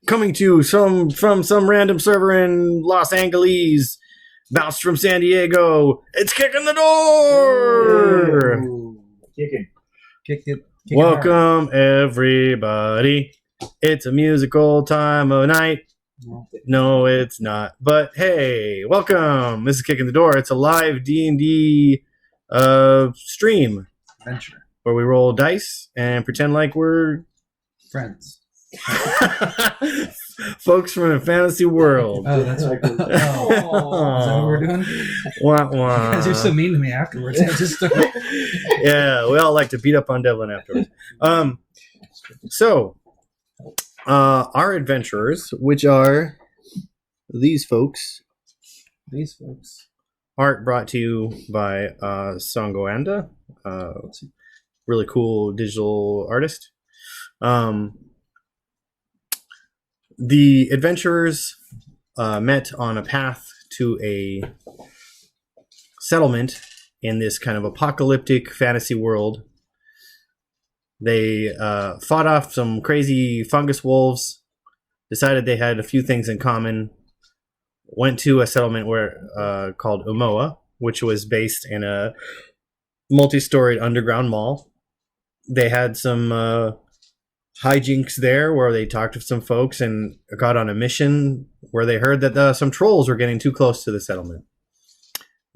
coming to you from some random server in Los Angeles, bounced from San Diego. It's kicking the door. Ooh. Kicking Welcome, everybody. It's a musical time of night. No, it's not. But hey, welcome. This is Kicking the Door. It's a live D&D stream adventure where we roll dice and pretend like we're friends. Folks from a fantasy world. Oh, that's right. Is that what we're doing? Wah, wah. Because you're so mean to me afterwards. I just Yeah, we all like to beat up on Devlin afterwards. So, our adventurers, which are these folks, art brought to you by Songoanda, really cool digital artist. The adventurers met on a path to a settlement in this kind of apocalyptic fantasy world. They fought off some crazy fungus wolves, decided they had a few things in common, went to a settlement called Umoa, which was based in a multi-storied underground mall. They had some hijinks there where they talked to some folks and got on a mission where they heard that some trolls were getting too close to the settlement.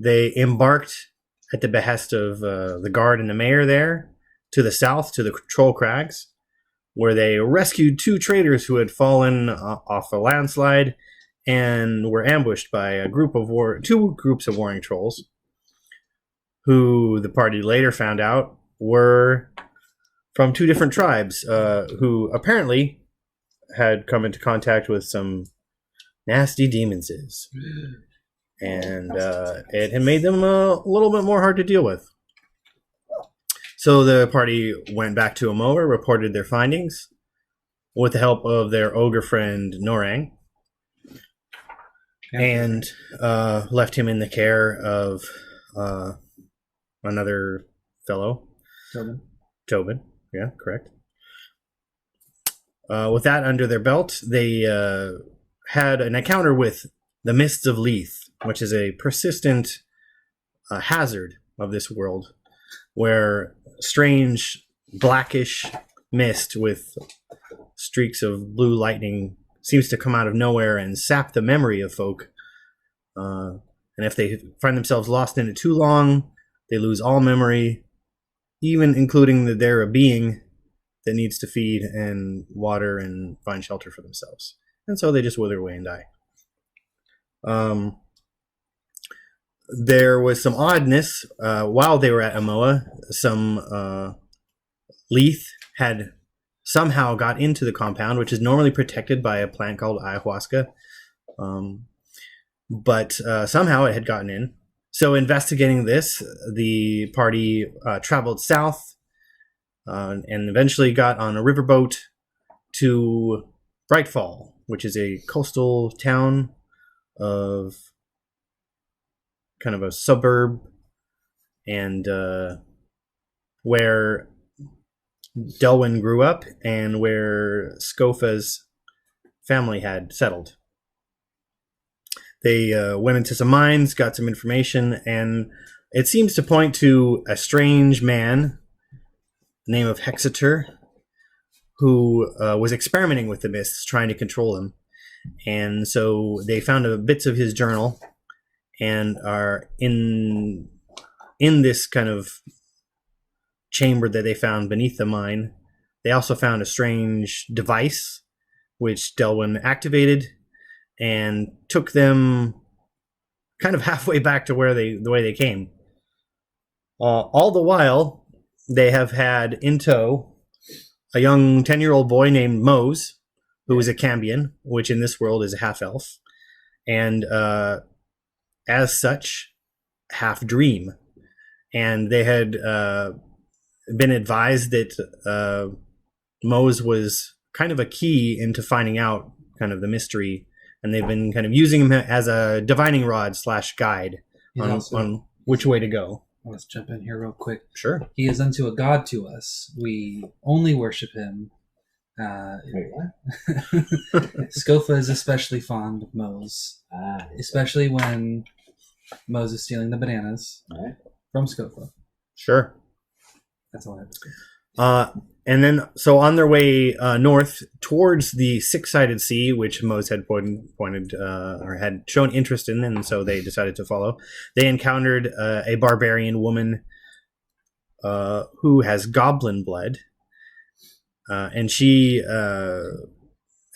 They embarked at the behest of the guard and the mayor there to the south to the Troll Crags, where they rescued two traders who had fallen off a landslide and were ambushed by two groups of warring trolls, who the party later found out were from two different tribes, who apparently had come into contact with some nasty demons. And it had made them a little bit more hard to deal with. So the party went back to Umoa, reported their findings, with the help of their ogre friend Norang, and left him in the care of another fellow. Tobin. Yeah, correct. With that under their belt, they had an encounter with the Mists of Leith, which is a persistent hazard of this world, where strange blackish mist with streaks of blue lightning seems to come out of nowhere and sap the memory of folk. And if they find themselves lost in it too long, they lose all memory, even including that they're a being that needs to feed and water and find shelter for themselves. And so they just wither away and die. There was some oddness while they were at Umoa. Some Leith had somehow got into the compound, which is normally protected by a plant called ayahuasca. But somehow it had gotten in. So investigating this, the party traveled south and eventually got on a riverboat to Brightfall, which is a coastal town of kind of a suburb, and where Delwyn grew up and where Scofa's family had settled. They went into some mines, got some information, and it seems to point to a strange man, name of Hexator, who was experimenting with the mists, trying to control them. And so they found bits of his journal and are in this kind of chamber that they found beneath the mine. They also found a strange device, which Delwyn activated and took them kind of halfway back to the way they came. All the while, they have had in tow a young 10-year-old boy named Mose, who is a Cambion, which in this world is a half-elf, and as such, half-dream. And they had been advised that Mose was kind of a key into finding out kind of the mystery, and they've been kind of using him as a divining rod / guide on which way to go. Let's jump in here real quick. Sure. He is unto a god to us. We only worship him Wait, what? Scofa is especially fond of Mose, especially when Mose is stealing the bananas from Scofa. Sure. That's all I have to say. And then, so on their way north towards the six-sided sea, which Mose had pointed or had shown interest in, and so they decided to follow, they encountered a barbarian woman who has goblin blood, and she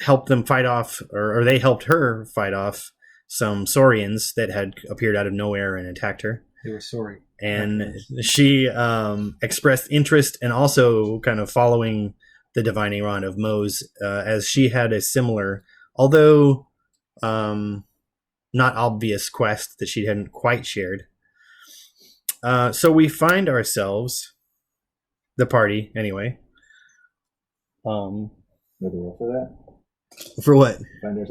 helped them fight off, or they helped her fight off some Saurians that had appeared out of nowhere and attacked her. They were sorry. And she expressed interest and also kind of following the divining rod of Mose, as she had a similar, although not obvious, quest that she hadn't quite shared. So we find ourselves, the party anyway. For that? For what?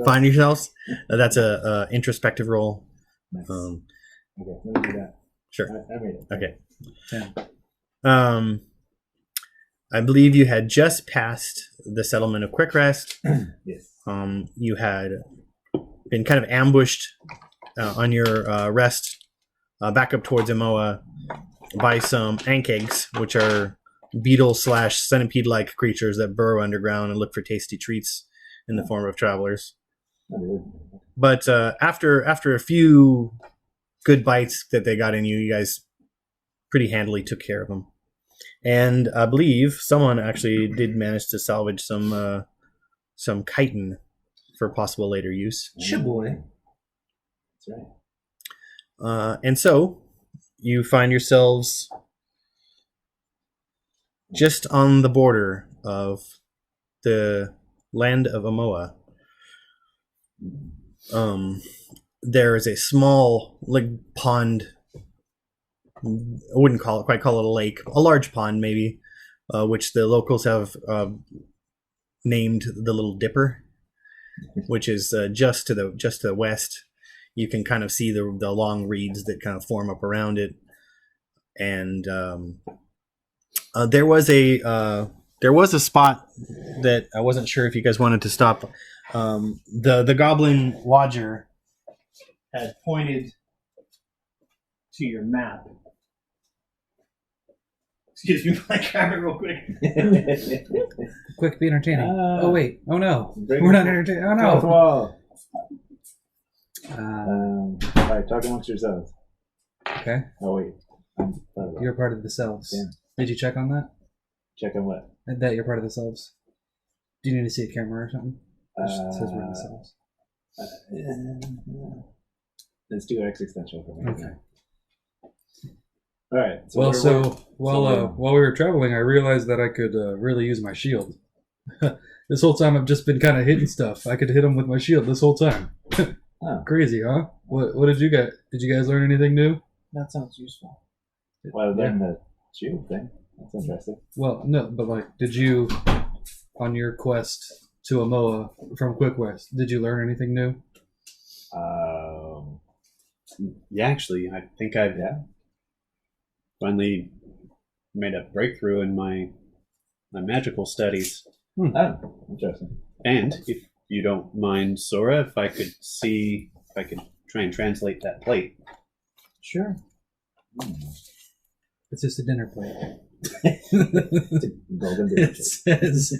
Find yourselves? That's a introspective roll. Nice. Okay, let me do that. Sure. I made it. Okay. 10. I believe you had just passed the settlement of Quick Rest. Yes. You had been kind of ambushed on your rest back up towards Amoa by some ankegs, which are beetle/centipede-like creatures that burrow underground and look for tasty treats in the form of travelers. But after a few good bites that they got in you, you guys pretty handily took care of them. And I believe someone actually did manage to salvage some chitin for possible later use. Shaboy. That's right. And so you find yourselves just on the border of the land of Amoa. There is a small pond. I wouldn't quite call it a lake, a large pond maybe, which the locals have named the Little Dipper, which is just to the west. You can kind of see the long reeds that kind of form up around it, and there was a spot that I wasn't sure if you guys wanted to stop. The goblin Wodjer had pointed to your map. Excuse me, I grab it real quick. Quick, be entertaining. Oh wait. Oh no. We're not entertaining. Oh no. All right, talk amongst yourselves. Okay. Oh wait. You're part of the selves. Yeah. Did you check on that? Check on what? That you're part of the selves. Do you need to see a camera or something? It says we're in the selves. Let's do existential for me. Okay. All right. So while we were traveling, I realized that I could really use my shield. This whole time I've just been kind of hitting stuff. I could hit them with my shield this whole time. Crazy, huh? What did you get? Did you guys learn anything new? That sounds useful. Well, then the shield thing. That's interesting. Well, no, but did you, on your quest to Amoa from Quick West, did you learn anything new? Yeah, actually, I think I've finally made a breakthrough in my magical studies. Oh, interesting. And if you don't mind, Sora, if I could try and translate that plate. Sure. It's just a dinner plate. It's a golden dinner It says,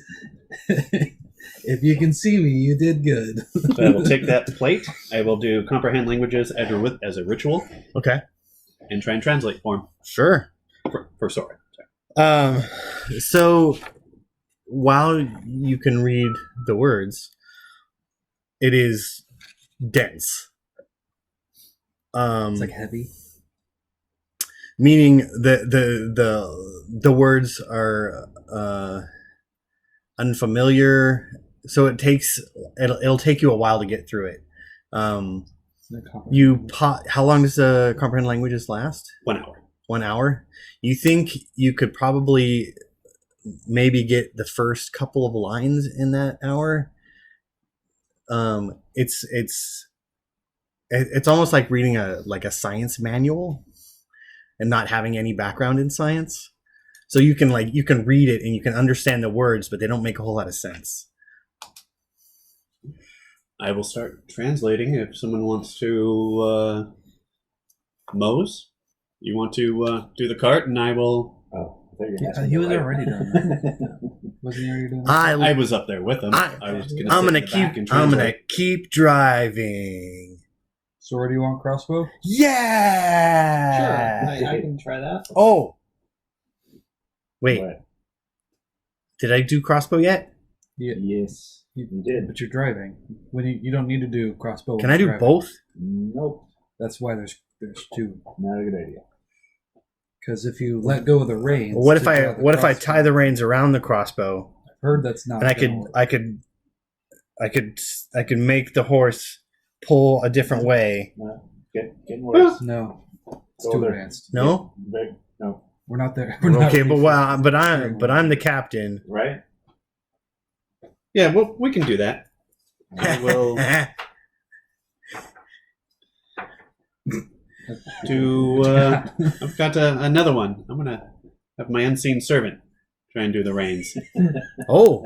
if you can see me, you did good. So I will take that plate. I will do comprehend languages as a ritual. Okay. And try and translate for him. Sure. For Sora. So while you can read the words, it is dense. It's heavy. Meaning the words are unfamiliar, so it'll take you a while to get through it. How long does the comprehend languages last? 1 hour. 1 hour. You think you could probably maybe get the first couple of lines in that hour? It's almost like reading a science manual and not having any background in science. So you can read it and you can understand the words, but they don't make a whole lot of sense. I will start translating if someone wants to. Mose, you want to do the cart, and I will. Oh, I thought you were Yeah, asking he the was right- already doing that. Wasn't he already doing that? I was up there with him. I- was going I'm sit gonna in the back keep. and I'm gonna translate. keep driving. Sword, do you want crossbow? Yeah. Sure, I can try that. Oh. Wait. What? Did I do crossbow yet? Yeah, Yes, you did. but you're driving. When you don't need to do crossbow. Can when I do you're driving. both? Nope, That's why there's two. not a good idea. Because if you let go of the reins, What if to I draw the what if I crossbow- tie the reins around the crossbow I've heard that's not. and gonna work. I could make the horse pull a different way? No, getting worse. No, it's Go too there. advanced. No? No, We're not there. We're not Okay, ready but for- but I'm the captain. right? Yeah, well, we can do that. I will do. I've got another one. I'm gonna have my unseen servant try and do the reins. Oh,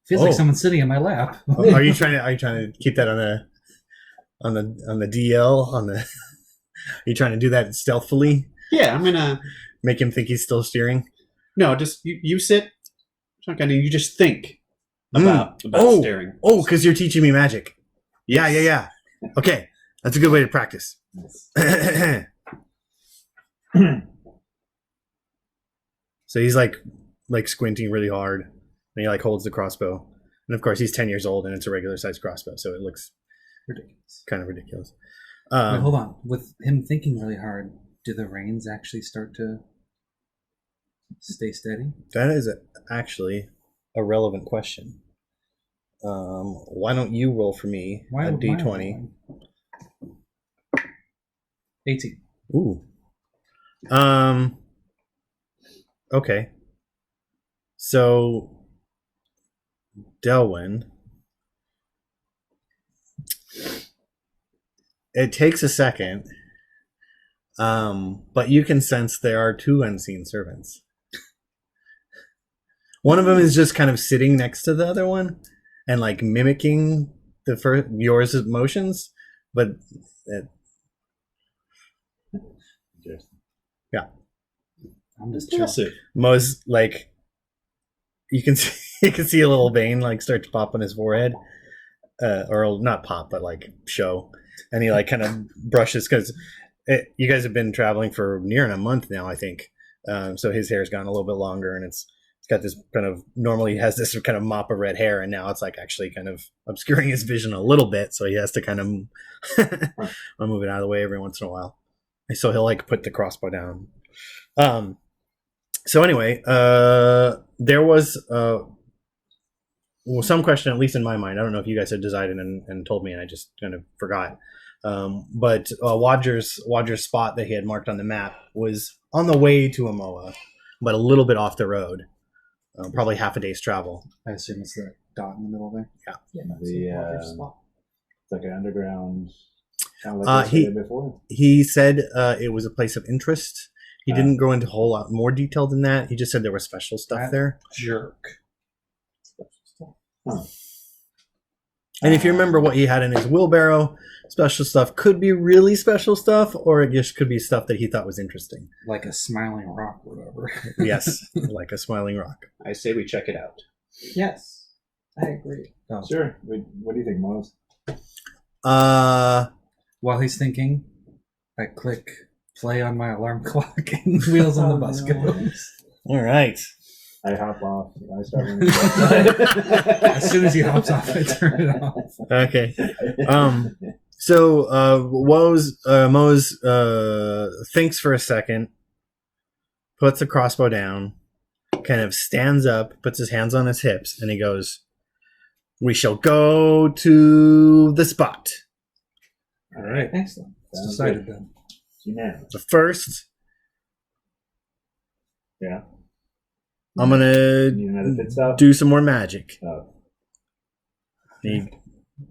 Feels Oh. like someone's sitting in my lap. are you trying to keep that on the DL on the? Are you trying to do that stealthily? Yeah, I'm gonna. Make him think he's still steering? No, just you sit. Shotgun, and you just think about Oh. steering. Oh, because you're teaching me magic. Yeah. Okay, that's a good way to practice. So he's like squinting really hard, and he like holds the crossbow, and of course he's 10 years old, and it's a regular sized crossbow, so it looks Ridiculous. kind of ridiculous. Wait, hold on. With him thinking really hard, do the reins actually start to stay steady? That is actually a relevant question. Why don't you roll for me a would mine d20? roll? 18. Ooh. Okay. So, Delwyn, it takes a second, but you can sense there are two unseen servants. One of them is just kind of sitting next to the other one and like mimicking yours motions, but I'm just Impressive. Mo's like you can see a little vein like start to pop on his forehead, or not pop, but like show, and he like kind of brushes because you guys have been traveling for near a month now, I think. So his hair's gotten a little bit longer, and it's got this kind of normally he has this kind of mop of red hair, and now it's like actually kind of obscuring his vision a little bit, so he has to kind of move it out of the way every once in a while. And so he'll like put the crossbow down. So anyway, there was some question, at least in my mind. I don't know if you guys had decided and told me, and I just kind of forgot. But Wodjer's spot that he had marked on the map was on the way to Amoa, but a little bit off the road, probably half a day's travel. I assume it's that dot in the middle there. Yeah, that's The, a Wodjer spot. It's like an underground, kind of like we said before. He said it was a place of interest. He didn't go into a whole lot more detail than that. He just said there was special stuff there. Jerk. Huh. And if you remember what he had in his wheelbarrow, special stuff could be really special stuff, or it just could be stuff that he thought was interesting. Like a smiling rock or whatever. Yes, like a smiling rock. I say we check it out. Yes, I agree. Oh. Sure. What do you think, Mose? While he's thinking, I click play on my alarm clock and Wheels on the Bus goes. All right. I hop off. I start running. As soon as he hops off, I turn it off. Okay. So Mose thinks for a second, puts the crossbow down, kind of stands up, puts his hands on his hips, and he goes, "We shall go to the spot. All right. Excellent. It's Sounds decided good. then. Unanimous. But first, Yeah. I'm gonna Need another pit stop? do some more magic." Oh. He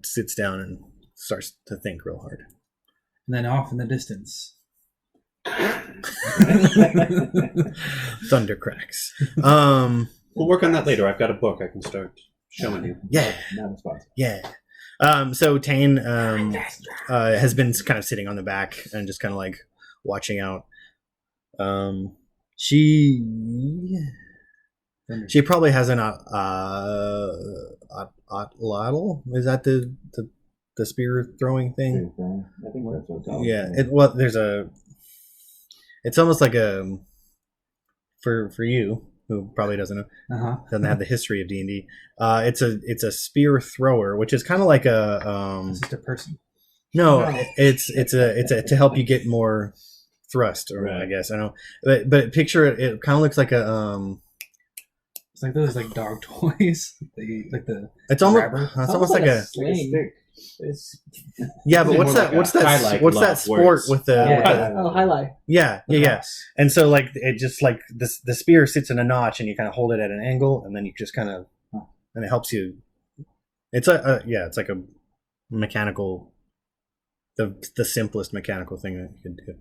sits down and starts to think real hard. And then off in the distance, Thunder cracks. We'll work on that later. I've got a book I can start showing you. Yeah. Not a sponsor. Yeah. So Tane has been kind of sitting on the back and just kind of like watching out. She probably has an atlatl. Is that the spear throwing thing? I think that's what it's called. Yeah. It's almost like a for you who probably doesn't have the history of D&D. It's a spear thrower, which is kind of like a It's just a person. no, it's a to help you get more thrust, or Right. I guess I don't know, but picture it. It kind of looks like a It's like those like dog toys. It's almost grabber. it's almost like a sling. It's, yeah. But It's what's more that? like What's a that? highlight What's glove that sport where it's- with the? Yeah. with the- oh, highlight. yeah, The yeah. cross. And so like it just like the spear sits in a notch, and you kind of hold it at an angle, and then you just kind of and it helps you. It's it's like a mechanical, the simplest mechanical thing that you can do.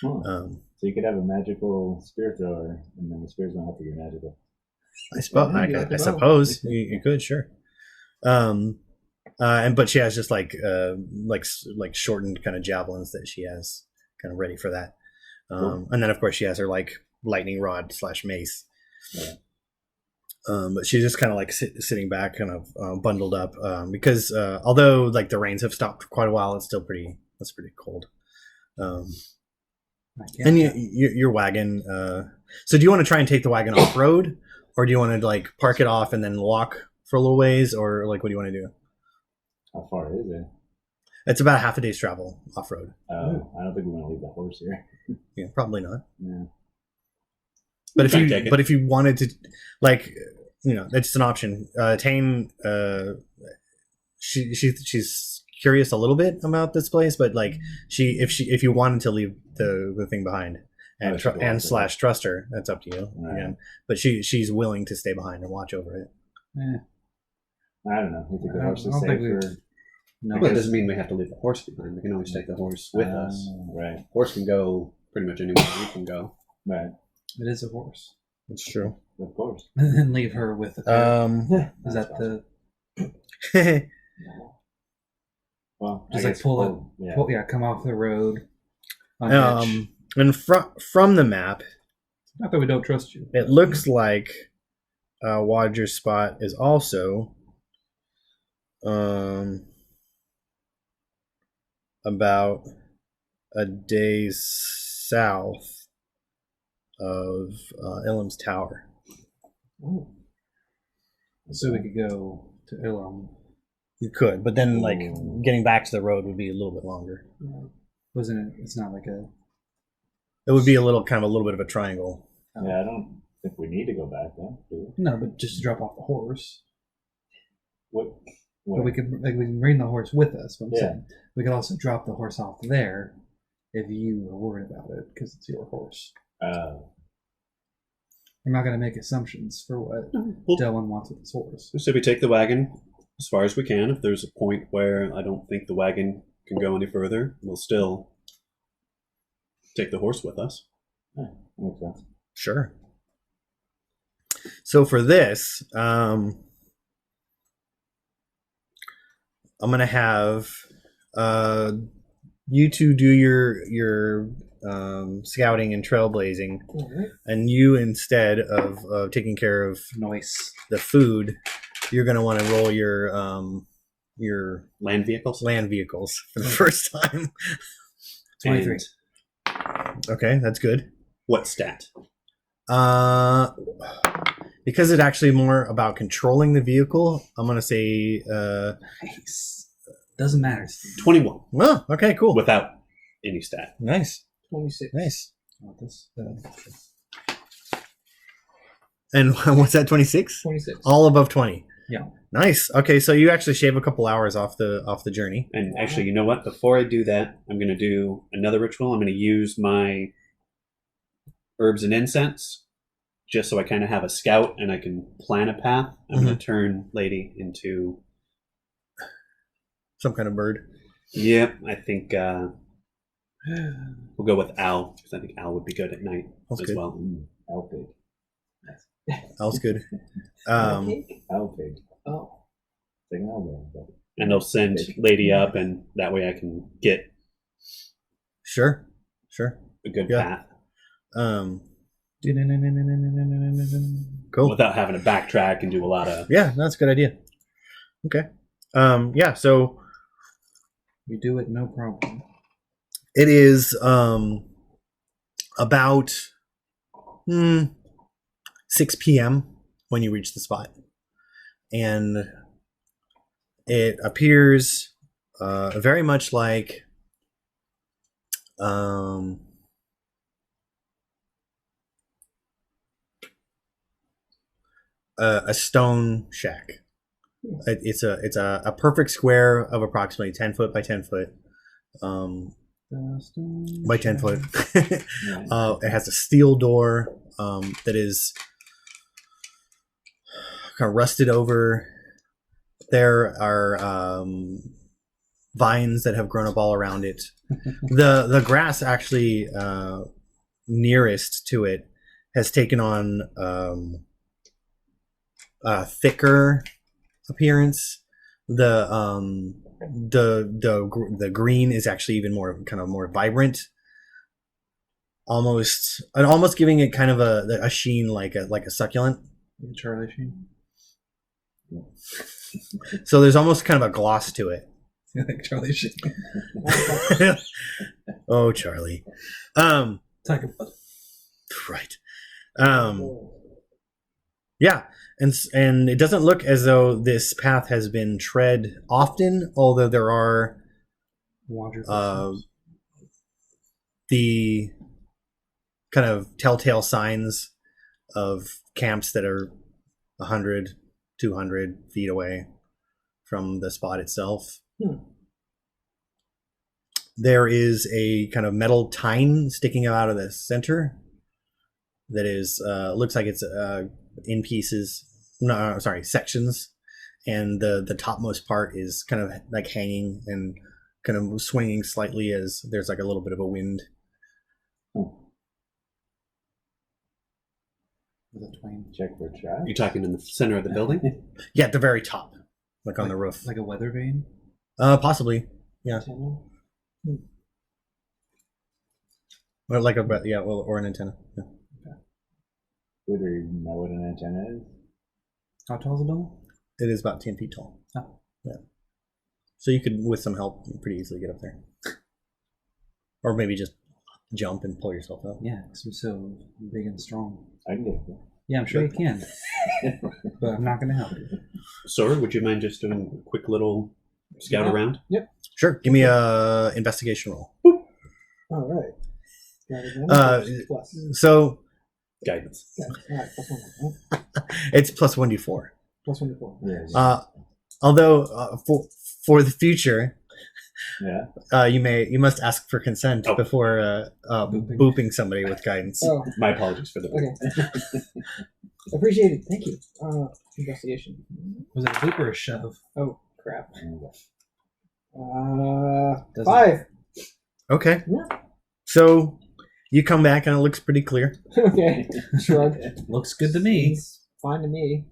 Huh. So you could have a magical spear thrower, and then the spears don't have to be magical. I suppose you could, sure. But she has just like shortened kind of javelins that she has kind of ready for that. Cool. And then of course she has her like lightning rod / mace. Yeah. But she's just kind of like sitting back, kind of bundled up, because although like the rains have stopped for quite a while, it's pretty cold. And your wagon. So do you want to try and take the wagon off road, or do you want to like park it off and then walk for a little ways, or like what do you want to do? How far is it? It's about half a day's travel off road. I don't think we want to leave the horse here. Yeah, probably not. Yeah. But Try and take it. if you wanted to, like, that's an option. Tane, she's curious a little bit about this place, but like if you wanted to leave the thing behind and / trust her, that's up to you. Right. Again. But she's willing to stay behind and watch over it. I don't know. You think the I horse is don't think safer? No, Well, it doesn't mean we have to leave the horse behind. We can always take the horse with us. Right. Horse can go pretty much anywhere we can go. Right. it is a horse. That's true. Of course. And then leave her with the is that the Well, just I like guess pull Yeah. it, come off the road. On edge. and from the map, Not that we don't trust you. it looks like Wodjer's spot is also about a day's south of Ilum's Tower. So we could go to Ilum. You could, but then like getting back to the road would be a little bit longer. Wasn't it? It's not like a. It would be a little bit of a triangle. Yeah, I don't think we need to go back then, do we? No, but just to drop off the horse. What? But we can bring the horse with us. What I'm Yeah. saying. We could also drop the horse off there if you are worried about it because it's your horse. I'm not going to make assumptions for what Well, Dylan wants with his horse. so we take the wagon as far as we can. If there's a point where I don't think the wagon can go any further, we'll still take the horse with us. Yeah, makes sense. Sure. So for this, I'm gonna have you two do your scouting and trailblazing, and you, instead of taking care of Noise. the food, you're gonna want to roll your Land vehicles. land vehicles for the first time. 23. And Okay, that's good. what stat? Because it's actually more about controlling the vehicle, I'm gonna say Nice. Doesn't matter. 21 oh, okay, cool. without any stat. Nice. 26. Nice. Want this? And what's that, 26? 26. All above 20. Yeah. Nice. Okay, so you actually shave a couple hours off the journey. And actually, you know what? Before I do that, I'm going to do another ritual. I'm going to use my herbs and incense just so I kind of have a scout and I can plan a path. I'm going to turn Lady into... Some kind of bird. Yep, I think We'll go with Al because I think Al would be good at night That's as good. well. Owl pig. All's good. Cake? Owl pig. Oh. It's like an owl bear, And they'll send Lady up, and that way I can get Sure. a good Yeah. path Cool. without having to backtrack and do a lot of. Yeah, that's a good idea. Okay. Yeah, so We do it, no problem. it is about 6 p.m. when you reach the spot. And it appears very much like a stone shack. It's a perfect square of approximately 10 foot by 10 foot. By 10 foot. It has a steel door that is kind of rusted over. There are vines that have grown up all around it. The grass actually nearest to it has taken on a thicker appearance. The green is actually even more vibrant, almost giving it kind of a sheen like a succulent. Charlie Sheen. So there's almost kind of a gloss to it. Like Charlie Sheen. Oh, Charlie. Tiger Blood. Right. Yeah, and it doesn't look as though this path has been tread often, although there are Wodjer. the kind of telltale signs of camps that are 100, 200 feet away from the spot itself. There is a kind of metal tine sticking out of the center that is looks like it's in pieces. No, sorry, sections, and the topmost part is kind of like hanging and kind of swinging slightly as there's like a little bit of a wind. With a twain. Check for trash. You're talking in the center of the building? Yeah, at the very top, like on the roof. Like a weather vane? Possibly. Yeah. Or like or an antenna. Yeah. Would we know what an antenna is? How tall is the building? It is about 10 feet tall. Oh. Yeah. So you could, with some help, pretty easily get up there. Or maybe just jump and pull yourself up. Yeah, because I'm so big and strong. I can get it. Yeah, I'm sure you can. But I'm not going to help you. Sora, would you mind just doing a quick little scout around? Sure. Give me a investigation roll. All right. Got it. Plus. So Guidance. Yeah, all right, plus 1. it's plus 1d4. Plus 1 to 4. Yeah. Although for the future, Yeah. you must ask for consent before booping somebody with guidance. Oh, My apologies for the okay. Appreciate it. Thank you. Investigation. Was it a loop or a shove? Oh, crap. Doesn't- 5. Okay. Yeah. So you come back and it looks pretty clear. Okay. Shrug. Looks good to me. It's fine to me.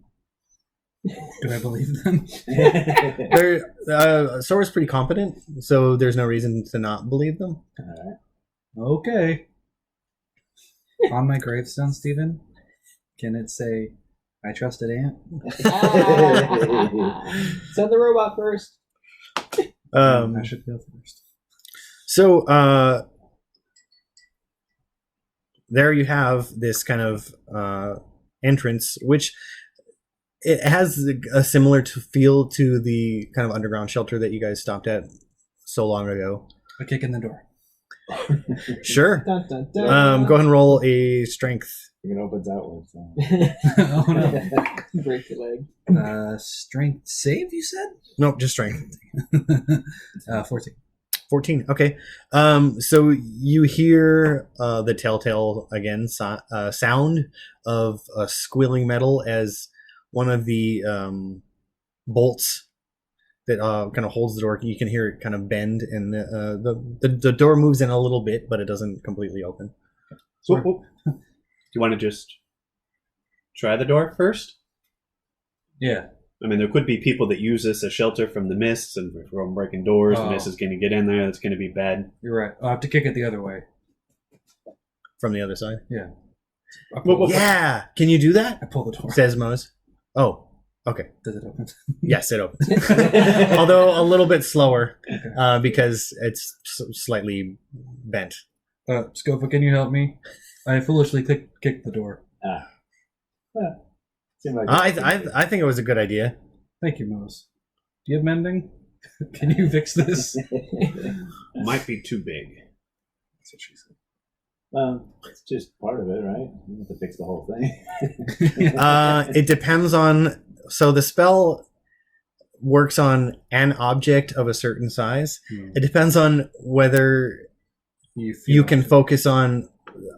Do I believe them? Sora's pretty competent, so there's no reason to not believe them. Okay. On my gravestone, Stephen, can it say, I trusted Aunt? Send the robot first. I should go first. So there you have this kind of entrance, which it has a similar feel to the kind of underground shelter that you guys stopped at so long ago. A kick in the door. Sure. Dun, dun, dun. Go ahead and roll a strength. It opens outwards. So. Oh no. Break your leg. Strength save, you said? Nope, just strength. 14. 14. Okay. So you hear the telltale again sound of squealing metal as one of the bolts that kind of holds the door. You can hear it kind of bend, and the door moves in a little bit, but it doesn't completely open. Do you want to just try the door first? Yeah. I mean, there could be people that use this as shelter from the mists and from breaking doors. The mist is going to get in there. That's going to be bad. You're right. I'll have to kick it the other way. From the other side? Yeah. Yeah! Can you do that? I pull the door. Says Mose. Oh, okay. Does it open? Yes, it opens. Although a little bit slower because it's slightly bent. Scofa, can you help me? I foolishly kicked the door. Seemed like I think it was a good idea. Thank you, Mose. Do you have mending? Can you fix this? Might be too big. That's what she said. Well, it's just part of it, right? You have to fix the whole thing. It depends on... So the spell works on an object of a certain size. It depends on whether you can focus on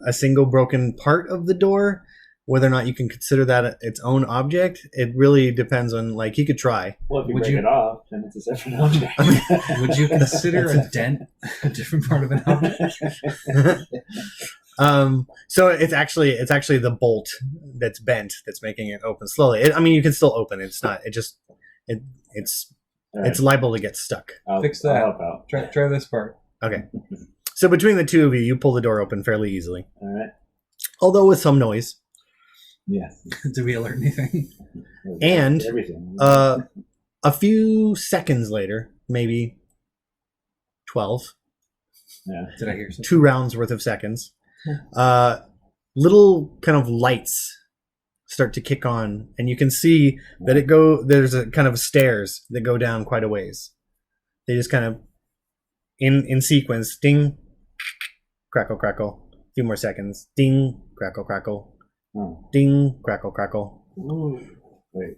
a single broken part of the door, whether or not you can consider that its own object. It really depends on, like, he could try. Well, if you Would break you- it off, then it's a separate object. Would you consider a dent a different part of an object? So it's actually the bolt that's bent that's making it open slowly. I mean, you can still open it. It's not. It's All right, it's liable to get stuck. Fix that. I'll help out. Try this part. Okay. So between the two of you, you pull the door open fairly easily, All right. although with some noise. Yes. Do we alert anything? And, everything. A few seconds later, maybe 12, Yeah. Did I hear something? 2 rounds worth of seconds, little kind of lights start to kick on, and you can see that there's a kind of stairs that go down quite a ways. They just kind of in sequence, ding, crackle, crackle, a few more seconds, ding, crackle, crackle, Oh. ding, crackle, crackle. Ooh. Wait.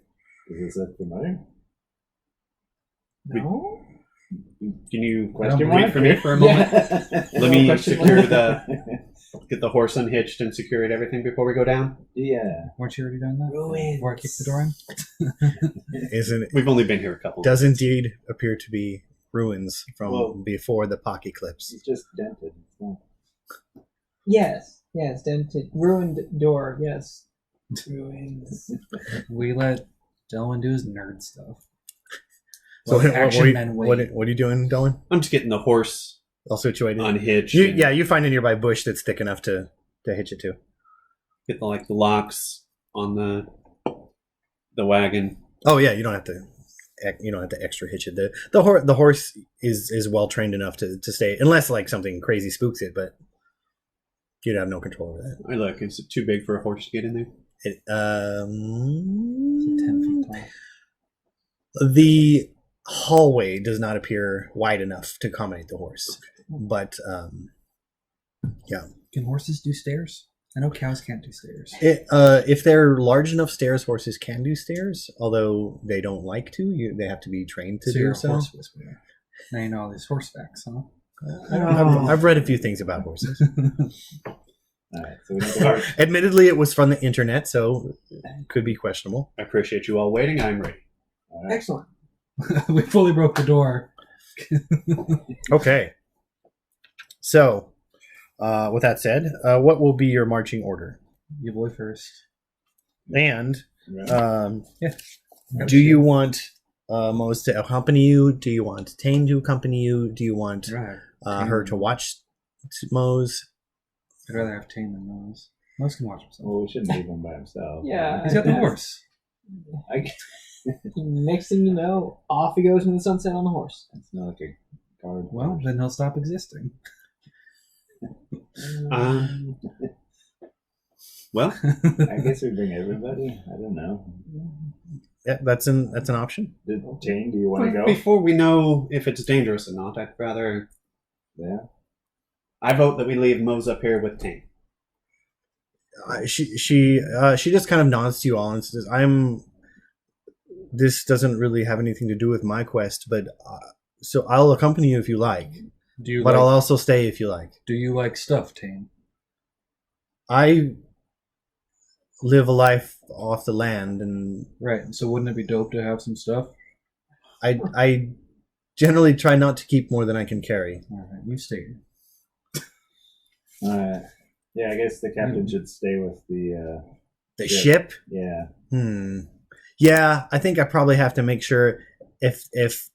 Is this familiar? No? Can you Question wait mark? for me for a moment? Yeah. Let me Question secure mark? get the horse unhitched and secure it everything before we go down. Yeah. Weren't you already done that? Ruins. Before I kicked the door in? Isn't it? We've only been here a couple. Does indeed appear to be ruins from Well- before the Pock eclipse. It's just dented. It's not... Yes. Yes. Dented. Ruined door. Yes. Ruins. We let Delwyn do his nerd stuff. So Well, what action men wait. are you doing, Dylan? I'm just getting the horse All situated. unhitched. You, and yeah, you find a nearby bush that's thick enough to hitch it to. get the locks on the wagon. Oh yeah, you don't have to extra hitch it. The horse is well trained enough to stay, unless like something crazy spooks it, but you'd have no control over that. I look, is it too big for a horse to get in there? It, Is it 10 feet tall? the hallway does not appear wide enough to accommodate the horse, but Can horses do stairs? I know cows can't do stairs. if they're large enough stairs, horses can do stairs, although they don't like to. They have to be trained to So do you're a so. horse whisperer. Now you know all these horse facts, huh? I've read a few things about horses. All right. So we need to Admittedly, it was from the internet, so it could be questionable. I appreciate you all waiting. I'm ready. All right. Excellent. We fully broke the door. Okay. So, with that said, what will be your marching order? You boy first. And Right. do you want Mose to accompany you? Do you want Tane to accompany you? Do you want Right. her to watch Mose? I'd rather have Tane than Mose. Mose can watch himself. Well, we shouldn't leave him by himself. Yeah. He's got the I guess. horse. Next thing you know, off he goes in the sunset on the horse. It's not like a guard. Well, then he'll stop existing. Well, I guess we bring everybody. I don't know. Yeah, that's an option. Jane, do you want to go? before we know if it's dangerous or not, I'd rather. Yeah. I vote that we leave Mose up here with Tane. She just kind of nods to you all and says, This doesn't really have anything to do with my quest, but so I'll accompany you if you like, Do you but like, I'll also stay if you like. do you like stuff, Tane? I live a life off the land, and Right. So wouldn't it be dope to have some stuff? I generally try not to keep more than I can carry. All right, you stay. Alright. Yeah, I guess the captain should stay with the Ship? Yeah. Yeah, I think I probably have to make sure if this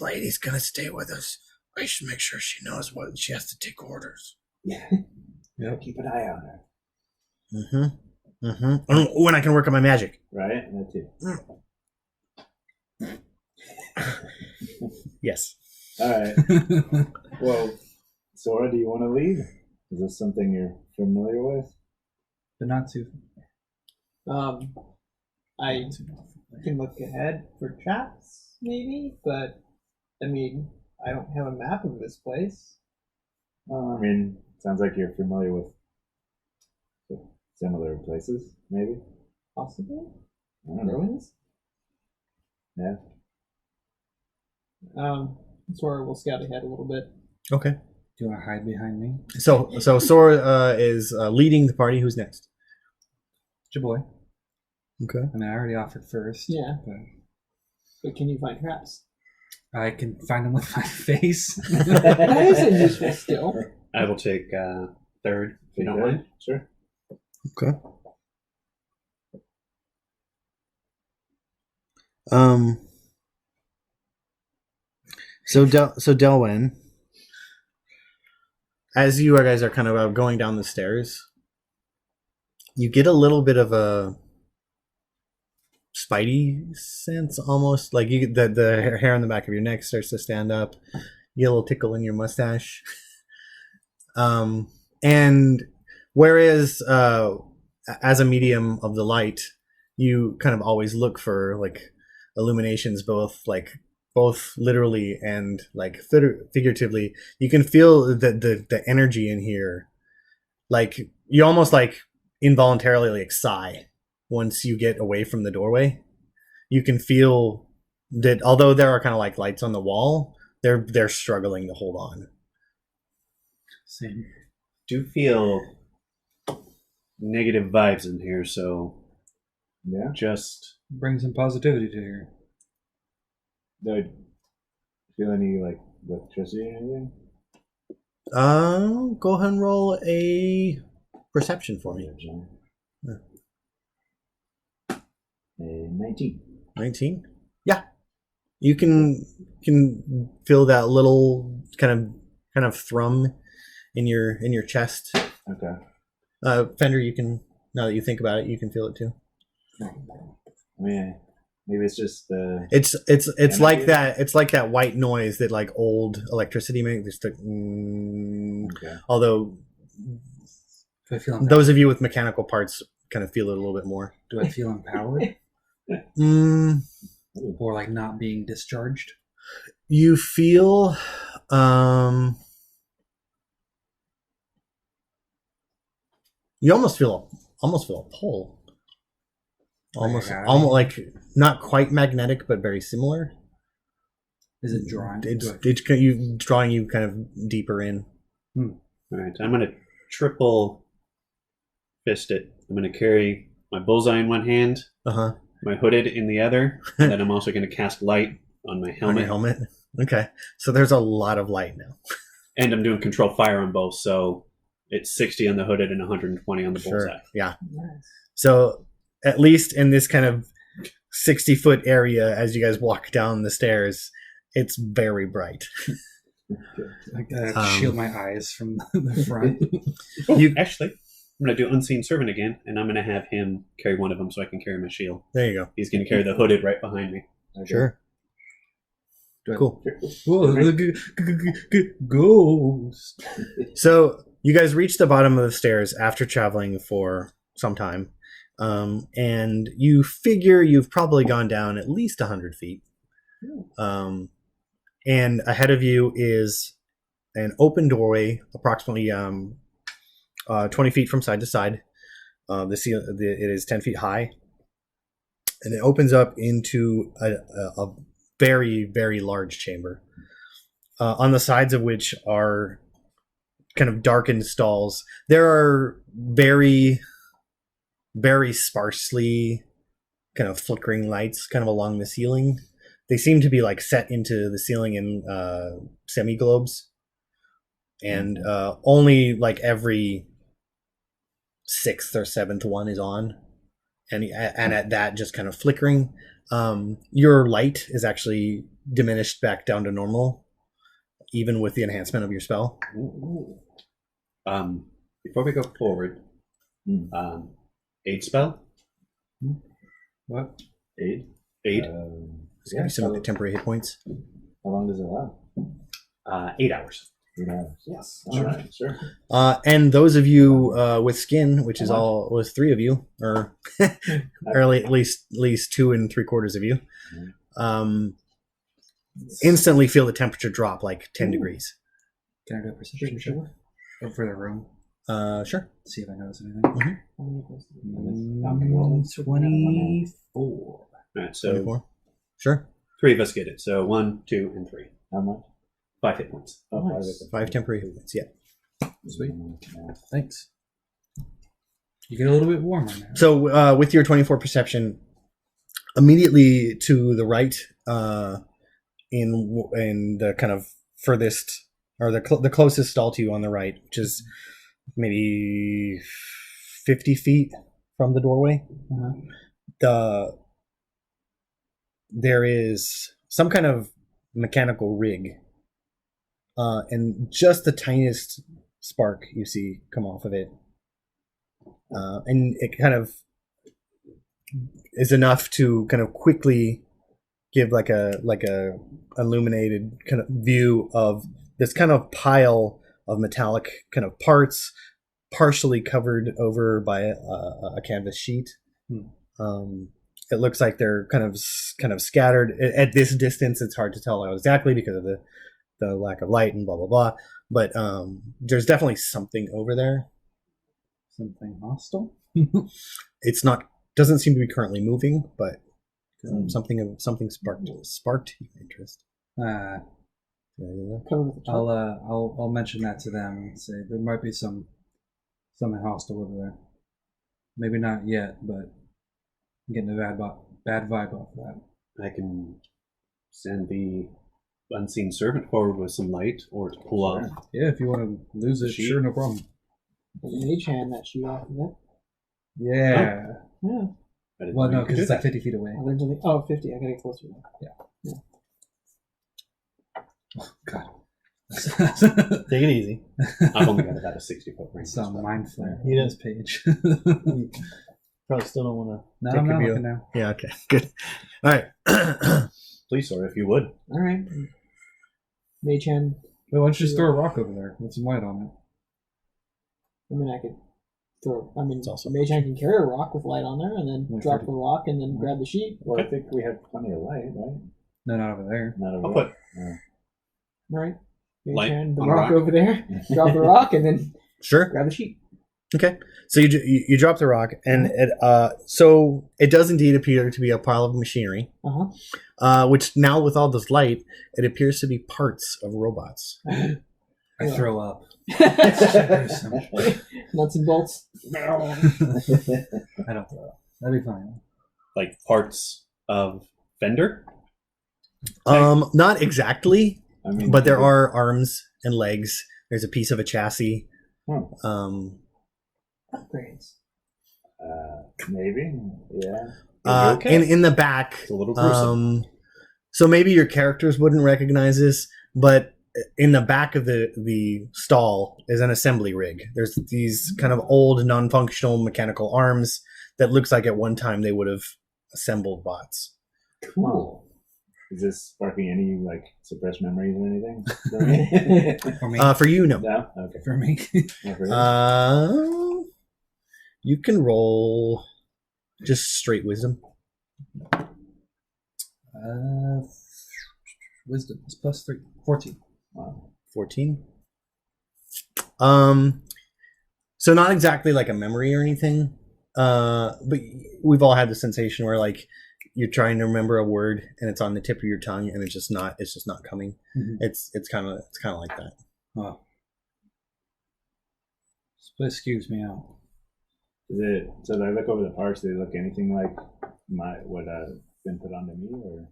lady's gonna stay with us, I should make sure she knows what she has to take orders. Yeah. Keep an eye on her. When I can work on my magic. Right? That too. Yes. Alright. Well, Sora, do you want to leave? Is this something you're familiar with? But not too. I can look ahead for traps, maybe, but I mean, I don't have a map of this place. Well, I mean, sounds like you're familiar with similar places, maybe? Possibly? I don't know. Ruins? Yeah. Sora will scout ahead a little bit. Okay. Do you want to hide behind me? So Sora is leading the party. Who's next? Jaboy. Okay. I mean, I already offered first. Yeah. But But can you find traps? I can find them with my face. That is a useful skill. I will take third, if you don't mind. Sure. Okay. So Delwyn, as you guys are kind of going down the stairs, you get a little bit of a spidey sense, almost like you the hair on the back of your neck starts to stand up. You get a little tickle in your mustache. And whereas as a medium of the light, you kind of always look for like illuminations, both literally and like figuratively. You can feel the energy in here. Like you almost like involuntarily like sigh once you get away from the doorway. You can feel that although there are kind of like lights on the wall, they're struggling to hold on. Same. Do feel negative vibes in here, so Yeah. just Bring some positivity to here. Do I feel any like electricity or anything? Go ahead and roll a perception for me. Yeah. 19. 19. Yeah, you can feel that little kind of thrum in your chest. Okay. Fender, you can, now that you think about it, you can feel it too. I mean, maybe it's just the. It's Energy? like that. It's like that white noise that like old electricity makes. Just like, Okay. although Do I feel empowered? those of you with mechanical parts kind of feel it a little bit more. Do I feel empowered? Or like not being discharged? You feel you almost feel a pull. Almost like not quite magnetic, but very similar. Is it drawing? It's drawing you kind of deeper in. all right. I'm gonna triple fist it. I'm gonna carry my bullseye in one hand, my hooded in the other, and then I'm also gonna cast light on my On helmet. your helmet. Okay, so there's a lot of light now. And I'm doing control fire on both, so it's 60 on the hooded and 120 on the bullseye. Yeah. Nice. So at least in this kind of 60-foot area, as you guys walk down the stairs, it's very bright. I gotta shield my eyes from the front. Actually, I'm going to do Unseen Servant again, and I'm going to have him carry one of them so I can carry my shield. There you go. He's going to carry the hooded right behind me. Okay. Sure. Cool. Whoa, the ghost. So you guys reach the bottom of the stairs after traveling for some time, and you figure you've probably gone down at least 100 feet. And ahead of you is an open doorway, approximately 20 feet from side to side. It is 10 feet high, and it opens up into a very, very large chamber, on the sides of which are kind of darkened stalls. There are very, very sparsely kind of flickering lights kind of along the ceiling. They seem to be like set into the ceiling in semi globes, and only like every sixth or seventh one is on, and at that just kind of flickering. Your light is actually diminished back down to normal, even with the enhancement of your spell. Before we go forward, aid spell. What? Aid? Aid. It's gonna be some of the temporary hit points. How long does it last? 8 hours. 8 hours. Yes. All right. Sure. And those of you with skin, which is all was 3 of you, or at least 2 3/4 of you, instantly feel the temperature drop like 10 degrees. Can I do a perception check? Or for the room? Sure. See if I notice anything. 24. All right, so 24. Sure. 3 of us get it. So 1, 2, and 3. How much? 5 hit points. Oh, Nice. 5 temporary hit points. Yeah. Sweet. Thanks. You get a little bit warmer now. So with your 24 perception, immediately to the right, in the kind of furthest or the closest stall to you on the right, which is maybe 50 feet from the doorway, there is some kind of mechanical rig, and just the tiniest spark you see come off of it, and it kind of is enough to kind of quickly give like a illuminated kind of view of this kind of pile of metallic kind of parts, partially covered over by a canvas sheet. It looks like they're kind of scattered at this distance. It's hard to tell exactly because of the lack of light and blah blah blah. But there's definitely something over there. Something hostile? It's not. Doesn't seem to be currently moving, but something sparked your interest. I'll mention that to them and say there might be something hostile over there. Maybe not yet, but I'm getting a bad vibe off that. I can send the unseen servant forward with some light or to pull off. Yeah, if you want to lose it, sure, no problem. Mage hand that sheet off of it. Yeah. Yeah. Well, no, because it's like 50 feet away. Oh, there's only, 50. I gotta get closer. Yeah. Oh, God. Take it easy. I've only got about a 60-foot range. Some mind flare You on didn't- this page. Probably still don't want to. No, I'm not looking now. Yeah. Okay. Good. All right. Please, sir, if you would. All right. Mage hand. Wait, why don't you just throw a rock over there with some light on it? I mean, I could throw. I mean, It's also- mage hand can carry a rock with light on there, and then Yeah, drop 30. the rock, and then grab the sheet. Well, I think we have plenty of light, right? No, not over there. Not over I'll there. put All right. Mage Light hand the on the rock rock. over there. Drop the rock, and then Sure. grab the sheet. Okay. So you drop the rock, and so it does indeed appear to be a pile of machinery, which now with all this light, it appears to be parts of robots. I Yeah. throw up. Nuts and bolts. I don't throw up. That'd be fine. like parts of Fender. Not exactly, I mean, but there are arms and legs. There's a piece of a chassis. Upgrades. Maybe. Yeah. Okay. In the back, It's a little gruesome. so maybe your characters wouldn't recognize this, but in the back of the stall is an assembly rig. There's these kind of old, non-functional mechanical arms that looks like at one time they would have assembled bots. Cool. Is this sparking any like suppressed memories or anything? For me? For me. For you, no. No. Okay. For me. Not for you? You can roll just straight wisdom. Wisdom is plus 3. 14. Wow. 14. So not exactly like a memory or anything, but we've all had the sensation where like you're trying to remember a word and it's on the tip of your tongue and it's just not coming. Mhm. It's kind of like that. Oh. Excuse me out. Is it? So I look over the parts. Do they look anything like what been put onto me, or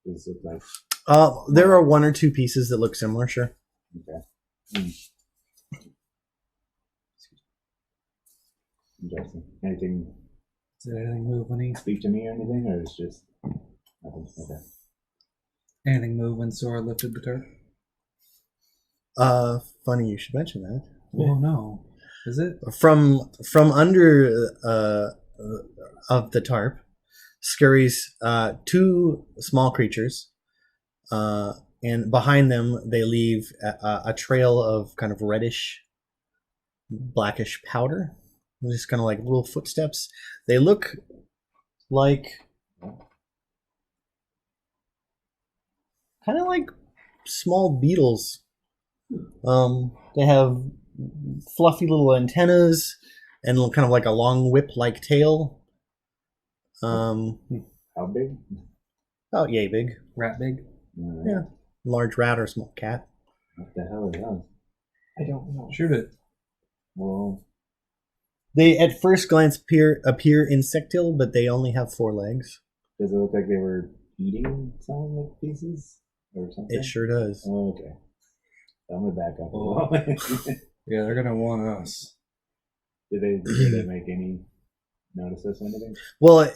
does it look like? There are one or two pieces that look similar. Sure. Okay. Interesting. Anything Did anything move when he? speak to me or anything, or it's just nothing? Okay. Anything move when Sora lifted the tarp? Funny you should mention that. Oh no. Is it? From under of the tarp scurries two small creatures, and behind them they leave a trail of kind of reddish, blackish powder. Just kind of like little footsteps. They look like kind of like small beetles. They have fluffy little antennas and kind of like a long whip-like tail. How big? About yay big. Rat big? Yeah. Large rat or small cat. What the hell is that? I don't know. Shoot it. Well, They at first glance appear insectile, but they only have 4 legs. does it look like they were eating some of the pieces or something? It sure does. Oh, okay. I'm gonna back up a Oh. little. Yeah, they're gonna want us. Did they make any notice us or anything? Well,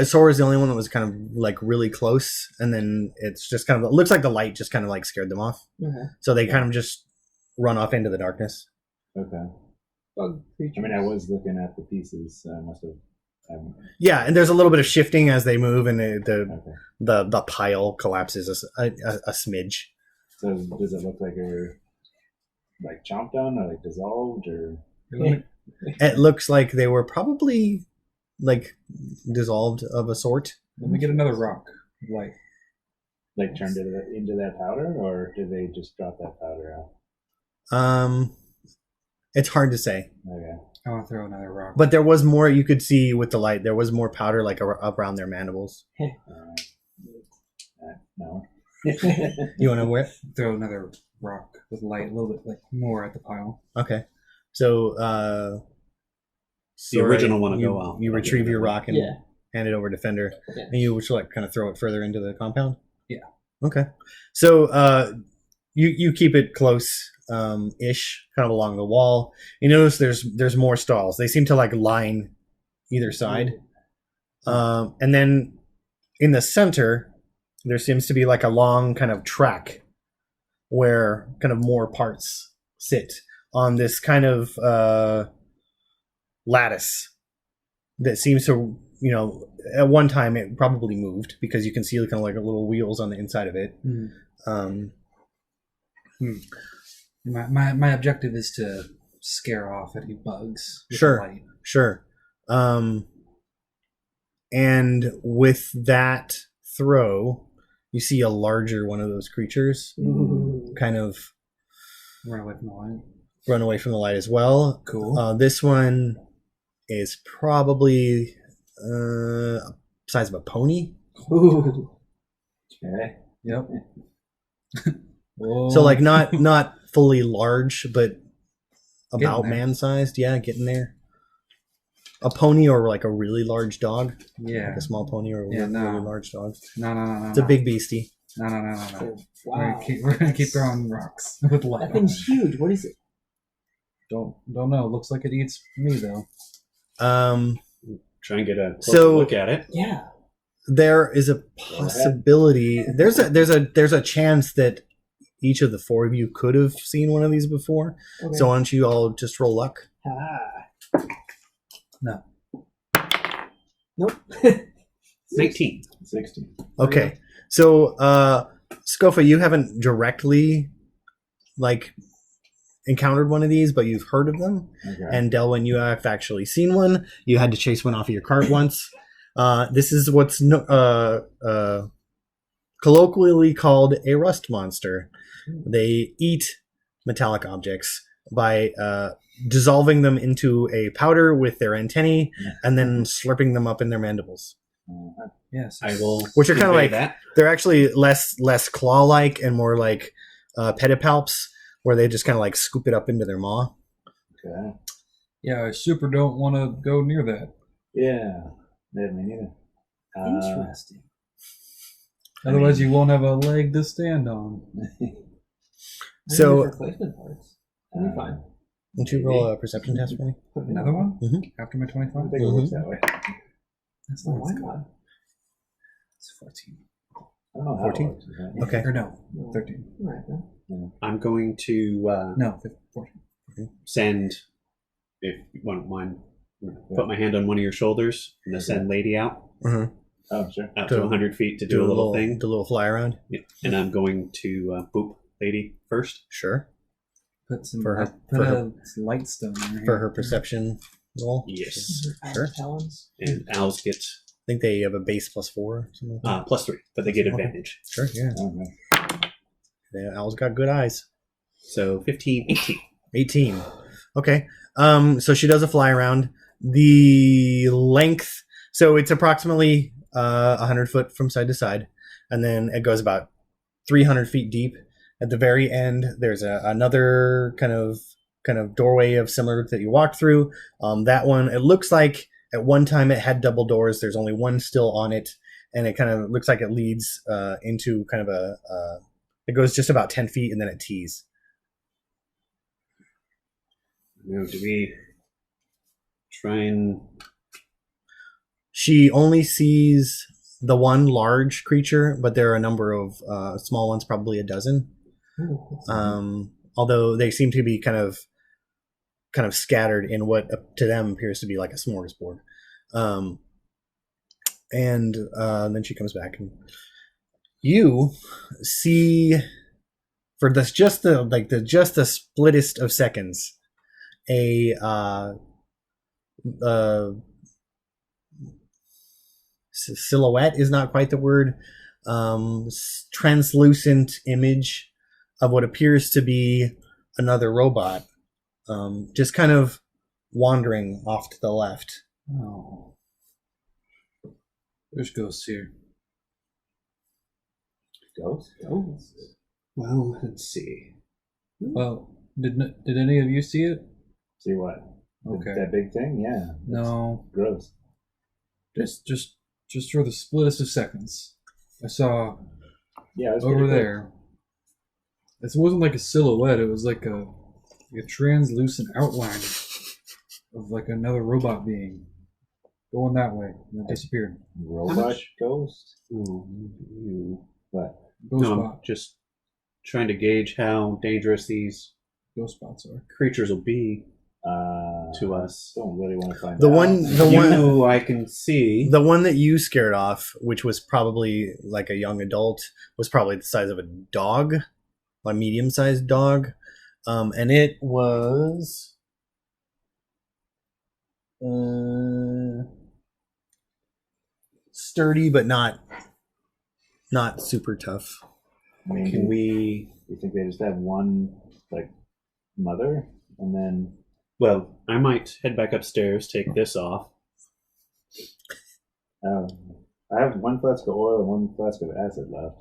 Sora's the only one that was kind of like really close, and then it's just kind of it looks like the light just kind of like scared them off. Okay. So they kind of just run off into the darkness. Okay. Bug creatures. I mean, I was looking at the pieces, so I must have. Yeah, and there's a little bit of shifting as they move, and Okay. the pile collapses a smidge. So does it look like they're like chomped on, or like dissolved, or? It looks like they were probably like dissolved of a sort. Let me get another rock. Light. Like turned into that powder, or did they just drop that powder out? It's hard to say, Okay. I want to throw another rock. but there was more you could see with the light. There was more powder like up around their mandibles. No. You want to wear? Throw another rock with light, a little bit like more at the pile. Okay, so The Sora, original one will you, go out. You retrieve your rock and Yeah. hand it over to Fender, Yeah. and you would kind of throw it further into the compound. Yeah. Okay, so you keep it close ish, kind of along the wall. You notice there's more stalls. They seem to like line either side, and then in the center there seems to be like a long kind of track where kind of more parts sit on this kind of lattice that seems to, at one time it probably moved because you can see kind of like little wheels on the inside of it. My objective is to scare off any bugs with Sure. the light. Sure. And with that throw, you see a larger one of those creatures Ooh. kind of Run away from the light. run away from the light as well. Cool. This one is probably size of a pony. Ooh. Okay. Yep. Whoa. So like not fully large, but about Getting there. man-sized. Yeah, getting there. A pony or like a really large dog. Yeah. Like a small pony or a Yeah, really, no. really large dog. No. It's a big beastie. No. Oh, We're wow. gonna keep throwing rocks with light. That thing's huge. What is it? Don't know. Looks like it eats me though. Try and get a closer So- look at it. Yeah. There is a possibility. There's a chance that each of the 4 of you could have seen one of these before. Okay. So why don't you all just roll luck? Ah. No. Nope. 19. 16. Okay. So Scofa, you haven't directly like encountered one of these, but you've heard of them. Okay. And Delwyn, you have actually seen one. You had to chase one off of your cart once. This is what's colloquially called a rust monster. They eat metallic objects by dissolving them into a powder with their antennae and then slurping them up in their mandibles. Yes. I will. Which are kinda convey like- that. They're actually less claw-like and more like pedipalps, where they just kind of like scoop it up into their maw. Okay. Yeah, I super don't want to go near that. Yeah. Yeah, me neither. Interesting. Otherwise, you won't have a leg to stand on. So- There's replacement parts. It'll be fine. Won't you roll a perception test for me? Another one? Mhm. After my I 25? don't think it works that way. That's Oh, not why good. not? It's 14. I don't know how 14? it works. Is that- Okay. Or no, No. 13. All right, then. I'm going to No, 14. send, if you won't mind, put my hand on one of your shoulders and send Lady out Oh, sure. out to To 100 feet to do a little thing. The little fly around. Yeah. And I'm going to boop Lady first. Sure. Put some For her- put for a her- light stone in her For her hand. perception roll. Yes. Sure. Talons. And owls get I think they have a base +4 or something like that. +3, but they get Okay. advantage. Sure, yeah. Okay. The owl's got good eyes. So 15, 18. 18. Okay. So she does a fly around. The length, so it's approximately 100 foot from side to side, and then it goes about 300 feet deep. At the very end, there's another kind of doorway of similar that you walked through. That one, it looks like at one time it had double doors. There's only one still on it, and it kind of looks like it leads into kind of it goes just about 10 feet and then it tees. Now, do we try and... She only sees the one large creature, but there are a number of small ones, probably a dozen. Although they seem to be kind of scattered in what to them appears to be like a smorgasbord. And then she comes back, and you see, for this just the splittest of seconds, a silhouette is not quite the word. Translucent image of what appears to be another robot, just kind of wandering off to the left. Oh. There's ghosts here. Ghost? Well, let's see. Well, did any of you see it? See what? Okay. That big thing? Yeah. No. Gross. Just for the splittest of seconds. I saw Yeah, it was over pretty cool. there. It wasn't like a silhouette. It was like a translucent outline of like another robot being going that way, and it disappeared. Robot ghost? Oh, What? Ghost no, I'm spot. just trying to gauge how dangerous these Ghost spots are. creatures will be to us. Don't really want to find The out. one I can see. The one that you scared off, which was probably like a young adult, was probably the size of a dog, a medium-sized dog, and it was sturdy, but not super tough. I mean, Can we? you think they just have one, like, mother? And then... Well, I might head back upstairs, take this off. I have one flask of oil and one flask of acid left.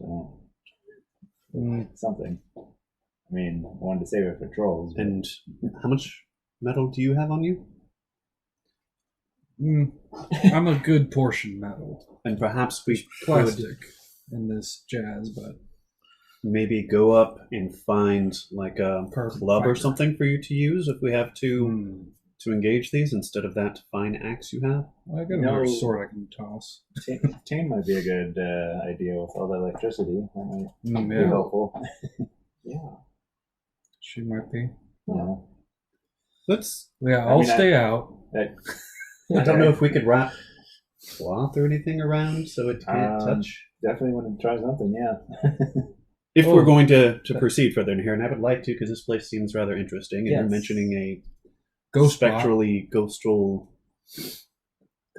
Something. I mean, I wanted to save it for trolls. but- And how much metal do you have on you? I'm a good portion metal. And perhaps we could Plastic in this jazz, but maybe go up and find like a Perfect club or finder. something for you to use if we have to engage these instead of that fine axe you have. I got another sword I can toss. Tame might be a good idea with all the electricity. That might be Yeah, helpful. Yeah. she might be. Yeah. Let's. Yeah, I I'll mean, stay out. I don't know if we could wrap cloth or anything around so it can't touch. Definitely want to try something, yeah. If Oh. we're going to proceed further in here, and I would like to because this place seems rather interesting, and you're Yes. mentioning a Ghost spot. spectrally ghostral.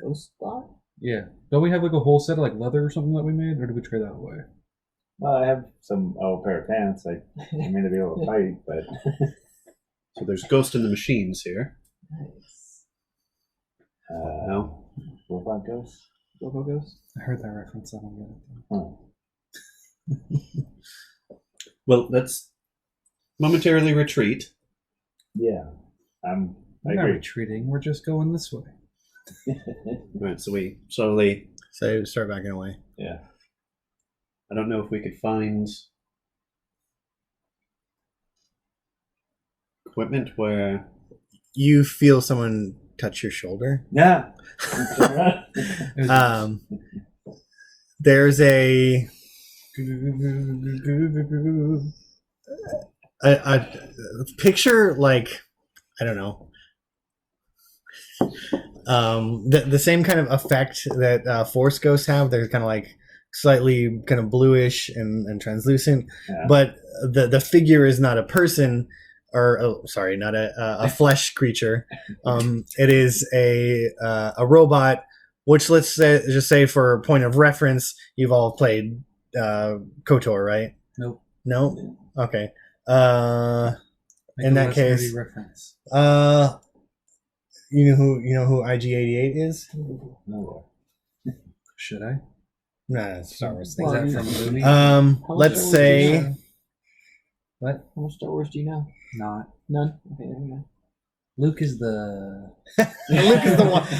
Ghost spot? Yeah. Don't we have like a whole set of like leather or something that we made, or did we trade that away? Well, I have some pair of pants. I mean to be able to fight, but So there's ghost in the machines here. Nice. No. Robot ghost. Robo Ghost? I heard that reference. I don't get it. Though. Huh. Well, let's momentarily retreat. Yeah, I We're not agree. retreating. We're just going this way. Right, so we slowly So start backing away. Yeah. I don't know if we could find equipment where You feel someone touch your shoulder. Yeah. There's a picture, like, I don't know, the same kind of effect that force ghosts have. They're kind of like slightly kind of bluish and translucent, Yeah. but the figure is not a person, or not a flesh creature. It is a robot, which let's just say for point of reference, you've all played KOTOR, right? Nope. No? Okay. Make In a that less case, nerdy reference. you know who IG-88 is? No. Should I? No, it's Star Wars Is thing. that from a movie? Let's Star Wars say do you know? What? How much Star Wars do you know? Not. None. Okay, never mind. Luke is the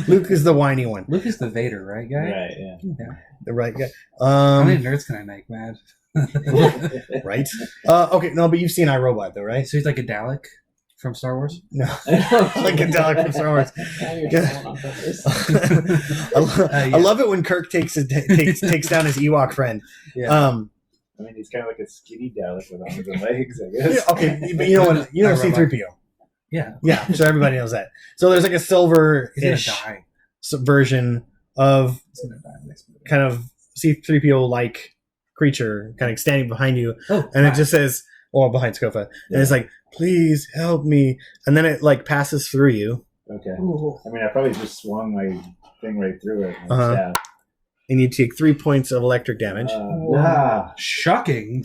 Luke is the whiny one, Luke is the Vader, right, guy? Right. Yeah. the right guy. How many nerds can I make mad? Right. Okay, no, but you've seen iRobot though, right? So he's like a Dalek from Star Wars. No, like a Dalek from Star Wars. Now you're Yeah. trolling on purpose. I love it when Kirk takes down his Ewok friend. Yeah. I mean, he's kind of like a skinny Dalek with arms and legs, I guess. Yeah, okay, but you know what? You know C-3PO. Yeah. Yeah, so everybody knows that. So there's like a He's gonna silver-ish die. version of He's gonna die in the next movie. kind of C-3PO-like creature kind of standing behind you, Oh, and it wow. just says, well, behind Skofa, and it's like, please help me, and then it like passes through you, Okay. Ooh. I mean, I probably just swung my thing right through it. And Uh-huh. and you take 3 points of electric damage, Shocking.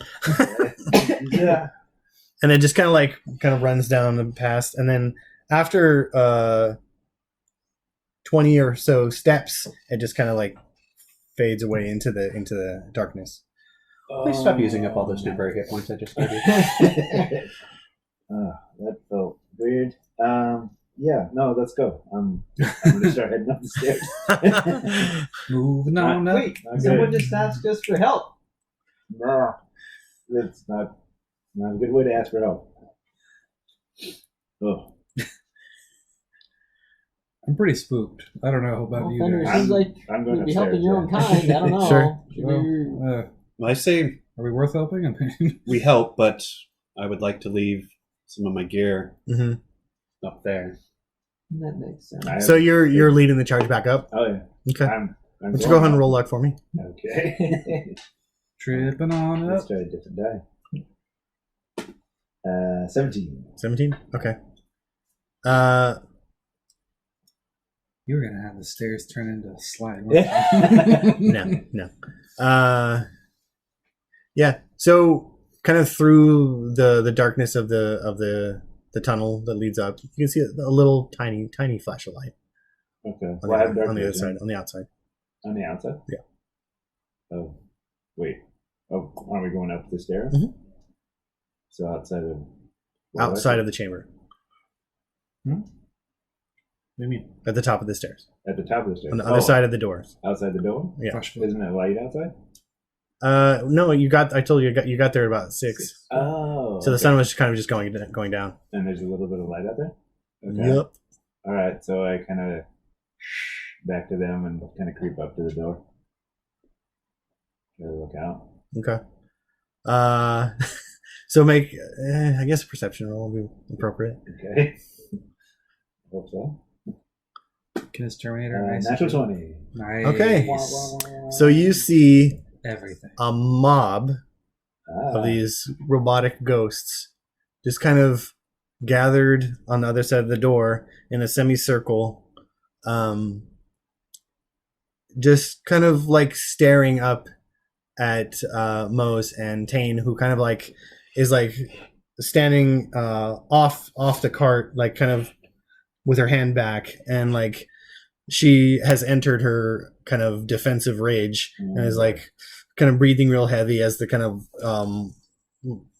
Yeah. and it just kind of runs down the past, and then after 20 or so steps, it just kind of like fades away into the darkness. please stop using up all those temporary hit points I just gave you. That felt weird. Yeah, no, let's go. I'm gonna start heading up the stairs. Moving on up. Wait, Okay. someone just asked us for help. No, that's not a good way to ask for help. Oh, I'm pretty spooked. I don't know about Well, you Thunder, it guys. seems like I'm going you'd be upstairs. helping your own kind. I don't know. Sure. Should we- Well, I say are we worth helping? I mean, we help, but I would like to leave some of my gear hmm up there. That makes sense. I- So you're leading the charge back up. Oh yeah. Okay. I'm Why don't you go ahead and roll luck for me? Okay. tripping on Let's up. try a different die. 17. 17. Okay. You were gonna have the stairs turn into a slide. weren't you? No. Yeah. So kind of through the darkness of the tunnel that leads up, you can see a little tiny flash of light Okay. on, Well, I have the, dark on the other vision. side, on the outside. On the outside? Yeah. Oh, wait. Oh, are we going up the stairs? Mhm. So outside of... Outside of the chamber, What do you mean? at the top of the stairs, At the top of the stairs. on the other side of the doors. Outside the door? Yeah. Flash Isn't it light outside? No, I told you you got there about 6. Oh. So the okay. sun was kind of just going down. And there's a little bit of light out there? Okay. Yep. All right, so I kind of back to them and kind of creep up to the door. Try to look out. Okay. So make, I guess a perception roll would be appropriate. Okay. Hope so. Can his Terminator nice? Natural 20. Nice. Okay. So you see Everything. a mob Ah. of these robotic ghosts just kind of gathered on the other side of the door in a semicircle, just kind of like staring up at Mose and Tane, who kind of like is like standing off the cart, like kind of with her hand back, and like she has entered her kind of defensive rage and is like kind of breathing real heavy as the kind of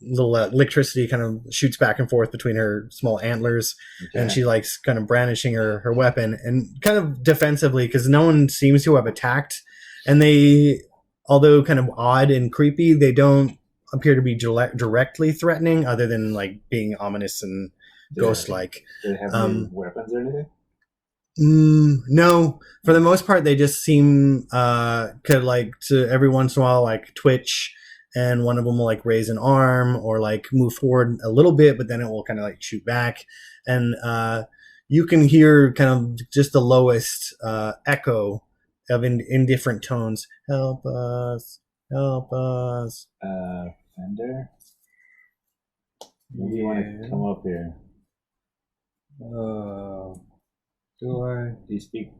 little electricity kind of shoots back and forth between her small antlers, and she likes kind of brandishing her weapon and kind of defensively, because no one seems to have attacked. And they, although kind of odd and creepy, they don't appear to be directly threatening, other than like being ominous and ghost-like. Do they have any weapons or anything? No, for the most part, they just seem could like to every once in a while like twitch, and one of them will like raise an arm or like move forward a little bit, but then it will kind of like shoot back, and you can hear kind of just the lowest echo of in different tones. Help us! Help us! Fender? Maybe you want to come up here. Do I? Do you speak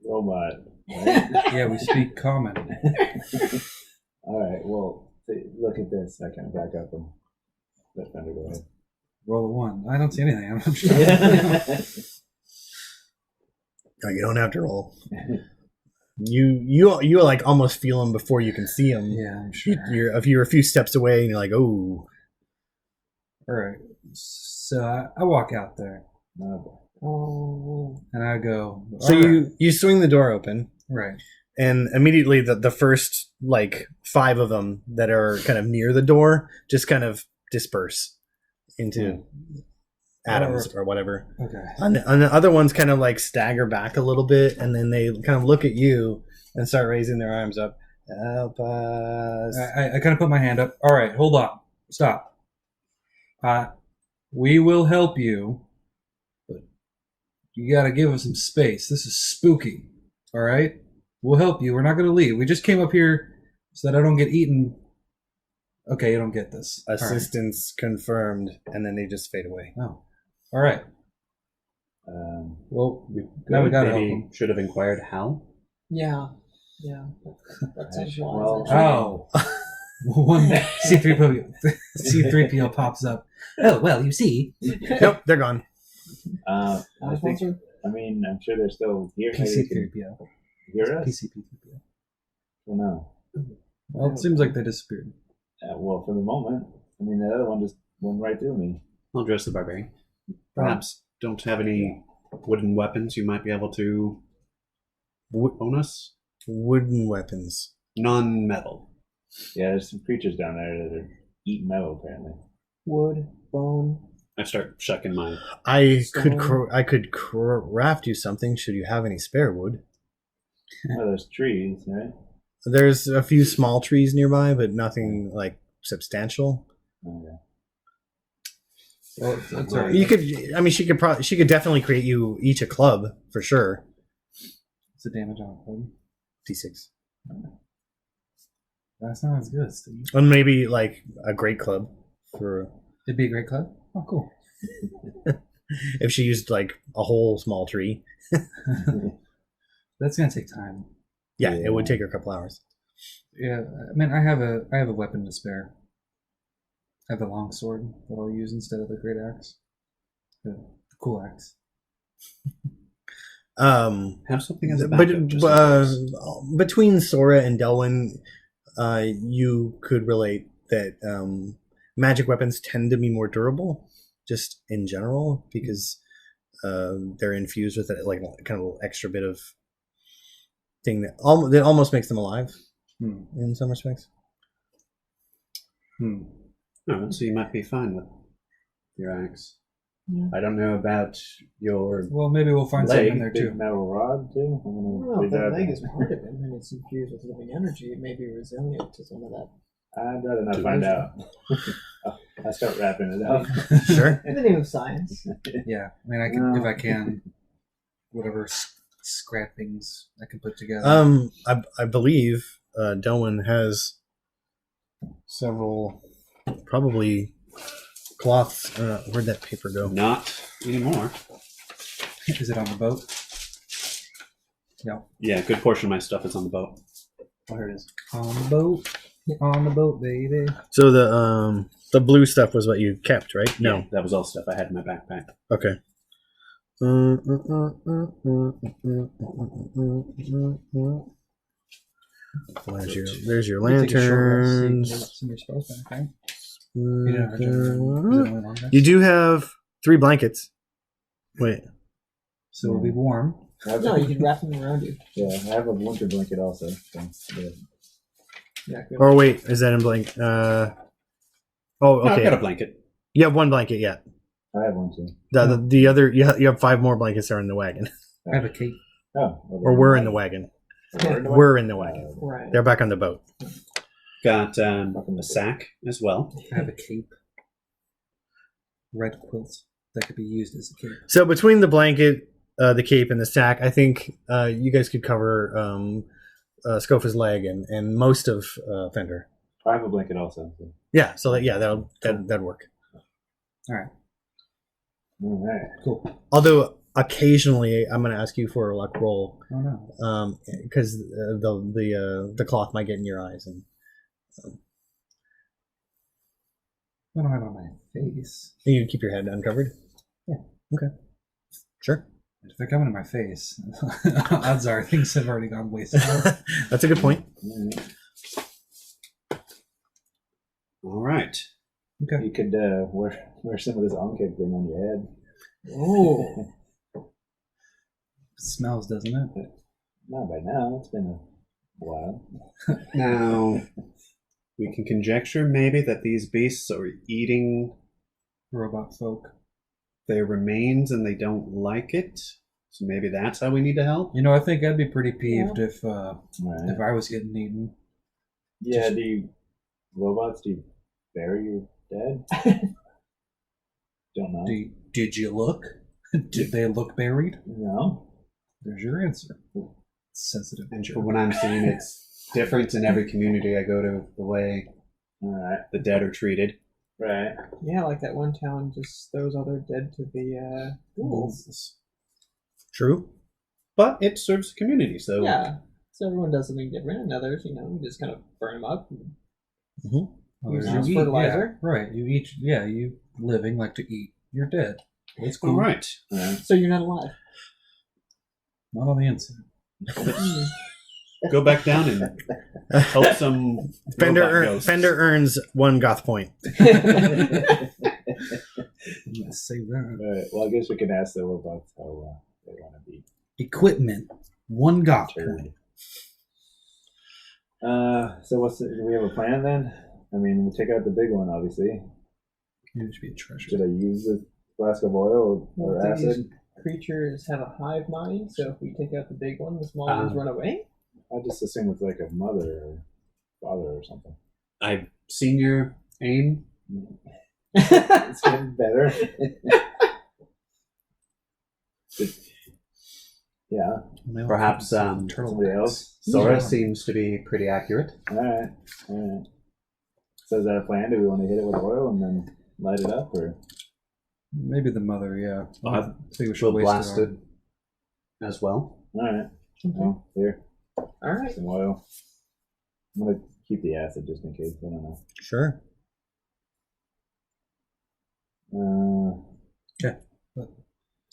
robot? Right? Yeah, we speak common. All right. Well, look at this. I can back up and let Fender go ahead. Roll a 1. I don't see anything. I'm not sure. No, you don't have to roll. You like almost feel them before you can see them. Yeah, I'm sure. If you're a few steps away and you're like, oh. All right. So I walk out there. Oh. And I go. So you swing the door open. Right. And immediately the first like 5 of them that are kind of near the door just kind of disperse into atoms or whatever. Okay. And the other ones kind of like stagger back a little bit, and then they kind of look at you and start raising their arms up. Help us. I kind of put my hand up. All right, hold on. Stop. We will help you, but you got to give us some space. This is spooky. All right? We'll help you. We're not going to leave. We just came up here so that I don't get eaten. Okay, you don't get this. Assistance confirmed, and then they just fade away. Oh. All right. Well, now we got to help them. Should have inquired how. Yeah. That sounds wise. Well, Oh. One C3PO pops up. Oh, well, you see. Nope, they're gone. I think. I mean, I'm sure they're still here. Maybe they can PC3PO. hear us. PC3PO. Well, no. Well, it seems like they disappeared. Well, for the moment, I mean, the other one just went right through me. I'll address the barbarian. Perhaps don't have any wooden weapons you might be able to bonus? Wooden weapons. Non-metal. Yeah, there's some creatures down there that are eating metal, apparently. Wood, bone. I start shucking my... I could craft you something should you have any spare wood. Oh, there's trees, right? There's a few small trees nearby, but nothing like substantial. Okay. Well, that's all right. You could, I mean, she could definitely create you each a club for sure. What's the damage on a club? D6. That's not as good, Steve. And maybe like a great club for It'd be a great club. Oh, cool. if she used like a whole small tree. That's gonna take time. Yeah, it would take her a couple hours. Yeah, I mean, I have a weapon to spare. I have a long sword that I'll use instead of the great axe. The cool axe. Have something as a backup. Between Sora and Delwyn, you could relate that magic weapons tend to be more durable, just in general, because they're infused with like kind of extra bit of thing that almost makes them alive in some respects. Oh, so you might be fine with your axe. Yeah. I don't know about your... Well, maybe we'll find something in there big too. metal rod, too? I don't know if that leg is part of it and it's infused with living energy. It may be resilient to some of that. I'd rather not find out. I start wrapping it up. Sure. In the name of science. Yeah, I mean, I can if I can, whatever scrappings I can put together. I believe Delwyn has several, probably cloths. Where'd that paper go? Not anymore. Is it on the boat? No. Yeah, a good portion of my stuff is on the boat. Oh, here it is. On the boat. On the boat, baby. So the blue stuff was what you kept, right? No. Yeah, that was all stuff I had in my backpack. Okay. There's your lanterns. Some of your spells back, right? You didn't have a general. Is it only long rest? You do have 3 blankets. Wait. So it'll be warm. No, you can wrap them around you. Yeah, I have a winter blanket also. So, yeah. Yeah, good. Or wait, is that in blank? Oh, No, I've okay. got a blanket. You have one blanket yet. I have one too. The other, you have 5 more blankets that are in the wagon. I have a cape. Oh, well, Or we're in the wagon. We're in the wagon. Right. They're back on the boat. Got a sack as well. I have a cape. Red quilt that could be used as a cape. So between the blanket, the cape, and the sack, I think you guys could cover Scofa's leg and most of Fender. I have a blanket also. So. Yeah, so that'd work. All right. All right. Cool. Although occasionally I'm going to ask you for a luck roll Oh no. because the cloth might get in your eyes and I don't have it on my face. you keep your head uncovered. Yeah. Okay. Sure. If they're coming in my face, odds are things have already gone wasted. That's a good point. All right. Okay. You could wear some of this oncake thing on your head. Oh. It smells, doesn't it? Not by now. It's been a while. Now, we can conjecture maybe that these beasts are eating Robot folk. their remains and they don't like it. So maybe that's how we need to help. You know, I think I'd be pretty peeved if Right. I was getting eaten. Yeah. Do you bury your dead? Don't know. Did you look? Did they look buried? No. There's your answer. Sensitive. And from what I'm seeing, it's different in every community I go to, the way All right. the dead are treated. Right. Yeah, like that one town just throws all their dead to the ghouls. True. But it serves the community, so Yeah. So everyone does something different, and others, we just kind of burn them up. Well, Use you it as eat, fertilizer. yeah, right. You living like to eat. You're dead. It's cool. all right. So you're not alive. Not on the inside. Go back down and help some robot ghosts. Fender earns 1 goth point. I'm gonna say that. All right. Well, I guess we can ask the robots how they want to be. Equipment. 1 goth treated. point. So do we have a plan then? I mean, we take out the big one, obviously. It should be a treasure. Should I use the flask of oil or Well, these acid? creatures have a hive mind, so if we take out the big one, the small ones run away. I just assume it's like a mother or father or something. I've seen your aim. It's getting better. Yeah. Perhaps Somebody else. Sora Yeah. seems to be pretty accurate. All right. All right. So is that a plan? Do we want to hit it with oil and then light it up, or? Maybe the mother, yeah. I I think we should We'll waste blast it. it as well. All right. Well, here, All right. some oil. I'm gonna keep the acid just in case. I don't know. Sure. Okay.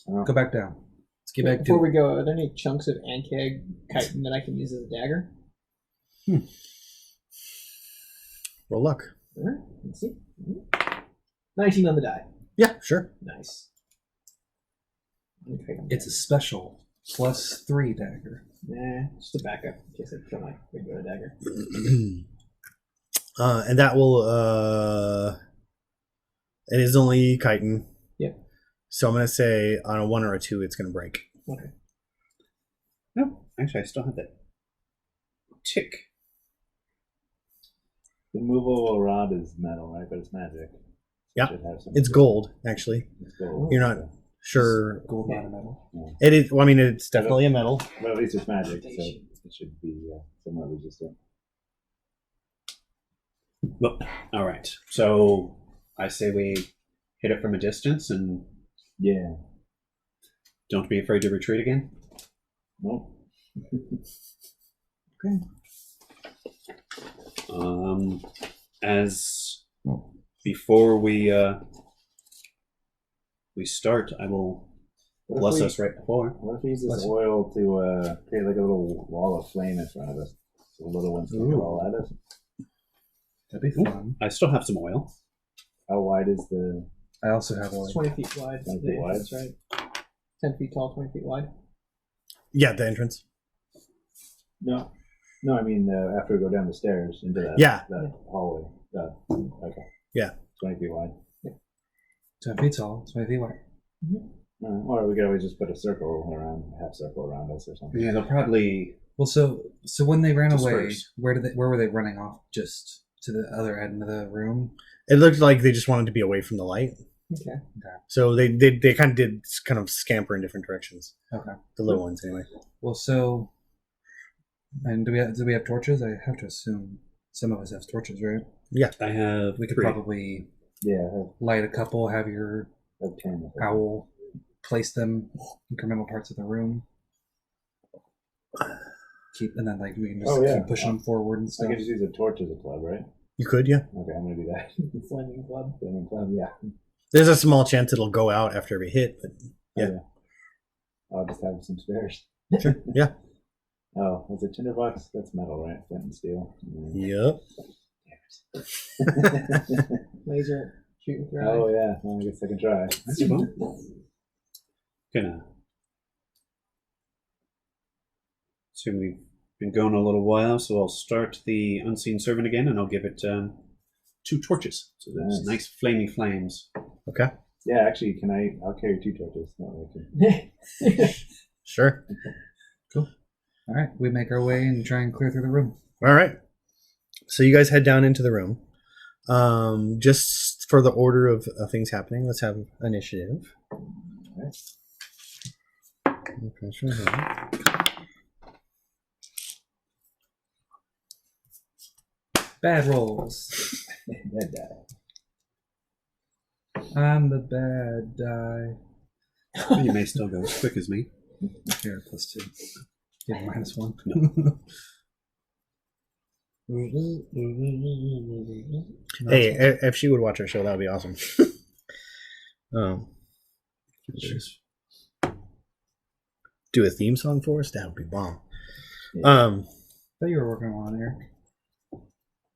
Oh, Go back down. Let's get back Before to we go, are there any chunks of Ankeg chitin that I can use as a dagger? Roll luck. All right. Let's see. 19 on the die. Yeah, sure. Nice. Okay. It's a special +3 dagger. Nah, just a backup in case I kill my regular dagger. And that will it is only chitin. Yep. So I'm gonna say on a 1 or a 2 it's gonna break. Okay. No, actually, I still have that tick. the movable rod is metal, right? But it's magic. Yeah. Should have some- It's gold, actually. It's gold. You're not sure. Gold, not a metal. It is. Well, I mean, it's definitely a metal. But at least it's magic, so it should be somewhat resistant. Well, all right. So I say we hit it from a distance and Yeah. don't be afraid to retreat again. Nope. Okay. As before we start, I will bless us right before. What if we use this Bless you. oil to create like a little wall of flame in front of us, so the little ones can Ooh. crawl at us? That'd be fun. I still have some oil. How wide is the? I also have It's oil. 20 feet wide. 20 feet wide? That's right. 10 feet tall, 20 feet wide. Yeah, the entrance. No, I mean after we go down the stairs into that that hallway. Okay. Yeah. 20 feet wide. 10 feet tall, 20 feet wide. Or we could always just put a circle around, half circle around us or something. Yeah, they'll probably. Well, so when they ran away, disperse. where were they running off? Just to the other end of the room? It looked like they just wanted to be away from the light. Okay. So they kind of did scamper in different directions. Okay. The little ones, anyway. Well, so, and do we have torches? I have to assume some of us have torches, right? Yeah. I have We could 3. probably Yeah, light a couple, have your I have 10. owl place them in incremental parts of the room. And then like we can just keep pushing them forward and I stuff. could just use a torch as a club, right? You could, yeah. Okay, I'm gonna do that. Flaming club. Flaming club, yeah. There's a small chance it'll go out after every hit, but yeah. I'll just have some spares. Sure. Yeah. Oh, was it tinderbox? That's metal, right? Flint and steel. Yep. Laser shooting through. Oh yeah, well, I guess I can try. That's fun. Gonna. So we've been going a little while, so I'll start the unseen servant again, and I'll give it 2 torches. So there's nice flamey flames. Okay. Yeah, actually, I'll carry 2 torches. That way I can. Sure. All right, we make our way and try and clear through the room. All right. So you guys head down into the room. Just for the order of things happening, let's have initiative. Okay, sure. Bad rolls. That die. I'm the bad die. You may still go as quick as me. Here, +2. Yeah, -1. Hey, if she would watch our show, that would be awesome. Do a theme song for us? That would be bomb. Yeah. I thought you were working on it, Eric.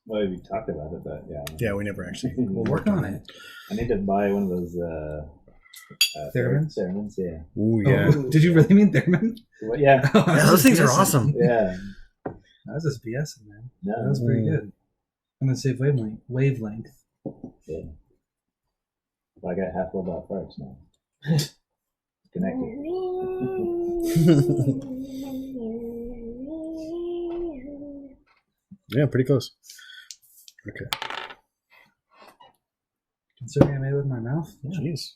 Well, we talked about it, but yeah. Yeah, we never actually. We'll work on it. I need to buy one of those Theremins? Theremins, yeah. Ooh, yeah. Oh, did you really mean Theremin? Well, yeah. Yeah, those things are awesome. Yeah. I was just BSing, man. No, That was pretty good. I'm gonna save wavelength. yeah. Well, I got half robot parts now. Connected. Yeah, pretty close. Okay. Considering I made it with my mouth. Yeah. Jeez.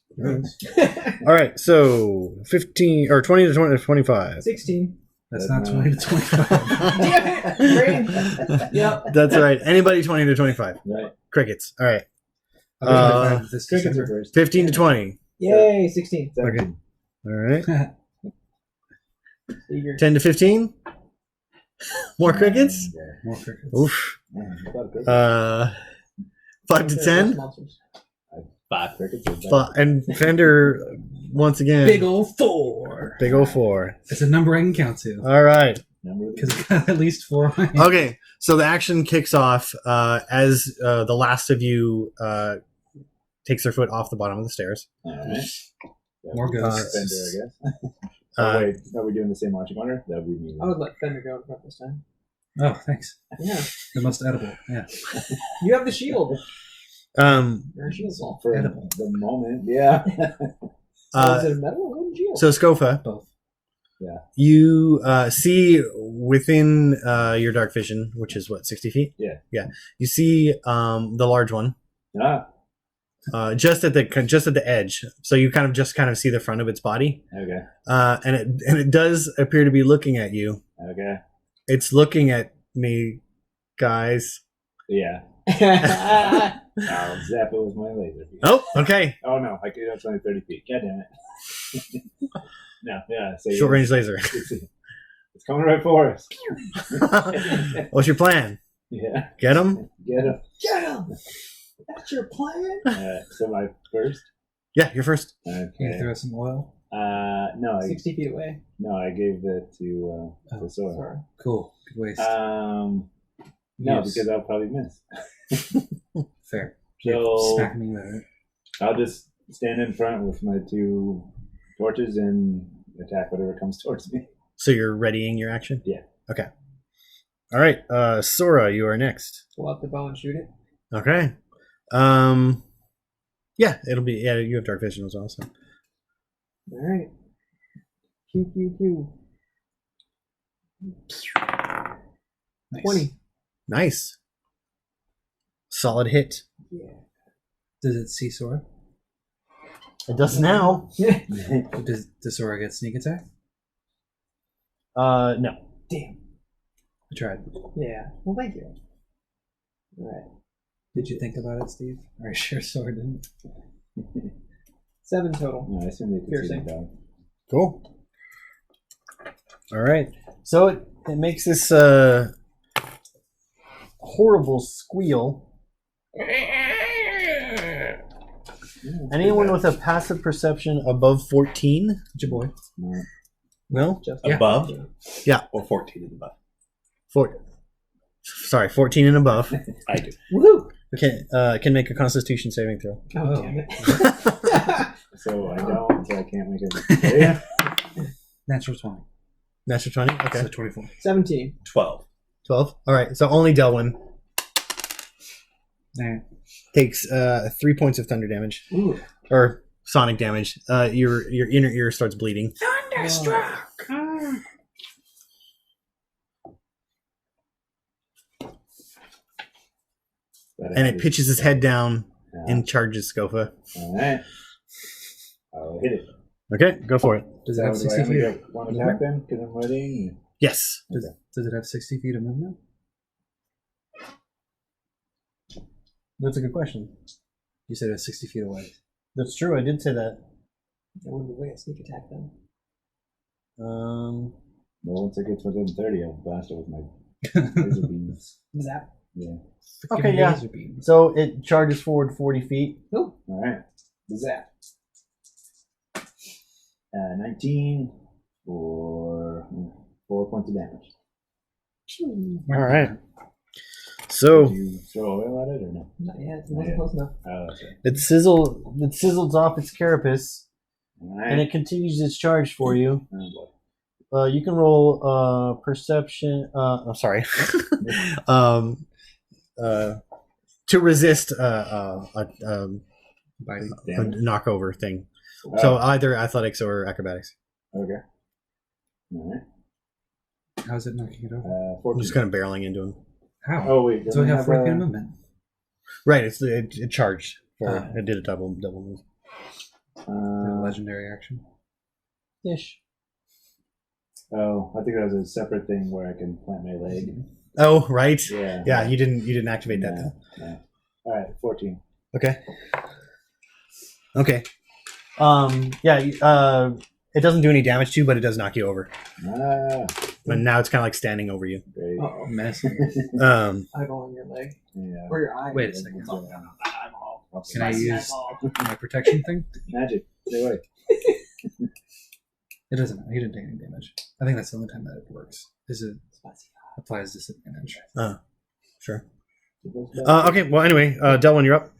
All right, so 15 or 20 to 20 to 25. 16. That's not 20 to 25. Damn it! Yep. That's right. Anybody 20 to 25. Right. Crickets. All right. This Crickets are December. first. 15 to 20. Yay, 16. Okay. All right. Eager. 10 to 15. More crickets. More crickets. Oof. 5 to 10. Monsters. 5 Crickets are better. And Fender once again. Big old 4. Big old 4. It's a number I can count to. All right. Number of- Because it got at least 4 on it. Okay. So the action kicks off as the last of you takes their foot off the bottom of the stairs. All right. More ghosts. Fender, I guess. Wait, are we doing the same launching order? That would be me. I would let Fender go in front this time. Oh, thanks. Yeah. The most edible. Yeah. You have the shield. Your shield's all For edible. the moment, yeah. Is it a metal or wooden shield? So Scofa, Both. you see within your dark vision, which is what, 60 feet? Yeah. Yeah. You see the large one Ah, just at the edge. So you kind of see the front of its body, okay. and it does appear to be looking at you. Okay. It's looking at me, guys. Yeah. I'll zap it with my laser beam. Oh, okay. Oh no, I could have only 30 feet. God damn it. No, yeah. So Short range laser. It's coming right for us. What's your plan? Yeah. Get him? Get him. Get him! That's your plan? So my first. Yeah, you're first. Can you Okay. throw some oil? No, 60 feet away. I gave that to Sora. Sorry. Cool. Good waste. No, Yes. because I'll probably miss. Fair. So Smack me with it. I'll just stand in front with my 2 torches and attack whatever comes towards me. So you're readying your action? Yeah. Okay. All right, Sora, you are next. Pull out the bow and shoot it. Okay. Yeah, it'll be. Yeah, you have dark vision as well. So. All right. Q. Nice. 20. Nice. Solid hit. Yeah. Does it see Sora? It does now. Does Sora get sneak attack? No. Damn. I tried. Yeah. Well, thank you. All right. Did you think about it, Steve? Are you sure Sora didn't? 7 total. No, I assume they could see Piercing. the dog. Cool. All right. So it makes this horrible squeal. Anyone with a passive perception above 14? It's your boy. No. No? Just Above? Yeah. Or 14 and above. 14 and above. I do. Woohoo! Can make a Constitution saving throw. Oh, damn it. So I don't, so I can't make it. Yeah. Natural 20. Natural 20? Okay. So 24. 17. 12. 12. All right. So only Delwyn Alright. takes 3 points of thunder damage. Ooh. Or sonic damage. Your inner ear starts bleeding. Thunderstruck! And it pitches his head down Yeah. and charges Scofa. All right. I'll hit it. Okay, go for it. Does it So have do I 60 only feet? get one attack then? Because I'm ready. Yes. Does it have 60 feet of movement? That's a good question. You said it was 60 feet away. That's true. I did say that. That would be way a sneak attack then. Well, once it gets within 30, I'll blast it with my laser beams. Zap. Yeah. Okay, yeah. Laser beam. So it charges forward 40 feet. Oh. All right. Zap. 19 for 4 points of damage. All right. So Did you throw oil at it or no? Not yet. It wasn't close enough. Oh, that's right. it sizzles off its carapace, All right. and it continues its charge for you. Oh, boy. You can roll perception. I'm sorry. To resist a Biting. Damage. knockover thing. Oh, So either athletics or acrobatics. okay. All right. How's it knocking it over? I'm 14. just kind of barreling into him. How? Oh, wait. So doesn't we have have 40 feet a- of movement. Right. It charged. Ah. It did a double move. Legendary action. Ish. Oh, I think that was a separate thing where I can plant my leg. Oh, right. Yeah. Yeah, you didn't activate that. Yeah, yeah. All right, 14. Okay. Okay. It doesn't do any damage to you, but it does knock you over. Ah, And now it's kind of like standing over you. great. Uh-oh. Menacing. Eyeball on your leg. Yeah. Or your eye. Wait a second. Eyeball. Can I Spicy use eyeball. my protection thing? Magic. Stay away. It doesn't. He didn't take any damage. I think that's the only time that it works. Is it Spicy applies disadvantage? Sure. Okay. Well, anyway, Delwyn, you're up.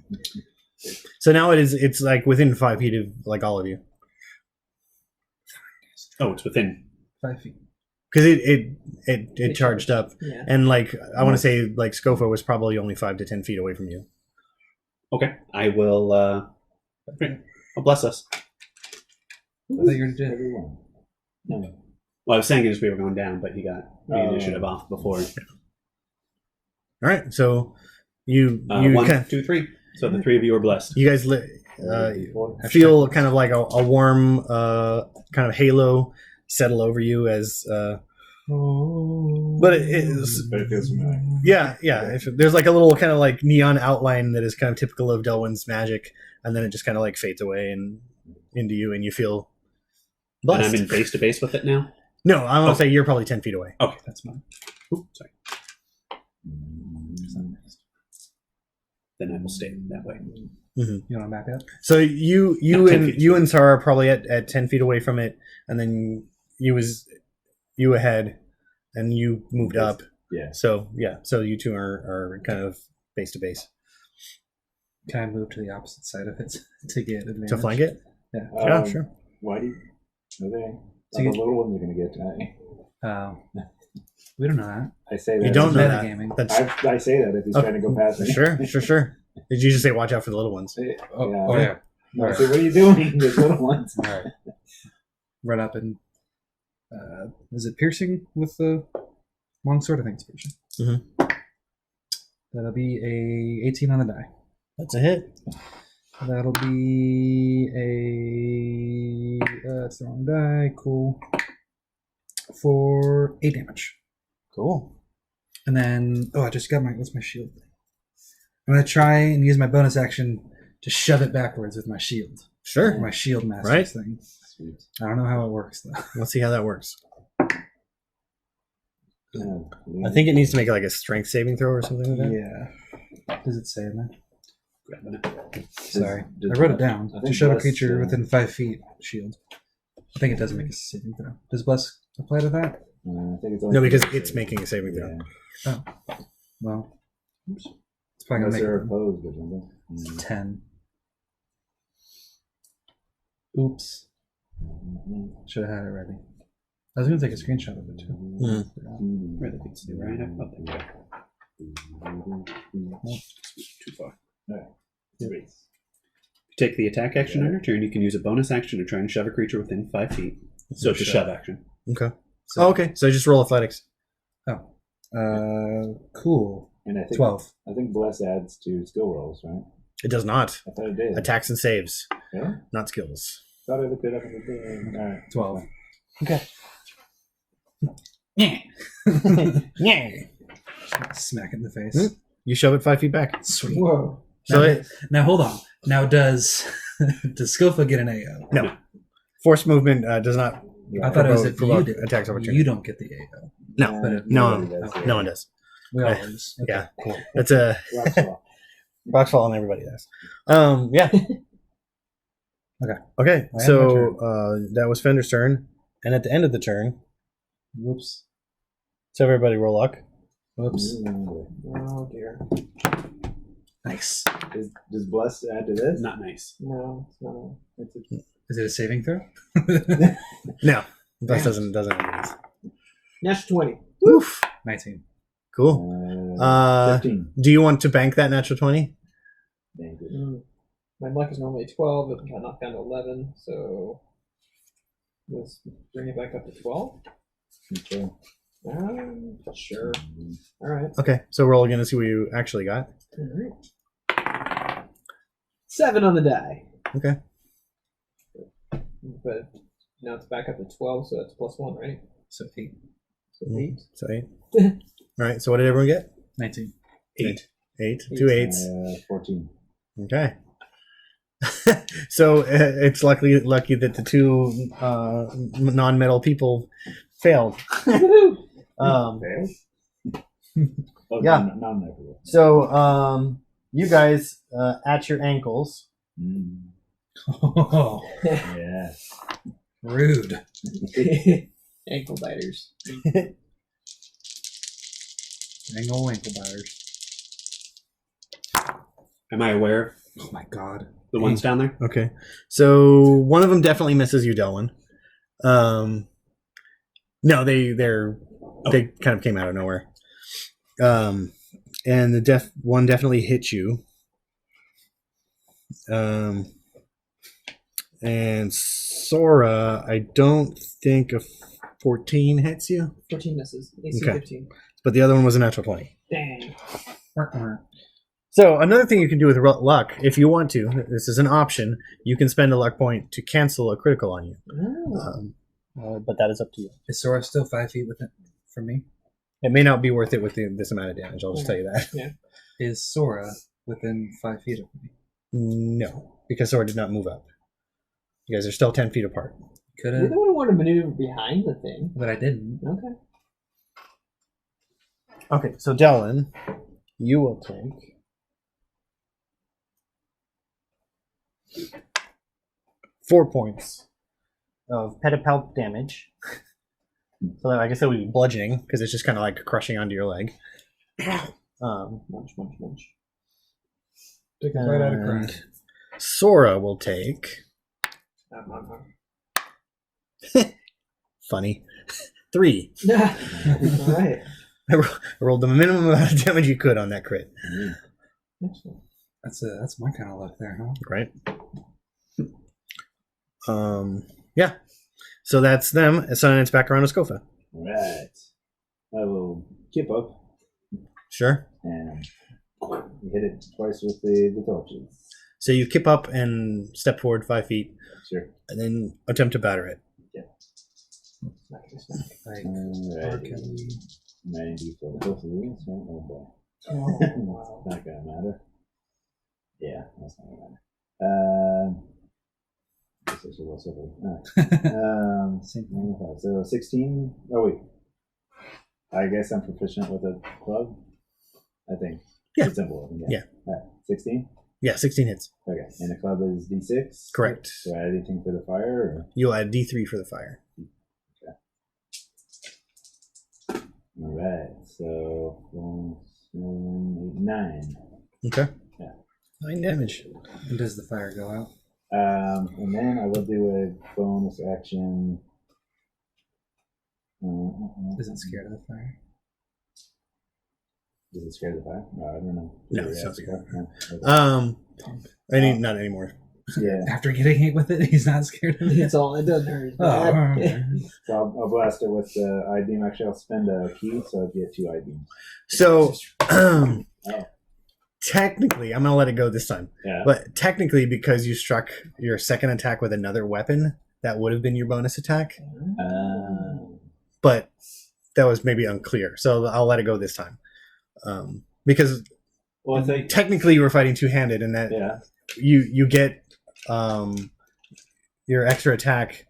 So now it's like within 5 feet of like all of you Oh, it's within. 5 feet. because it charged up, Yeah. and like I want to say like Scofa was probably only 5 to 10 feet away from you. Okay. I will. I'll bless us. I thought you already did. Everyone. No. Well, I was saying as we were going down, but he got the initiative off before. All right. So you 1, kind 2, 3. So the 3 of you are blessed. you guys feel kind of like a warm kind of halo settle over you as but it is But it feels familiar. yeah there's like a little kind of like neon outline that is kind of typical of Delwyn's magic, and then it just kind of like fades away and into you, and you feel And blessed. I'm in face to base with it now. No, I want to say you're probably 10 feet away. Okay. That's mine. Ooh, sorry. Then I will stay that way. You want to back up? So you Yeah, 10 feet. and Sarah are probably at 10 feet away from it, and then you ahead, and you moved up. Yeah. So yeah, so you two are kind of base to base Can I move to the opposite side of it to get advantage? to flank it. Yeah. Yeah, sure. Why do you... Okay. So the you, little ones are going to get tonight. we don't know that. I say that. You don't know that. Metagaming. That's I say that if he's trying to go past me. sure. Did you just say watch out for the little ones? Oh yeah. No, I say, what are you doing? There's little ones. All right. Run up and is it piercing with the long sword? I think it's piercing. Mm-hmm. That'll be a 18 on the die. That's a hit. That'll be a that's the wrong die. Cool. For 8 damage. Cool. And then I just got what's my shield? I'm gonna try and use my bonus action to shove it backwards with my shield. Sure. My shield master Right. thing. Sweet. I don't know how it works though. Let's see how that works. Yeah. I think it needs to make like a strength saving throw or something like that. Yeah. Does it say in there? Grabbing it. Sorry. Does- I wrote it down. I To think shove a Bless, creature within 5 feet, shield. I think it doesn't make a saving throw. Does Bless apply to that? I think it's only No, because it's making a saving throw. Yeah. Well, oops. It's probably Unless going they're to make opposed or something. it 10. Oops. Should have had it ready. I was going to take a screenshot of it too. Where the beats do, right? Oh, there you go. Too far. Sweet. Take the attack action on your turn. You can use a bonus action to try and shove a creature within 5 feet. So it's a shove action. Okay. So, Okay. So just roll athletics. Cool. And I think 12. I think Bless adds to skill rolls, right? It does not. I thought it did. Attacks and saves, Yeah. not skills. Thought I looked it up in the thing. All right. 12. Okay. Yeah. Smack it in the face. You shove it 5 feet back. Sweet. Whoa. So now, it, now hold on. Now does Scofa get an AO? no, force movement does not. I thought it was if provoke you did. attacks opportunity. You don't get the AO. No, But if- no, nobody does, yeah. no one does. We all lose. Okay, Yeah. cool. It's a Rock's Law. box fall and everybody does. Yeah. Okay. Okay. I have So that was Fender's turn, and at the end of the turn, Whoops. so everybody roll luck. Whoops. Oh dear. Nice. Does Bless add to this? Not nice. No, it's not. It's a, Is it a saving throw? No, that doesn't. Have these. Natural 20. Oof. 19. Cool. 15. Do you want to bank that natural 20? Dang it. My luck is normally 12, but got knocked down to 11, so let's bring it back up to 12. Okay. Sure. All right. Okay. So roll again to see what you actually got. All right. 7 on the die. Okay. But now it's back up to 12, so that's +1, right? So 8. So 8. So 8. All right. So what did everyone get? 19. 8. 2 8s. 14. Okay. So it's lucky that the two non-metal people failed. Woohoo! Fail? Oh, Yeah. Non-metal. So you guys at your ankles. Oh, Yeah. rude. Ankle biters. Angle ankle biters. Am I aware Oh my god. the ones down there? Okay. So one of them definitely misses you, Delwyn. No, they kind of came out of nowhere. And the one definitely hit you. And Sora, I don't think a 14 hits you, 14 misses. AC Okay. 15. but the other one was a natural 20. Dang. So another thing you can do with luck, if you want to, this is an option, you can spend a luck point to cancel a critical on you. Oh. But that is up to you. Is Sora still 5 feet with it from me? It may not be worth it with this amount of damage, I'll just tell you that. Is Sora within 5 feet of me? No, because Sora did not move up. You guys are still 10 feet apart. Could You're have, the one who wanted to maneuver behind the thing. but I didn't. Okay. Okay, so Delwyn, you will take 4 points of pedipalp damage. So I guess that would be bludgeoning, because it's just kind of like crushing onto your leg. Munch. Take a bite out of crying. And Sora will take funny. 3. All right. I rolled the minimum amount of damage you could on that crit. Excellent. That's my kind of luck there, huh? Right. Yeah. So that's them. So then it's back around to Scofa. Right. I will keep up Sure. and hit it twice with the torches. So you kip up and step forward 5 feet, Sure. and then attempt to batter it. Smack, smack. Like, Alright. 90 for both of these. Oh boy. Oh, wow. Not gonna matter. Yeah, that's not gonna matter. This is what's over. So 16. Oh wait. I guess I'm proficient with a club. I think. Yeah. It's simple. Yeah. Alright. 16. Yeah, 16 hits. Okay. And the club is D6. Correct. Do I add anything for the fire? Or? You'll add D3 for the fire. All right. So 1, 7, 8, 9. Okay. Yeah. 9 damage. and does the fire go out? And then I will do a bonus action. Isn't scared of the fire? Does it scare the fire? No, I don't know. No, Yeah, it's not scared. No. Okay. Not anymore. Yeah. After getting hit with it, he's not scared of it. It's all it doesn't hurt. Oh, okay. So I'll blast it with the eye beam. Actually, I'll spend a key, so I get 2 eye beams. So, Oh. technically, I'm going to let it go this time. Yeah. But technically, because you struck your second attack with another weapon, that would have been your bonus attack. But that was maybe unclear. So I'll let it go this time. Because Well, I think. technically you were fighting two-handed, and that Yeah. you get your extra attack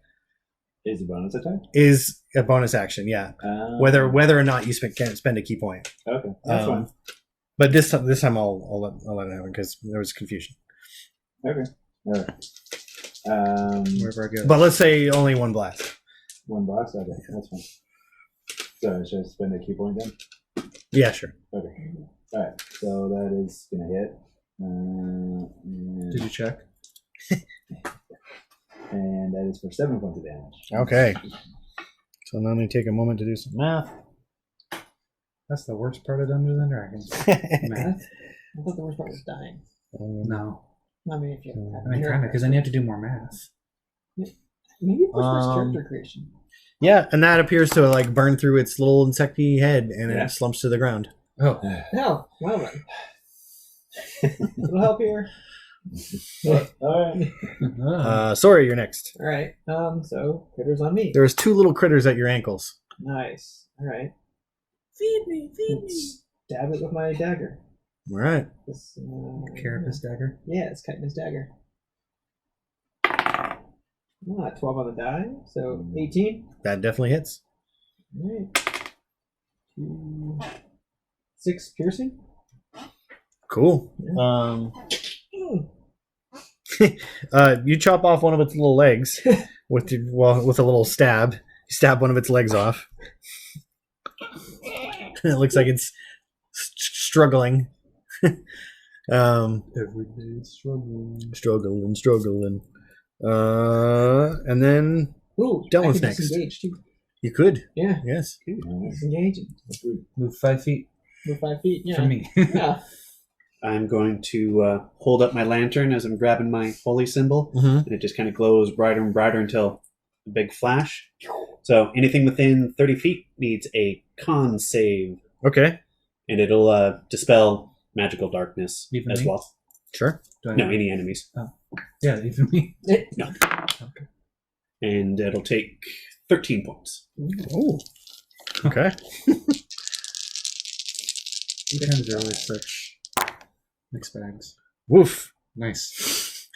Is a bonus attack? is a bonus action. Yeah, whether or not you can't spend a key point. Okay. That's fine. But this time I'll let it happen because there was confusion. Okay. All right. Wherever I go. But let's say only one blast. One box? Okay. That's fine. So should I spend a key point then? Yeah, sure. Okay. All right. So that is going to hit. Did you check? And that is for 7 points of damage. Okay. So now let me take a moment to do some math. That's the worst part of Dungeons and Dragons. Math? I thought the worst part was dying. No. I mean, if you I mean, kind of, because then you have to do more math. maybe it was first Um, character creation. Yeah, and that appears to like burn through its little insecty head, and Yeah. it slumps to the ground. Oh. No, well then. It'll help here. All right. Sorry, you're next. All right. So critters on me. There's 2 little critters at your ankles. Nice. All right. Feed me, feed me. Stab it with my dagger. All right. This, Carapace dagger. Yeah, it's cutting his dagger. 12 on the die, so 18. That definitely hits. All right. 2, 6 piercing. Cool. You chop off one of its little legs with a little stab. You stab one of its legs off. It looks like it's struggling. Everyday struggling. Struggling. And then Ooh, Dylan's I can next. disengage too. you could. Yeah, Yes. disengaging. Move 5 feet Move 5 feet. Yeah. from me. Yeah. I'm going to hold up my lantern as I'm grabbing my holy symbol, Mm-hmm. and it just kind of glows brighter and brighter until a big flash. So anything within 30 feet needs a con save, Okay. and it'll dispel magical darkness Even as me? well. Sure. Do I No, any enemies. Yeah, even me. And it'll take 13 points. Oh. Okay. Sometimes they're always such mixed bags. Woof. Nice.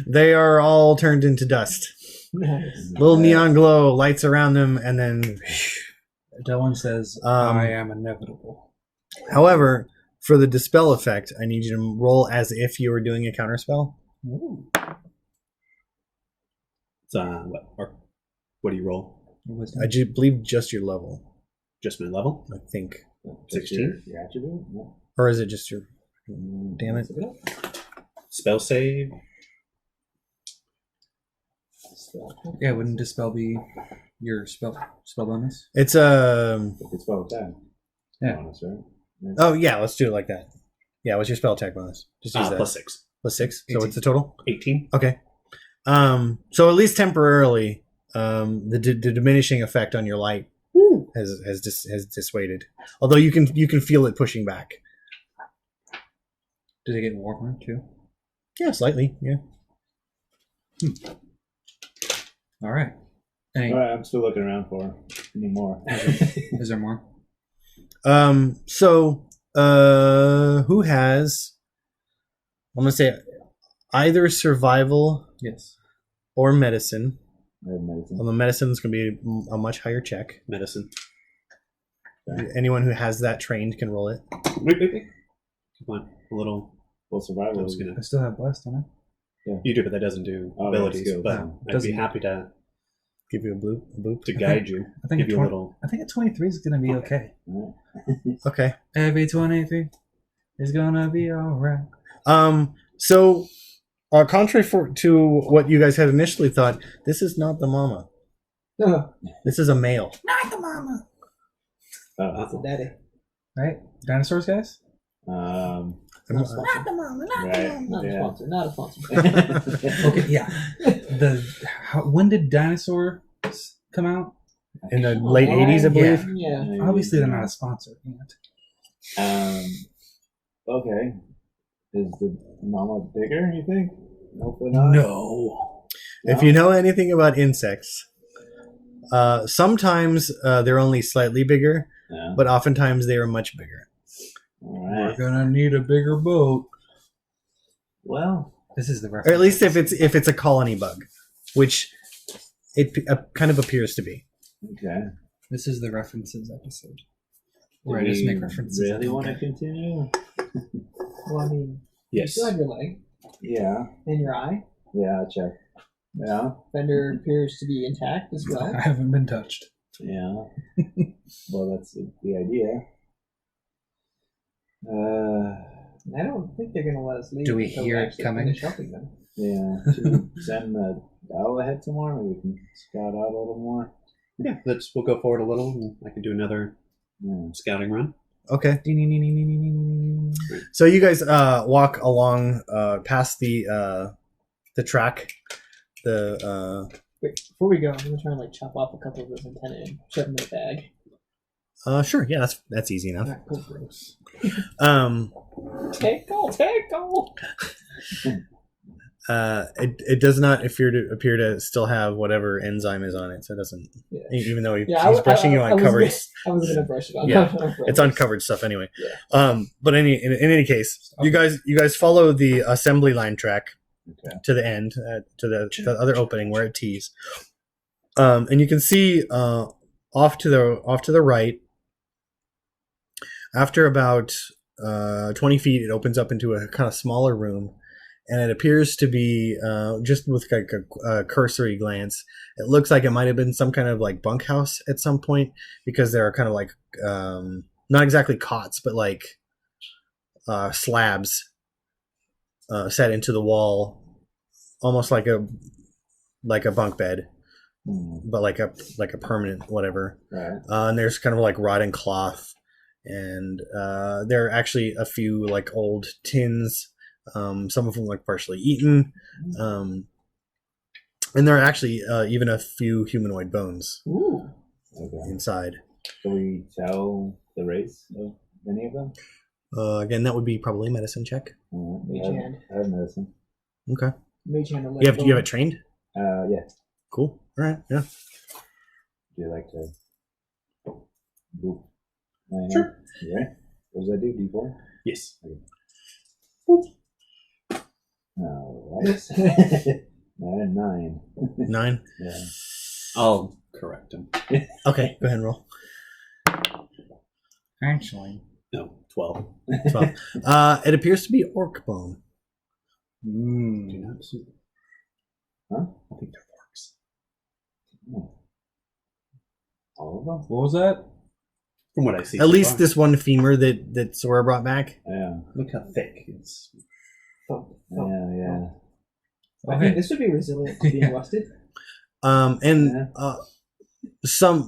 They are all turned into dust. Nice. Little neon glow lights around them, and then. Dylan says, Um, I am inevitable. However, for the dispel effect, I need you to roll as if you were doing a counterspell. Ooh. What do you roll? Wisdom. I believe just your level. Just my level? I think, 16. Your attribute? No. or is it just your? Damn it! Spell save? Spell. Yeah, wouldn't dispel be your spell bonus? It's It's spell attack. Yeah. Bonus, right? Yeah. Oh yeah, let's do it like that. Yeah, what's your spell attack bonus? Just use that. +6. Plus 6. So 18. what's the total? 18. Okay. So at least temporarily, the diminishing effect on your light has dissuaded. Although you can feel it pushing back. Did it get warmer too? Yeah, slightly. Yeah. All right. Any, All right, I'm still looking around for any more. is there more? So who has? I'm gonna say either survival Yes. or medicine. I have medicine. Although medicine is gonna be a much higher check. Medicine. Anyone who has that trained can roll it. Wait. Come on. A little. Well, survival. I was gonna. I still have blessed on it. You do, but that doesn't do Oh, abilities. skills. But No, I'd be doesn't. happy to Give you a boop. guide you. I think Give you a 20 little. I think a 23 is gonna be okay. All Okay. Every 23 is gonna be all right. So, contrary to what you guys had initially thought, this is not the mama. This is a male. Not the mama. right. That's a daddy. Right? Dinosaurs, guys? Um. Not a sponsor. Not the mama. Not Right. the mama. Not a Yeah. sponsor. Not a sponsor. Okay, yeah. When did dinosaurs come out? In the late 80s, I believe. Yeah. Obviously, they're not a sponsor. Yet. Okay. Is the mama bigger? You think? Hopefully not. No. If you know anything about insects, sometimes they're only slightly bigger, Yeah. but oftentimes they are much bigger. All We're right. gonna need a bigger boat. Well. This is the reference. Or at least if it's a colony bug, which it kind of appears to be. Okay. This is the references episode. Do Where I just we make references. Really want to continue? Well, I mean, you Yes. still have your leg Yeah. and your eye. Yeah. Check. Yeah. Fender appears to be intact as well. I haven't been touched. Yeah. Well, that's the idea. I don't think they're going to let us leave. Do we until hear it actually coming? finish helping them. Yeah. Should we send the owl ahead some more? Maybe we can scout out a little more. Yeah. We'll go forward a little. And I can do another Hmm. scouting run. Okay. So you guys walk along past the track. Wait, before we go, I'm going to try and chop off a couple of those antennae and shove them in a bag. Sure. Yeah, that's easy enough. Not cool, gross. Um, Tickle. it does not appear to still have whatever enzyme is on it, so it doesn't. Yeah. Even though Yeah, he's brushing you on covered, I was going to brush it on. Yeah, on it's uncovered stuff anyway. Yeah. But in any case, you guys follow the assembly line track Okay. to the end, to the other opening where it tees, and you can see off to the right. After about 20 feet, it opens up into a kind of smaller room, and it appears to be just with like a cursory glance, it looks like it might have been some kind of like bunkhouse at some point, because there are kind of like not exactly cots, but like slabs set into the wall, almost like a bunk bed, but like a permanent whatever. Right. And there's kind of like rotting cloth, and there are actually a few like old tins, some of them like partially eaten, and there are actually even a few humanoid bones Ooh. Okay. inside. Can we tell the race of any of them? Again, that would be probably a medicine check. Mage hand. I have medicine. Okay. Mage hand and You have leg it trained? Yeah. Cool. All right. Yeah. Do you like to boop? my hand? Sure. You ready? What does that do? D4? Yes. All right. 9. 9. Yeah. I'll correct him. Okay. Go ahead and roll. Actually. No, 12. 12. It appears to be orc bone. Do not see. Huh? I think they're orcs. All of them? What was that? From what I see. At so least far. this one femur that Sora brought back. Yeah. Look how thick it's. Yeah. I think this would be resilient to being rusted. Some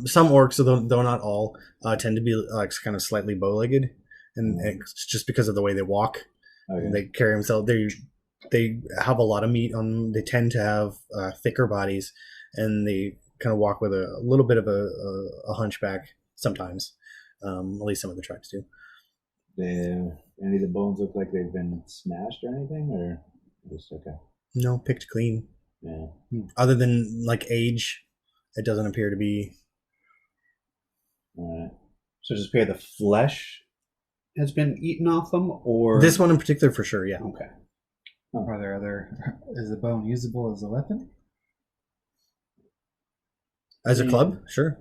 orcs, though not all, tend to be like kind of slightly bow-legged, and it's just because of the way they walk. Okay. They carry themselves. They have a lot of meat on them. They tend to have thicker bodies, and they kind of walk with a little bit of a hunchback sometimes. At least some of the tribes do. Any of the bones look like they've been smashed or anything, or just okay? No, picked clean. Yeah. Other than like age, it doesn't appear to be. All right. So does it appear the flesh has been eaten off them, or This one in particular, for sure. Yeah. Okay. Are there other? Is the bone usable as a weapon? As a club, sure.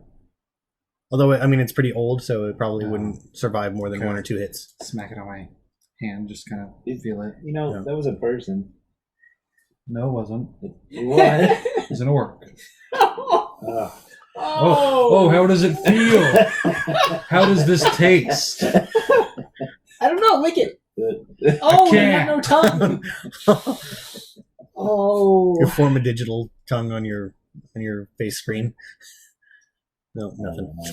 Although I mean, it's pretty old, so it probably wouldn't survive more than Okay. 1 or 2 hits. Smack it on my hand, just kind of feel it. You know, Yeah. that was a person. No, it wasn't. What? It was an orc. Oh. Oh, how does it feel? How does this taste? I don't know. Lick it. Good. Oh, you can't. have no tongue. Oh. You form a digital tongue on your face screen. No, nothing. I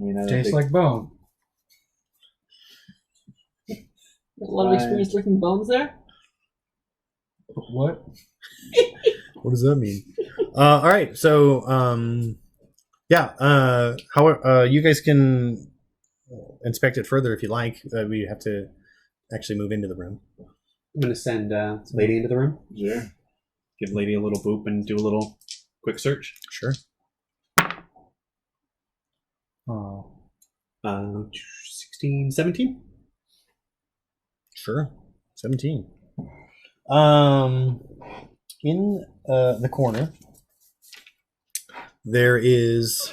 mean, I don't Tastes think- like bone. A lot of experience licking bones there. What? What does that mean? All right, so you guys can inspect it further if you like. We have to actually move into the room. I'm going to send Lady into the room. Sure. Give Lady a little boop and do a little quick search. Sure. Oh, 16, 17? Sure. 17. In the corner, there is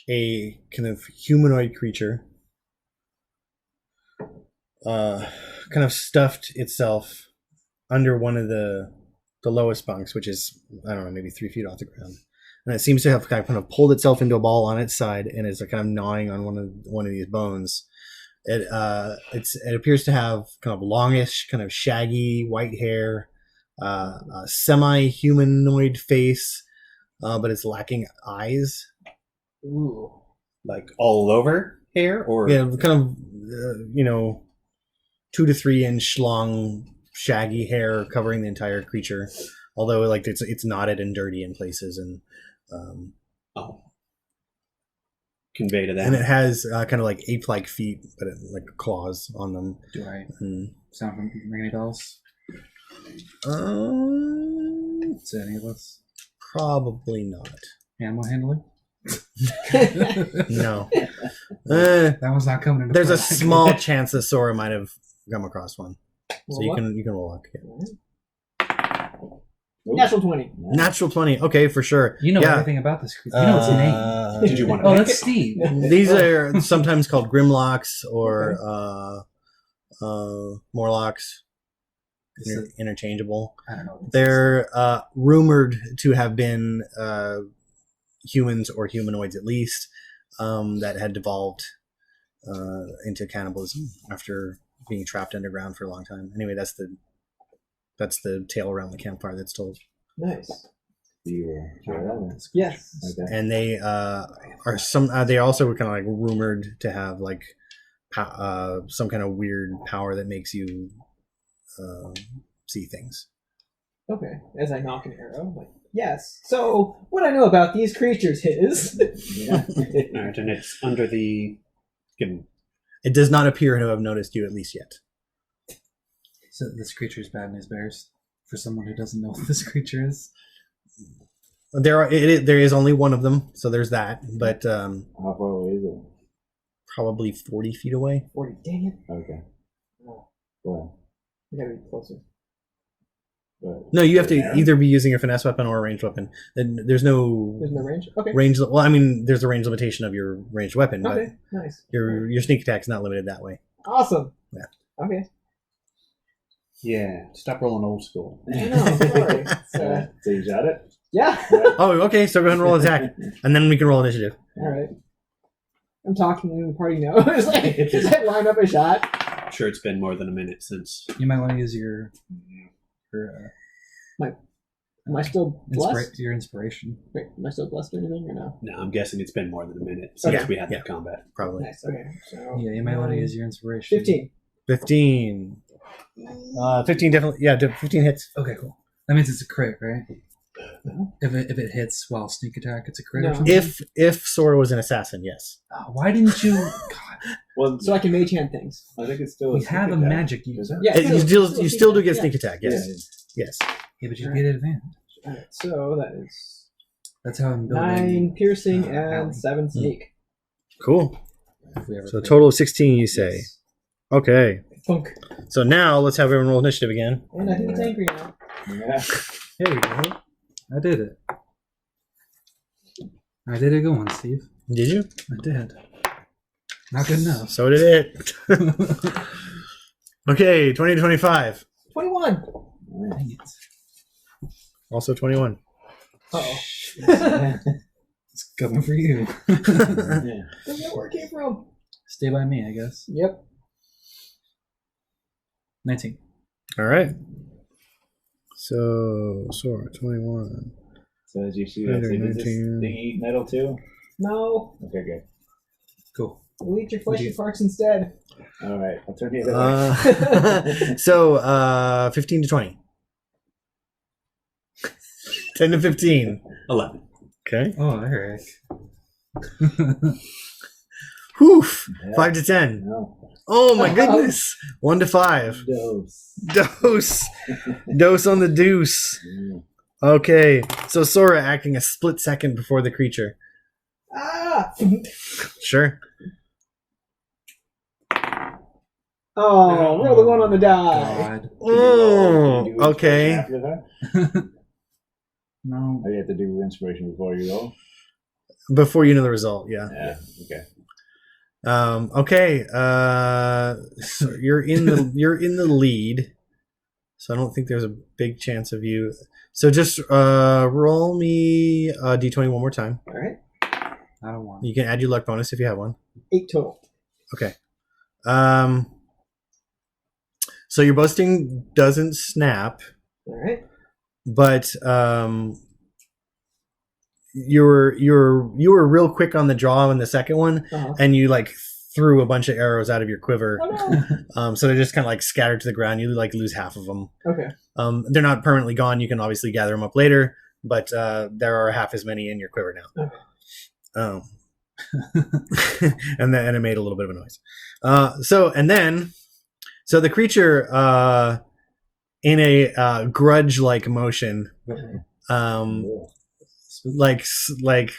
a kind of humanoid creature, kind of stuffed itself under one of the lowest bunks, which is, I don't know, maybe 3 feet off the ground. And it seems to have kind of pulled itself into a ball on its side and is kind of gnawing on one of these bones. It appears to have kind of longish, kind of shaggy white hair, a semi-humanoid face, but it's lacking eyes. Ooh. Like all over hair? Or Yeah, kind of 2 to 3 inch long shaggy hair covering the entire creature. Although like it's knotted and dirty in places, and convey to that. and it has kind of like ape-like feet, but like claws on them. do I And, sound from ring any bells? To any of us? probably not. Animal handling? No. That one's not coming into There's a play. small chance that Sora might have come across one, so you Roll can roll luck. Yeah. Natural 20. Natural 20. Okay, for sure. You know Yeah. everything about this creature. You know its name. Did you want to Oh, pick that's Steve. These are sometimes called Grimlocks or Morlocks. Interchangeable. I don't know. What this is. They're rumored to have been humans or humanoids at least that had devolved into cannibalism after being trapped underground for a long time. Anyway, that's the tale around the campfire that's told. Nice. You Yes. Okay. And they are they also were kind of like rumored to have like some kind of weird power that makes you see things. Okay. As I knock an arrow, I'm like, yes. So, what I know about these creatures is. Yeah. All right, and it's under the. It does not appear to have noticed you at least yet. So this creature is bad news bears for someone who doesn't know what this creature is. There is only one of them, so there's that. But How far away is it? probably 40 feet away. 40. Dang it. Okay. Oh, Well, I gotta be closer. but No, you have to either be using a finesse weapon or a ranged weapon. There's no There's no range? Okay. range. Well, I mean, there's a range limitation of your ranged weapon, but Okay. Nice. your sneak attack's not limited that way. Awesome. Yeah. Okay. Yeah, stop rolling old school. I know. Sorry. So, so you shot it? yeah. Oh, okay. So go ahead and roll attack, and then we can roll initiative. All right. I'm talking and the party knows. Like, just like line up a shot. I'm sure it's been more than a minute since. You might want to use your Am I still blessed? Your inspiration. Wait, am I still blessed or anything or no? No, I'm guessing it's been more than a minute since Okay. we had Yeah. that combat. Probably. Nice. Okay. So Yeah, you might want to use your inspiration. 15. 15. 15 definitely. Yeah, 15 hits. Okay, cool. That means it's a crit, right? If it hits while sneak attack, it's a crit No. or something? If Sora was an assassin, yes. Oh, why didn't you... God, Well, So I can mage hand things. I think it's still. we have a sneak attack. magic Is user. it? Yeah. You still do get yeah. sneak attack, yes. Yeah. Yes. Yeah, but you get advantage. Alright, so that is That's how I'm building... 9 piercing and Alley. 7 sneak. Cool. If we ever So play. total of 16, you say. Yes. Okay. Funk. So now let's have everyone roll initiative again. And I think it's angry now. Yeah. There we go. I did it. I did it good one, Steve. Did you? I did. Not good enough. So did it. Okay, 20 to 25. 21. Dang it. Also 21. Uh-oh. It's coming for you. Yeah. Doesn't know where it came from. Stay by me, I guess. Yep. 19. All right. So, Sora, 21. So as you shoot, does this 19. thing eat metal too? No. Okay, good. Cool. We'll eat your fleshy parts instead. All right, I'll turn the other way. So, 15 to 20. 10 to 15. 11. Okay. Oh, Eric. Whew. Yeah. 5 to 10. No. Oh my goodness. 1 to 5. Dose. Dose. Dose on the deuce. Yeah. Okay. So Sora acting a split second before the creature. Ah! Sure. Oh, roll the 1 on the die. God. Oh, Can you do inspiration okay. After that? No. Or you have to do inspiration before you roll? Before you know the result, yeah. Yeah. Okay. Okay. So you're in the lead. So I don't think there's a big chance of you. So just roll me a d20 one more time. Alright. I don't want. You can add your luck bonus if you have one. 8 total. Okay. So your boasting doesn't snap, Alright. but you were real quick on the draw in the second one, Uh-huh. and you like threw a bunch of arrows out of your quiver. Oh no. So they're just kind of like scattered to the ground. You like lose half of them. Okay. They're not permanently gone. You can obviously gather them up later, but there are half as many in your quiver now. Okay. And it made a little bit of a noise. So the creature, in a grudge-like motion, like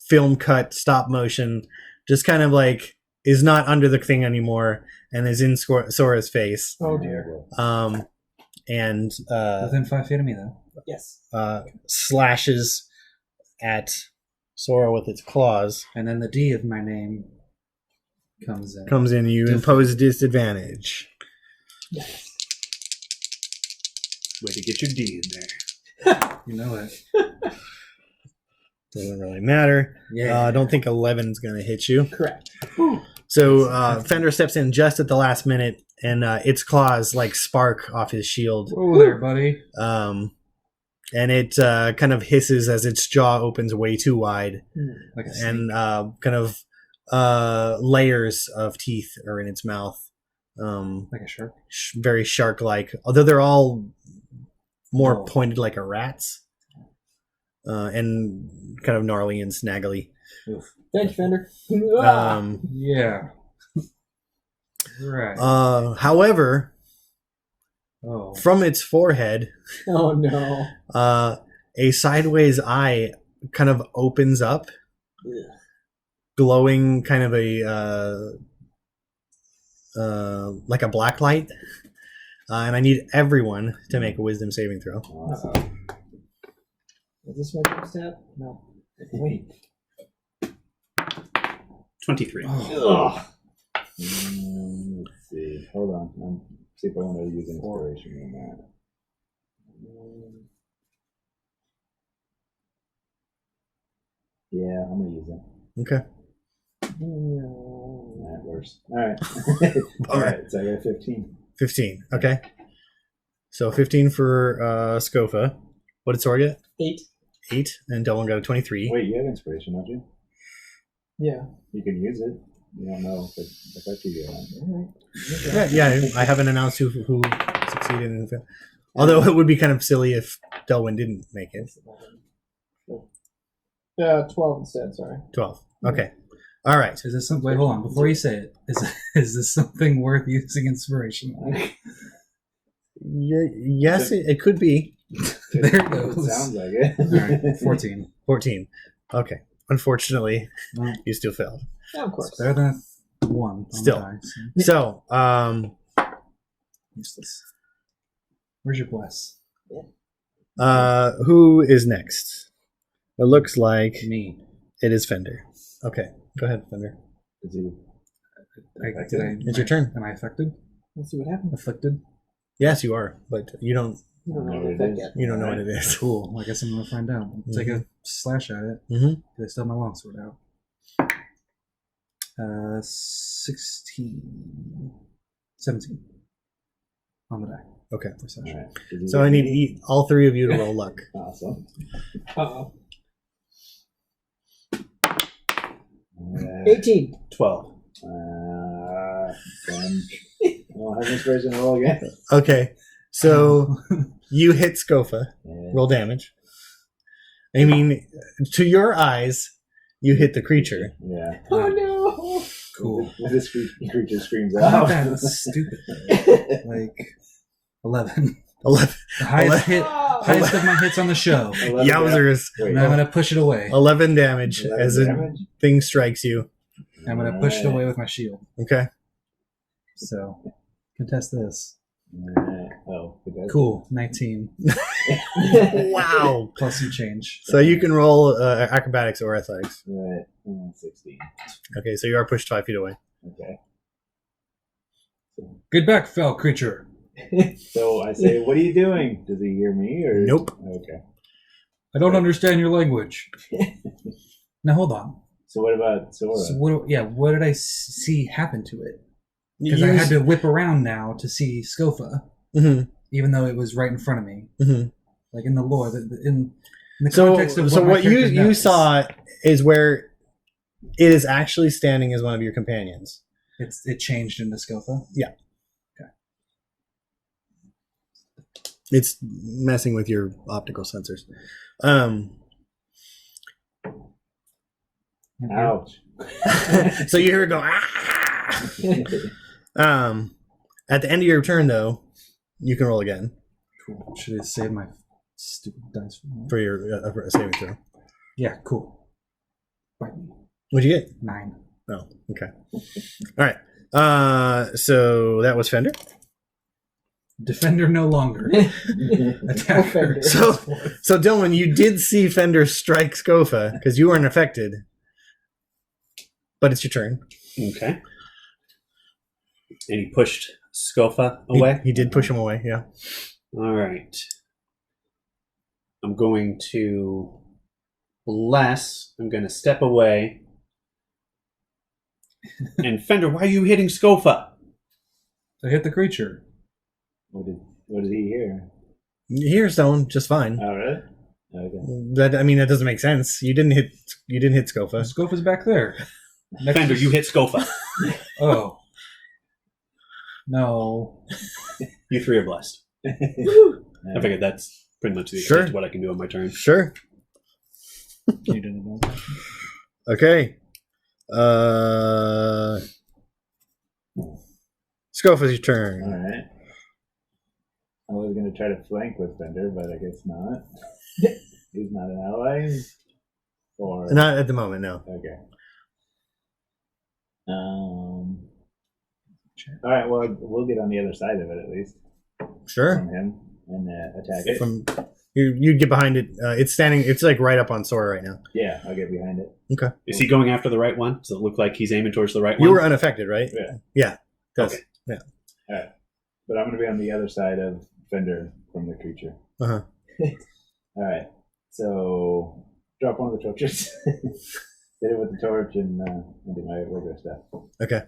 film cut stop motion, just kind of like is not under the thing anymore and is in Sora's face. Oh dear. And Within 5 feet of me, though. Yes. slashes at Sora with its claws. And then the D of my name comes in. Comes in, you impose disadvantage. Yes. Way to get your D in there. You know it. Doesn't really matter. Yeah. I don't think 11 is going to hit you. Correct. So Fender steps in just at the last minute, and its claws like spark off his shield. Whoa there, buddy. And it kind of hisses as its jaw opens way too wide, Like a snake. and kind of layers of teeth are in its mouth. Like a shark. Very shark-like, although they're all more Oh. pointed like a rat's, and kind of gnarly and snaggly. Oof. Thank you, Fender. Yeah. Right. However, Oh. from its forehead, Oh no. a sideways eye kind of opens up, Ugh. glowing kind of like a black light. And I need everyone to make a wisdom saving throw. Awesome. Is this my first step? No. Wait. 23. Oh. Ugh. Let's see. Hold on. See if I want to use inspiration in that. Yeah, I'm gonna use it. Okay. That works. All right. All right. So I got 15. 15. Okay. So 15 for Scofa. What did Sora get? 8. 8, and Delwyn got a 23. Wait, you have inspiration, don't you? Yeah. You can use it. You don't know if it affects you or not. Alright. Yeah. I haven't announced who succeeded and who failed. Although it would be kind of silly if Delwyn didn't make it. 12 instead, sorry. 12. Okay. All right. Is this some? Wait, hold on. Before you say it, is this something worth using inspiration on? Yes, it could be. There it goes. It sounds like it. All right, 14. 14. Okay. Unfortunately, Well, you still failed. Yeah, of course. it's better than 1. on the Still. die, so So, useless. Where's your bless? who is next? It looks like Me. it is Fender. Okay. Go ahead, Fender. Is he- It's your turn. Am I affected? Let's see what happens. Afflicted? Yes, you are, but you don't You don't know Know what what it that is. yet. you don't know what it is. Cool. Well, I guess I'm going to find out. I'll take a slash at it. Mm-hmm. I still have my longsword out. 16. 17. On the die. Okay. For slash. All right. Does he So get I need me? all three of you to roll luck. Awesome. Uh-oh. 18. 18. 12. Then I don't have inspiration to roll again. Okay. So you hit Scofa. Yeah. Roll damage. I mean, to your eyes, you hit the creature. Yeah. Oh no! Cool. This creature screams Not out. that stupid. Like 11. 11. The highest Oh. highest of my hits on the show. 11 Yowzers. Wait, And I'm going to push it away. 11 damage 11 as a damage? thing strikes you. I'm going to push it away with my shield. Okay. So, contest this. Oh, it does. Cool. 19. Wow. Plus some change. So you can roll acrobatics or athletics. Right. 16. Okay, so you are pushed 5 feet away. Okay. Get back, foul creature. So I say, what are you doing? Does he hear me? Or Nope. Okay. I don't understand your language. Now, hold on. So what about Sora? So what did I see happen to it? Because I You had to whip around now to see Scofa, Mhm, even though it was right in front of me. mhm. Like in the lore, in the So, context of so my what you character knows, saw is where it is actually standing as one of your companions. it changed into Scofa. It's messing with your optical sensors. Ouch. So you hear it go. Ah! At the end of your turn, though, you can roll again Cool. Should I save my stupid dice for that? for your saving throw. Yeah, cool. Bite me. What'd you get? 9. Oh, okay. All right. So that was Fender. Defender no longer. Attacker. Offender. So Dylan, you did see Fender strike Scofa because you weren't affected, but it's your turn. Okay. And he pushed Scofa away? He did push him away. Yeah. All right. I'm going to bless. I'm going to step away. And Fender, why are you hitting Scofa? I hit the creature. What did he hear? Here's Stone just fine. Oh, really? Okay. That doesn't make sense. You didn't hit Scofa. Scofa's back there. Fender, you hit Scofa. Oh. No. You three are blessed. I figured that's pretty much the Sure. extent of what I can do on my turn. Sure. You didn't know. Okay. Scofa's your All turn. right. I was going to try to flank with Fender, but I guess not. He's not an ally? Or... Not at the moment, no. Okay. All right, well, we'll get on the other side of it at least Sure. from him and attack it. From you get behind it. It's standing. It's like right up on Sora right now. Yeah, I'll get behind it. Okay. Is he going after the right one? Does it look like he's aiming towards the right You one? were unaffected, right? Yeah. Yeah. Does. Okay. Yeah. All right. But I'm going to be on the other side of Fender from the creature. Uh-huh. All right. So drop one of the torches. Hit it with the torch and do my regular stuff. Okay.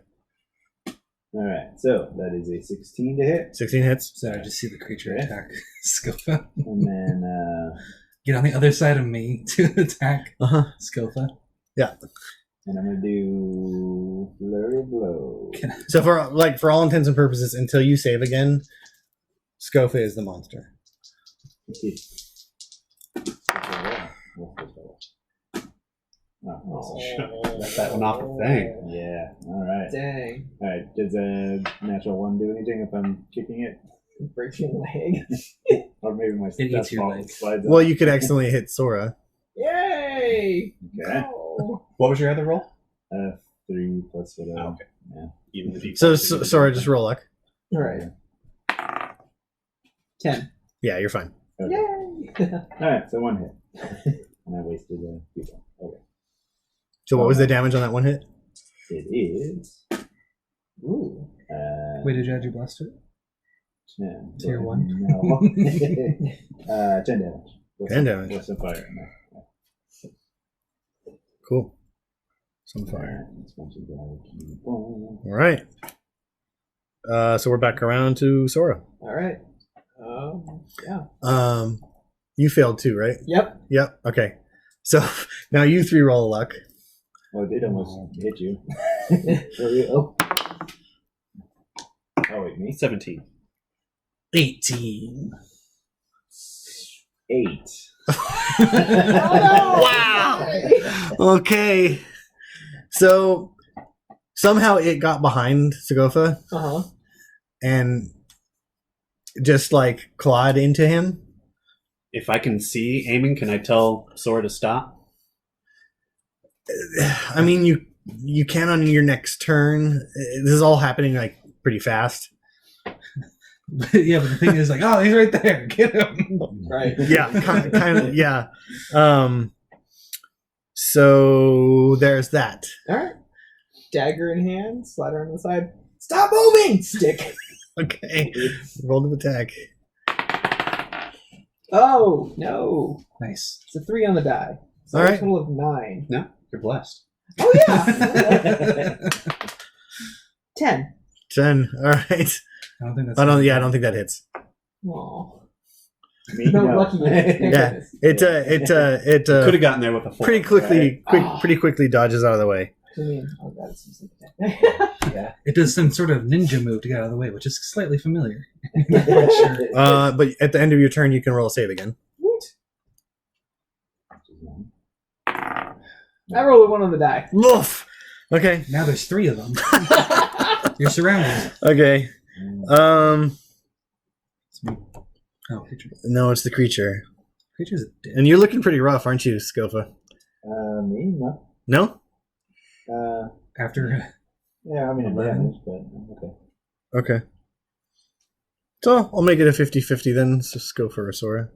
All right, so that is a 16 to hit, 16 hits. So I just see the creature Okay. attack Skofa. and then Get on the other side of me to attack Uh-huh. Skofa. and I'm gonna do flurry of blow. So for all intents and purposes, until you save again, Scofa is the monster. Got that one off the thing. Yeah. All right. Dang. All right. Does a natural one do anything if I'm kicking it, Breaks your leg. or maybe my It eats your leg. slides Well, off? you could accidentally hit Sora. Yay! Okay. No. What was your other roll? 3 plus whatever. Oh, okay. Yeah. Even the So D4. Sora, just roll luck. All right. 10. Yeah, you're fine. Okay. Yay! All right. So 1 hit, and I wasted a people. Okay. So what was the damage on that one hit? It is. Ooh. Wait, did you add your blast to it? 10. Tier 1? No. 10 damage. With 10 some- damage. With some fire in there. Cool. Some fire. Alright, let's bunch of damage. Boom. All right. So we're back around to Sora. All right. Yeah. You failed too, right? Yep. Yep. Okay. So now you 3 roll luck. Oh, it did almost hit you. For real. Oh, wait, me? 17. 18. 8. Wow. Okay. So somehow it got behind Sagofa Uh huh. and just like clawed into him. If I can see aiming, can I tell Sora to stop? I mean, you can on your next turn. This is all happening like pretty fast. Yeah, but the thing is, like, oh, he's right there. Get him. Right. Yeah, kind of. Yeah. So there's that. All right. Dagger in hand, slider on the side. Stop moving! Stick. Okay. Roll to attack. Oh, no. Nice. It's a 3 on the die. So All a right. total of 9. No, you're blessed. Oh, yeah. 10. 10. All right. I don't think that's. I don't think that hits. Oh. Me? No, lucky. Thank Yeah. goodness. It Could have gotten there with a 4. pretty quickly Right. pretty quickly dodges out of the way. I mean, oh, God, it's just like that. Yeah. It does some sort of ninja move to get out of the way, which is slightly familiar. Not quite sure. But at the end of your turn you can roll a save again. Woot. I rolled a 1 on the die. Woof. Okay. Now there's 3 of them. You're surrounded. Okay. It's me. Oh, creature. No, it's the creature. Creature's dead. And you're looking pretty rough, aren't you, Scofa? Me? No. No? After. Yeah, I mean, it 11. damage, but okay. Okay. So I'll make it a 50-50 then. So just go for a Sora.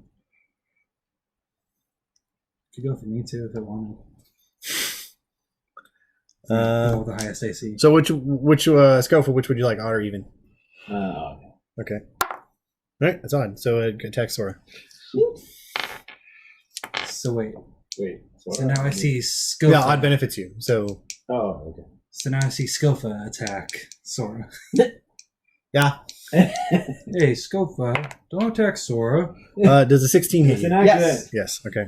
Could go for me too if it wanted. Uh, With the highest AC. so which Scofa, which would you like, odd or even? Okay. Okay. All right, that's odd. So it attacks Sora. So wait. Wait. So now I see Skofa. Yeah, odd benefits you. So Oh, okay. So now I see Skofa attack Sora. yeah. Hey, Skofa, don't attack Sora. Does a 16 hit It's an you? accident. Yes. Okay.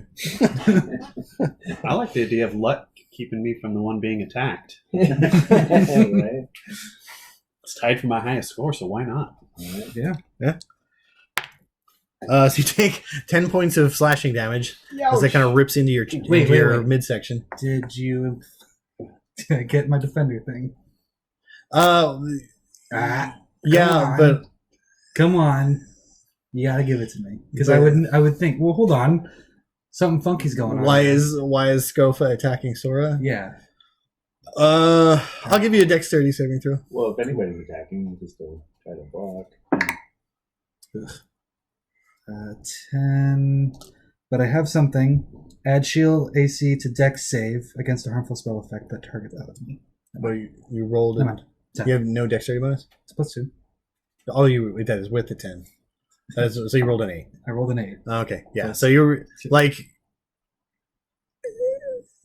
I like the idea of luck keeping me from the one being attacked. Right. It's tied for my highest score, so why not? Alright. Yeah. So you take 10 points of slashing damage as it kind of rips into your Wait. midsection. Did you get my defender thing? Yeah, on. but Come on. You gotta give it to me. Because But- I would think, well, hold on. Something funky's going on. why is Scofa attacking Sora? Yeah. I'll give you a dexterity saving throw. Well, if anybody's attacking, you can still try to block. 10. But I have something. Add shield AC to dex save against a harmful spell effect that targets out of me. But you rolled Come it. on. 10. You have no dexterity bonus? It's plus 2. Oh, that is with the 10. So you rolled an 8. I rolled an 8. Okay, yeah. So you're like,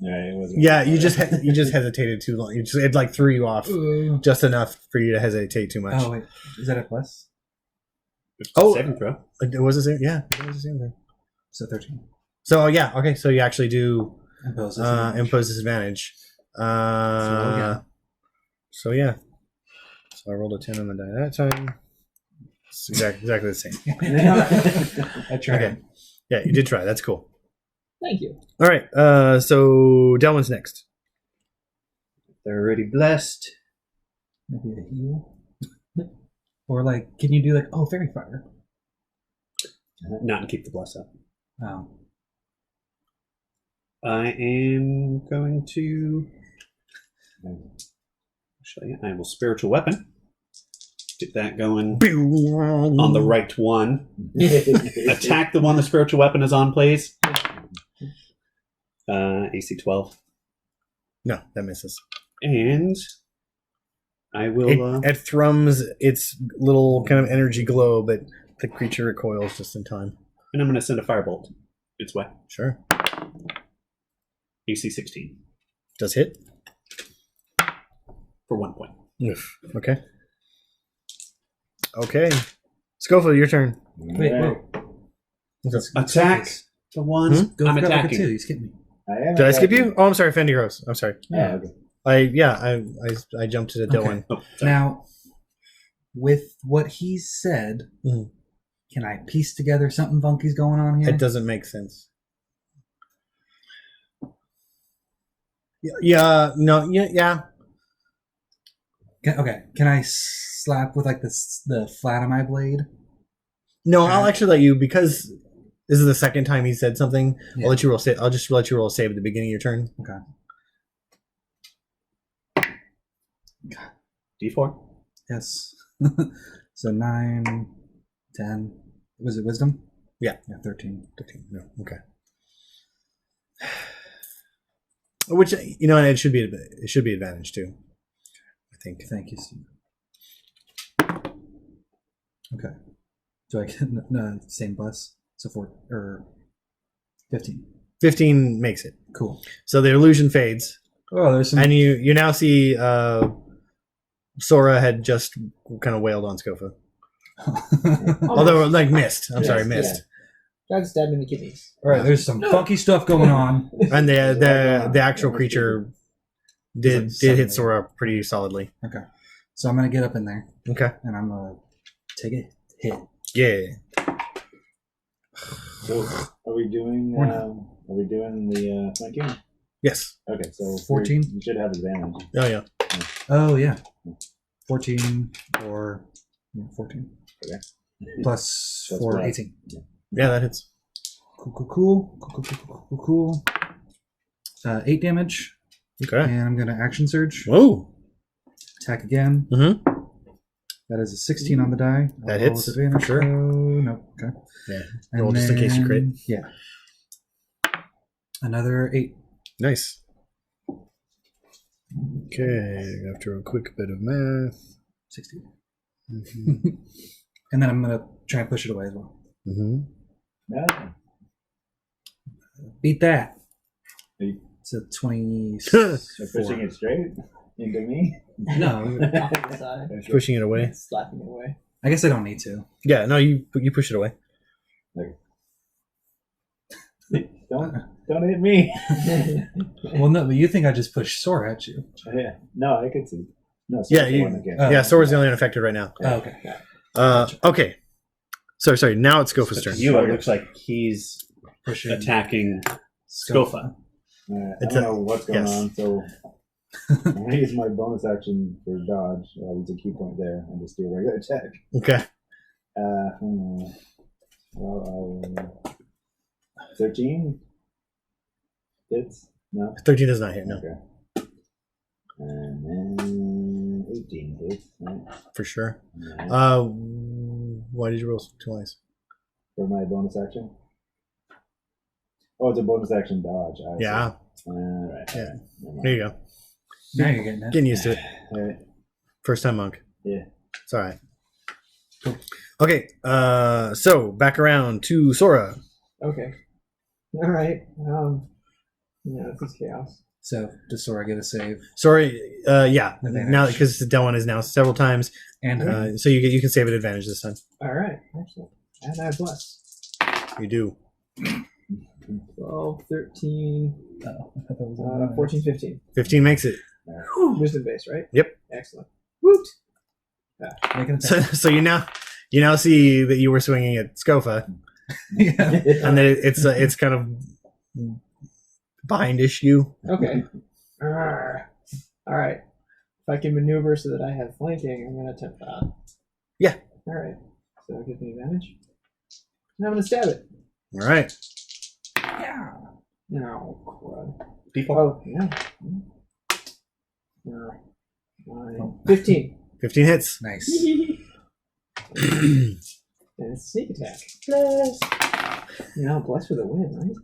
Right, it wasn't. Yeah, you just hesitated too long. It like threw you off just enough for you to hesitate too much. Oh wait, is that a plus? Oh. Saving throw. It was the same. Yeah, it was the same thing. So 13. So yeah, okay. So you actually do Impose impose disadvantage. So yeah. So I rolled a 10 on the die that time. It's exactly the same. I tried. Okay. Yeah, you did try. That's cool. Thank you. All right. So Delwyn's next. They're already blessed. Maybe a heal. Or like, can you do like fairy fire? Not to keep the bless up. Oh. I am going to. Actually, I will spiritual weapon. Get that going on the right one. Attack the one the spiritual weapon is on, please. AC 12. No, that misses. And I will. It thrums its little kind of energy glow, but the creature recoils just in time. And I'm going to send a firebolt its way. Sure. AC 16. Does hit. For 1 point. Oof. Okay. Okay. Schofield, your turn. Wait, whoa. Attack the ones Go I'm for Rebecca attacking. too. You skipped me. Did I skip you? Oh, I'm sorry, Fendi Rose. I'm sorry. Yeah. Okay. I jumped to the Dylan. Oh, sorry. Now, with what he said, Mhm. can I piece together something funky's going on here? It doesn't make sense. Yeah. No. Yeah. Can I slap with like the flat of my blade? No, I'll actually let you because this is the second time he said something. Yeah. I'll let you roll. I'll just let you roll save at the beginning of your turn. Okay. D4. Yes. So 9, 10. Was it wisdom? Yeah. 13. 13. No. Okay. Which and it should be advantage too. I think. Thank you, Steve. Okay. Do I get no same bless? So 4 or 15. 15 makes it. Cool. So the illusion fades, Oh, there's some. and you now see Sora had just kind of wailed on Scofa. Although like missed. I'm sorry, missed. Tried to stab him in the kidneys. All right, there's some funky stuff going on. And the actual creature did It's hit like Sora pretty solidly. Okay. So I'm gonna get up in there Okay. and I'm gonna take a hit. Yeah. So are we doing? Or not. Are we doing the flanking? Yes. Okay, so 14? You should have advantage. Oh yeah. Oh yeah. 14 or 14. Okay. Plus Plus 4, what? 18. Yeah, that hits. Cool. 8 damage. Okay. And I'm gonna action surge. Whoa. Attack again. Mm-hmm. That is a 16 on the die. That I'll roll hits, with advantage. for sure. Oh, no. Okay. Yeah. And Roll just in case you crit. then- Yeah. Another 8. Nice. Okay. After a quick bit of math. 16. Mm-hmm. And then I'm gonna try and push it away as well. Mm-hmm. Yeah. Beat that. Eight. It's a 20. So pushing it straight into me. No, Off to the side. Pushing it away. Slapping it away. I guess I don't need to. Yeah. No, you push it away. Don't hit me. Well, no, but you think I just pushed Sora at you? Yeah. No, I could see. No. Yeah, Sora's the you- one that gets- Oh. Yeah. Sora's the only one affected right now. Oh, okay. Okay. Sorry. Now it's Scofa's turn. You, it looks like he's Pushing attacking Scofa. I It's don't a- know what's going yes. on, so I'm gonna use my bonus action for dodge. There's a key point there, and just do a regular attack. Okay. 13 hits. No. 13 does not hit. No, Okay. And then 18 hits. Right? for sure. Yeah. Why did you roll twice? For my bonus action. Oh, it's a bonus action dodge. I see. Yeah. Alright. Yeah. Never mind. There you go. Now you're getting it. Getting used to it. Alright. First time monk. Yeah. It's all right. Okay. So back around to Sora. Okay. All right. Yeah, this is chaos. So does Sora get a save? Sorry, yeah. Advantage. Now because that one is now several times, And so you can save at advantage this time. All right, excellent. And I bless. You do. 12, 13, I thought that was 14, 15. 15 makes it. Wisdom base, right? Yep. Excellent. Woot! Make an So, attack. so you now see that you were swinging at Scofa, Yeah. and that it's kind of behindish you. Okay. All right. If I can maneuver so that I have flanking, I'm going to attempt that. Yeah. All right. So that gives me advantage. And I'm going to stab it. All right. No, crud. Default. Oh, yeah. Nine. 15. 15 hits. Nice. And it's sneak attack. Bless. Bless for the win,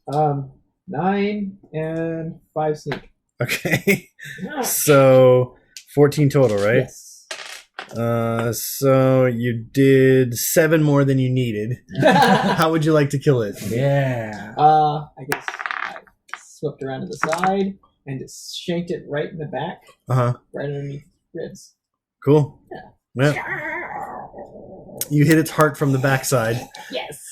right? 9 and 5 sneak. Okay. No. So 14 total, right? Yes. So you did 7 more than you needed. How would you like to kill it? Yeah. I guess I swept around to the side and just shanked it right in the back, Uh-huh. right underneath the ribs. Cool. Yeah. Yeah. You hit its heart from the backside, Yes.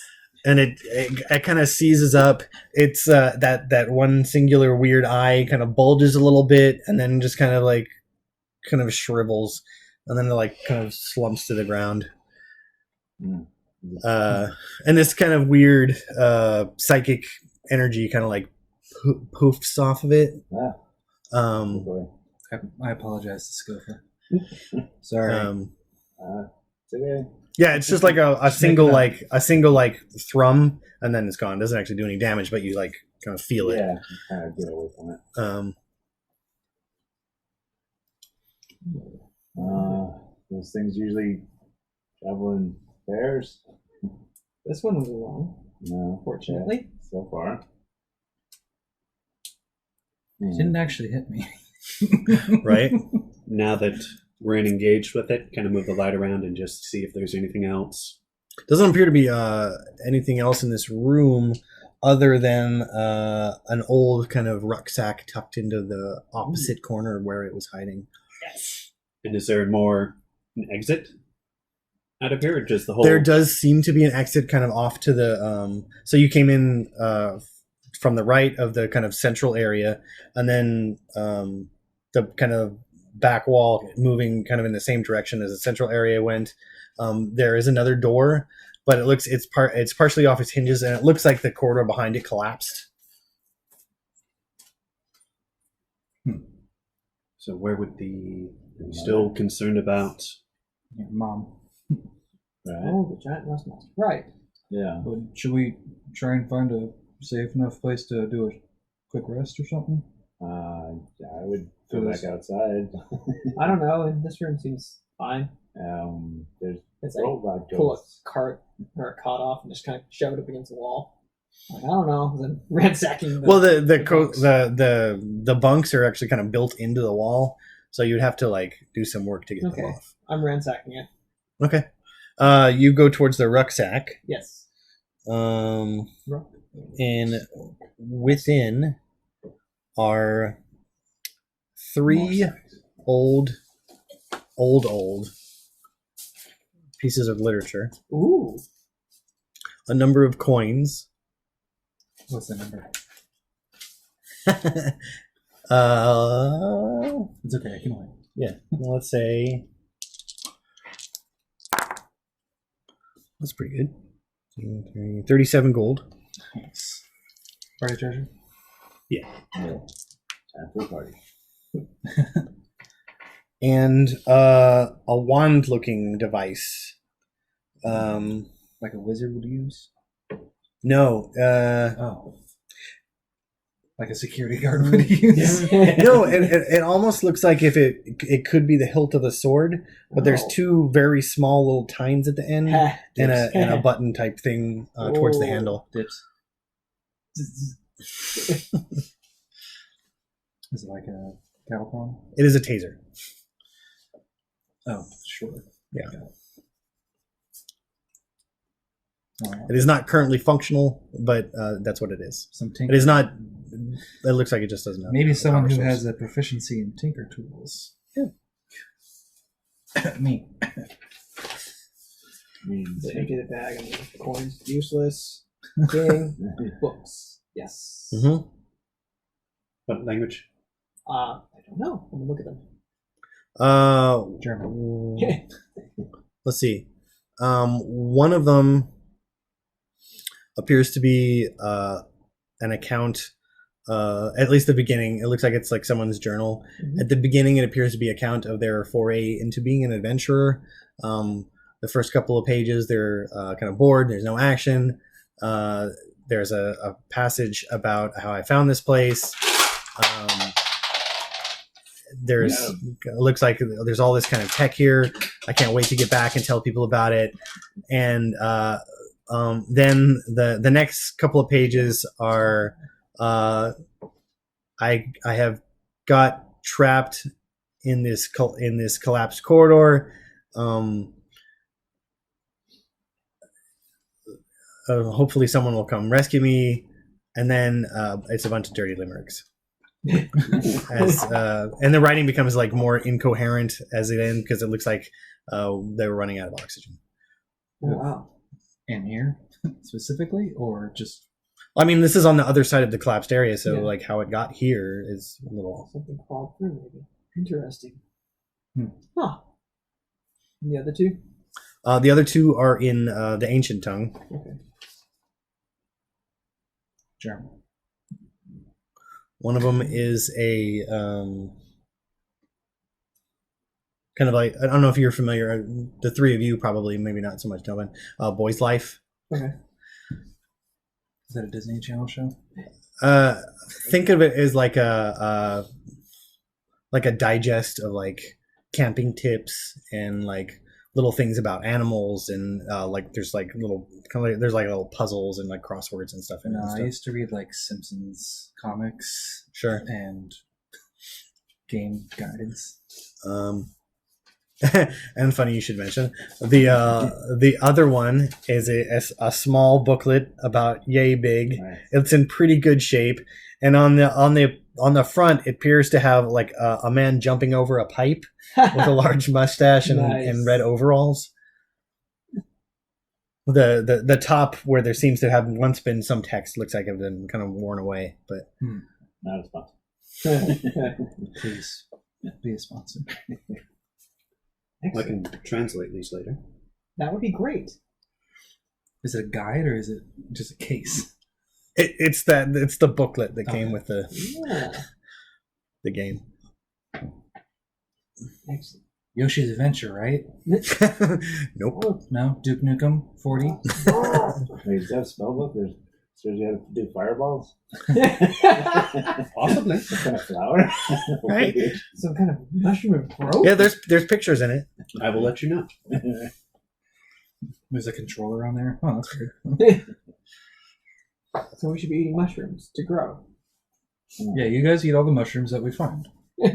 and it kind of seizes up. It's that one singular weird eye kind of bulges a little bit, and then just kind of shrivels, and then it like kind of slumps to the ground. And this kind of weird psychic energy kind of like poofs off of it. I apologize to Scofa. Sorry. It's okay. Yeah, it's just like a single like thrum, and then it's gone. It doesn't actually do any damage, but you like kind of feel it. Yeah, kind of get away from it. Those things usually travel in pairs. This one was alone, No, fortunately. so far. It didn't actually hit me. Right? Now that we're engaged with it, kind of move the light around and just see if there's anything else. Doesn't appear to be anything else in this room other than an old kind of rucksack tucked into the opposite corner where it was hiding. And is there more an exit out of here, or just the whole? There does seem to be an exit kind of off to the so you came in from the right of the kind of central area, and then the kind of back wall moving kind of in the same direction as the central area went. There is another door, but it's partially off its hinges, and it looks like the corridor behind it collapsed. So where would are you still concerned about? Yeah, Mom. Right. Oh, the giant mustache. Right. Yeah. But should we try and find a safe enough place to do a quick rest or something? I would go back outside. I don't know. This room seems fine. There's It's like robot pull a ghosts. cart or a cot off and just kind of shove it up against the wall. Like, I don't know. Then ransacking. Well, the bunks. the bunks are actually kind of built into the wall, so you'd have to like do some work to get them off. I'm ransacking it. Okay. You go towards the rucksack. Yes. And within are 3 old pieces of literature, Ooh. a number of coins. What's the number? It's okay, I can wait. Yeah, let's say that's pretty good. 2, 3, 37 gold. Thanks. Party treasure? Yeah. Time for a party. And a wand-looking device. Like a wizard would use? No, Oh. Like a security guard would use? no. It almost looks like if it could be the hilt of the sword, but there's 2 very small little tines at the end, and a button type thing towards the handle. Dips. Is it like a cattle prong? It is a taser. Oh, sure. Yeah. It is not currently functional, but that's what it is. Some It tinker. is not. It looks like it just doesn't have Maybe a someone power who source. has a proficiency in tinker tools. Yeah. Me. So empty the bag and the coins. Useless. King. Books. Yes. Mhm. What language? I don't know. Let me look at them. German. Let's see. One of them appears to be an account. At least the beginning, it looks like it's like someone's journal. Mhm. At the beginning, it appears to be an account of their foray into being an adventurer. The first couple of pages, they're kind of bored. There's no action. There's a passage about how I found this place. There's it looks like there's all this kind of tech here. I can't wait to get back and tell people about it. And then the next couple of pages are I have got trapped in this collapsed corridor. Hopefully someone will come rescue me, and then it's a bunch of dirty limericks. And the writing becomes like more incoherent as it ends because it looks like they were running out of oxygen. Oh, wow. And here specifically, or just I mean, this is on the other side of the collapsed area, so Yeah. like how it got here is a little. Something crawled through, maybe. Interesting. Hmm. Huh. And the other two? The other two are in the ancient tongue. Okay. German. One of them is a kind of like, I don't know if you're familiar. The three of you probably, maybe not so much, Delvin. Boy's Life. Okay. Is that a Disney Channel show? Think of it as like a digest of like camping tips and like little things about animals and like there's like little there's like little puzzles and like crosswords and stuff in it. No, And I stuff. used to read like Simpsons comics Sure. and game guidance. And funny you should mention the other one is a small booklet about yay big. Nice. It's in pretty good shape, and on the front it appears to have like a man jumping over a pipe with a large mustache and, Nice. and red overalls. The top where there seems to have once been some text looks like it's been kind of worn away, but Not a sponsor. Please be a sponsor. I can translate these later. That would be great. Is it a guide or is it just a case? it's the booklet that came Okay. with Yeah. the game. Excellent. Yoshi's Adventure, right? Nope. No? Duke Nukem 40? Wait, is that a spell book? There's shows you how to do fireballs? Possibly. What kind of flower? Right. Some kind of mushroom growth? Yeah, there's pictures in it. I will let you know. There's a controller on there. Oh, that's weird. So we should be eating mushrooms to grow. Yeah, you guys eat all the mushrooms that we find. Yeah.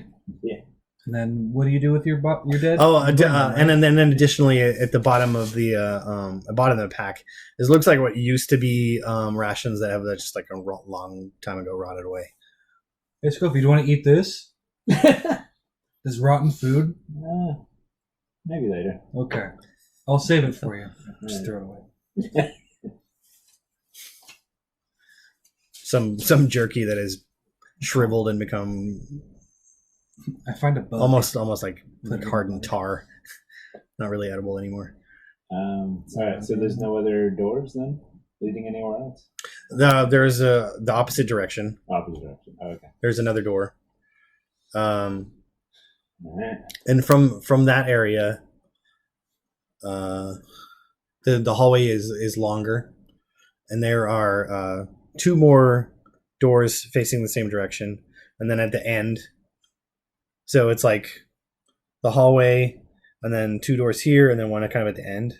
And then what do you do with your dead? Oh, You burn them, right? and then additionally at the bottom of the bottom of the pack, it looks like what used to be rations that have just like a long time ago rotted away. Hey, Scope, do you want to eat this? This rotten food? Maybe later. Okay. I'll save it for you. Just throw it away. Some jerky that is shriveled and become I find a bug. almost like Put it hardened in. tar, not really edible anymore. All right, so there's no other doors then leading anywhere else? There's the opposite direction. Opposite direction. Oh, okay. There's another door. All right. And from that area, the hallway is longer, and there are two more doors facing the same direction, and then at the end, so it's like the hallway, and then two doors here, and then one kind of at the end.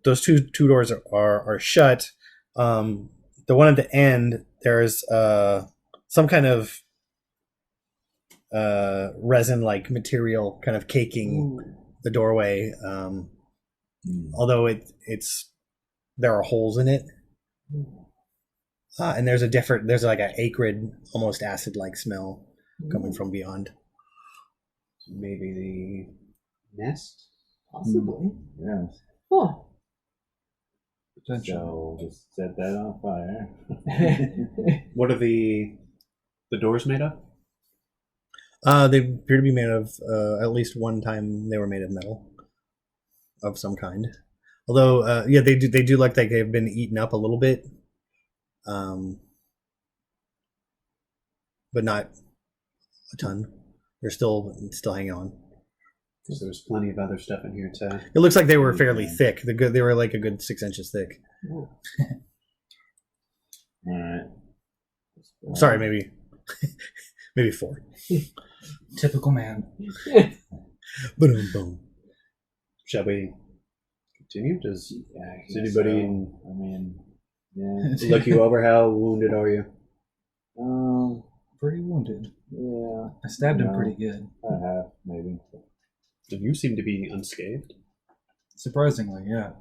Those two doors are shut. The one at the end, there's some kind of resin like material kind of caking Ooh. the doorway, although there are holes in it. And there's like an acrid, almost acid-like smell coming from beyond. So maybe the nest? Possibly. Yes. Huh. So just set that on fire. What are the doors made of? They appear to be made of, at least one time they were made of metal of some kind. Although, yeah, they do look like they've been eaten up a little bit. But not a ton. They're still hanging on. Because there's plenty of other stuff in here to. It looks like they were fairly thick. They were like a good 6 inches thick. All right. Sorry, maybe 4. Typical man. Boom, boom. Shall we continue? Does Yeah, anybody I mean, yeah. look you over? How wounded are you? Pretty wounded. Yeah. I stabbed him No. pretty good. I have, maybe. And you seem to be unscathed. Surprisingly, yeah.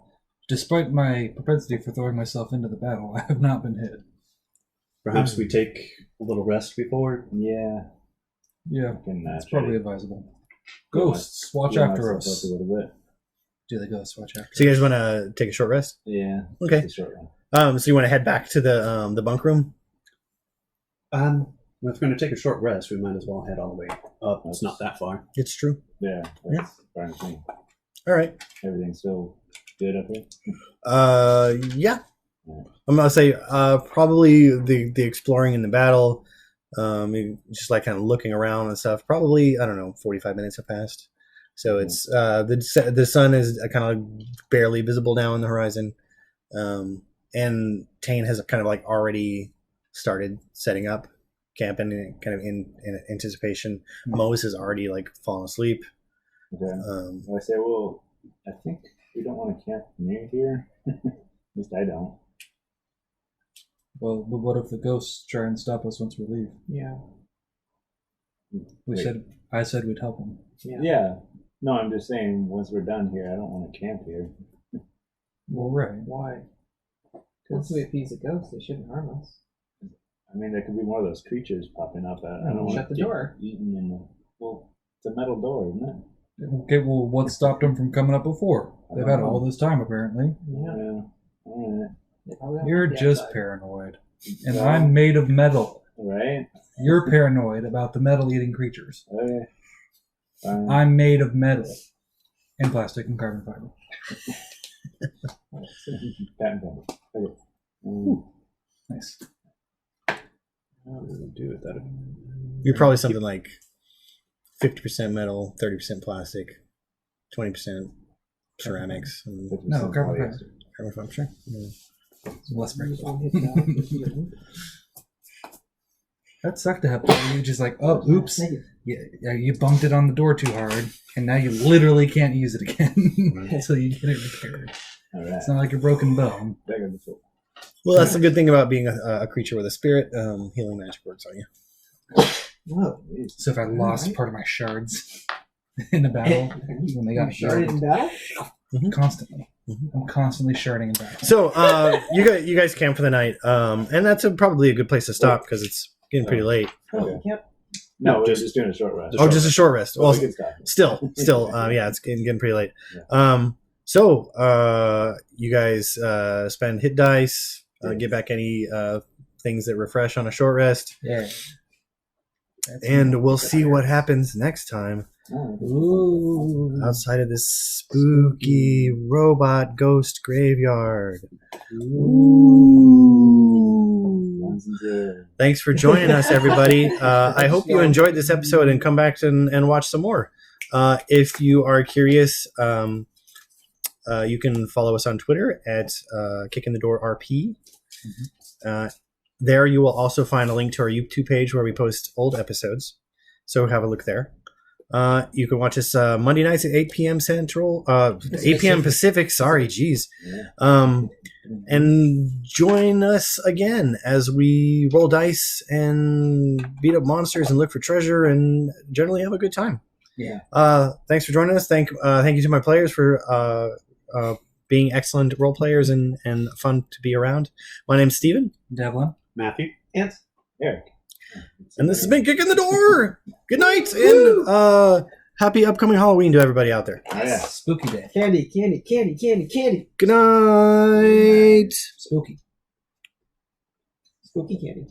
Despite my propensity for throwing myself into the battle, I have not been hit. Perhaps we take a little rest before. Yeah. Yeah, I can that's try probably to advisable. get Ghosts, watch get after myself us. up a little bit. Do the ghosts watch after So you guys want to take a short rest? Yeah. Okay. Just a short one. So you want to head back to the bunk room? Well, if we're going to take a short rest, we might as well head all the way up. It's not that far. It's true. Yeah. That's fine with me. All right. Everything's still good up here? Yeah. I'm gonna say probably the exploring in the battle, just like kind of looking around and stuff. Probably, I don't know, 45 minutes have passed. So it's the sun is kind of barely visible now on the horizon, and Tane has kind of like already started setting up camp and kind of in anticipation. Mose has already like fallen asleep. Okay. I say, well, I think we don't want to camp near here. At least I don't. Well, but what if the ghosts try and stop us once we leave? Yeah. Wait. I said we'd help them. Yeah. Yeah. No, I'm just saying, once we're done here, I don't want to camp here. Well, right. Why? Once we appease the ghosts, they shouldn't harm us. I mean, there could be more of those creatures popping up. I don't want Shut to the door. eaten in the. Well, it's a metal door, isn't it? Okay, well, what stopped them from coming up before? They've had all this time, apparently. Yeah. All right. They probably don't You're like the just outside. paranoid. And Well, I'm made of metal. right. You're paranoid about the metal-eating creatures. Okay. Fine. I'm made of metal. And plastic and carbon fiber. Patent pending. Okay. Nice. What do we do with that? You're probably something like 50% metal, 30% plastic, 20% ceramics, and 50% No, carbon polyester. fiber. carbon fiber. Sure. Yeah. Less Use breakable. one hit die for healing. That sucked to have you just like, oh, oops. Negative. Yeah, you bumped it on the door too hard, and now you literally can't use it again until you get it repaired. All right. It's not like a broken bone. Back on the floor. Well, that's the good thing about being a creature with a spirit. Healing magic works on you. Whoa. So if I lost part of my shards in the battle when they got Sharded in battle? constantly, Mhm. I'm constantly sharding in battle. So you guys camp for the night, and that's probably a good place to stop because it's getting pretty late. Oh, Okay. yep. No, we're just doing a short rest. Oh, just a short rest. Well, Well, we can stop. still, yeah, it's getting pretty late. So you guys spend hit dice, get back any things that refresh on a short rest, Yeah. and we'll see what happens next time Ooh. outside of this spooky robot ghost graveyard. Ones and zeros. Thanks for joining us, everybody. I hope you enjoyed this episode and come back and watch some more. If you are curious, you can follow us on Twitter at Kick in the Door RP. There you will also find a link to our YouTube page where we post old episodes. So have a look there. You can watch us Monday nights at 8 p.m. Central, 8 p.m. Pacific. Sorry, geez. Yeah. And join us again as we roll dice and beat up monsters and look for treasure and generally have a good time. Yeah. Thanks for joining us. Thank you to my players for being excellent role players and fun to be around. My name's Steven. Devlin. Matthew. And Eric. And this has been Kicking the Door. Good night, and happy upcoming Halloween to everybody out there. Yeah. Spooky day. candy, candy, candy, candy, candy. Good night. Spooky. Spooky candy.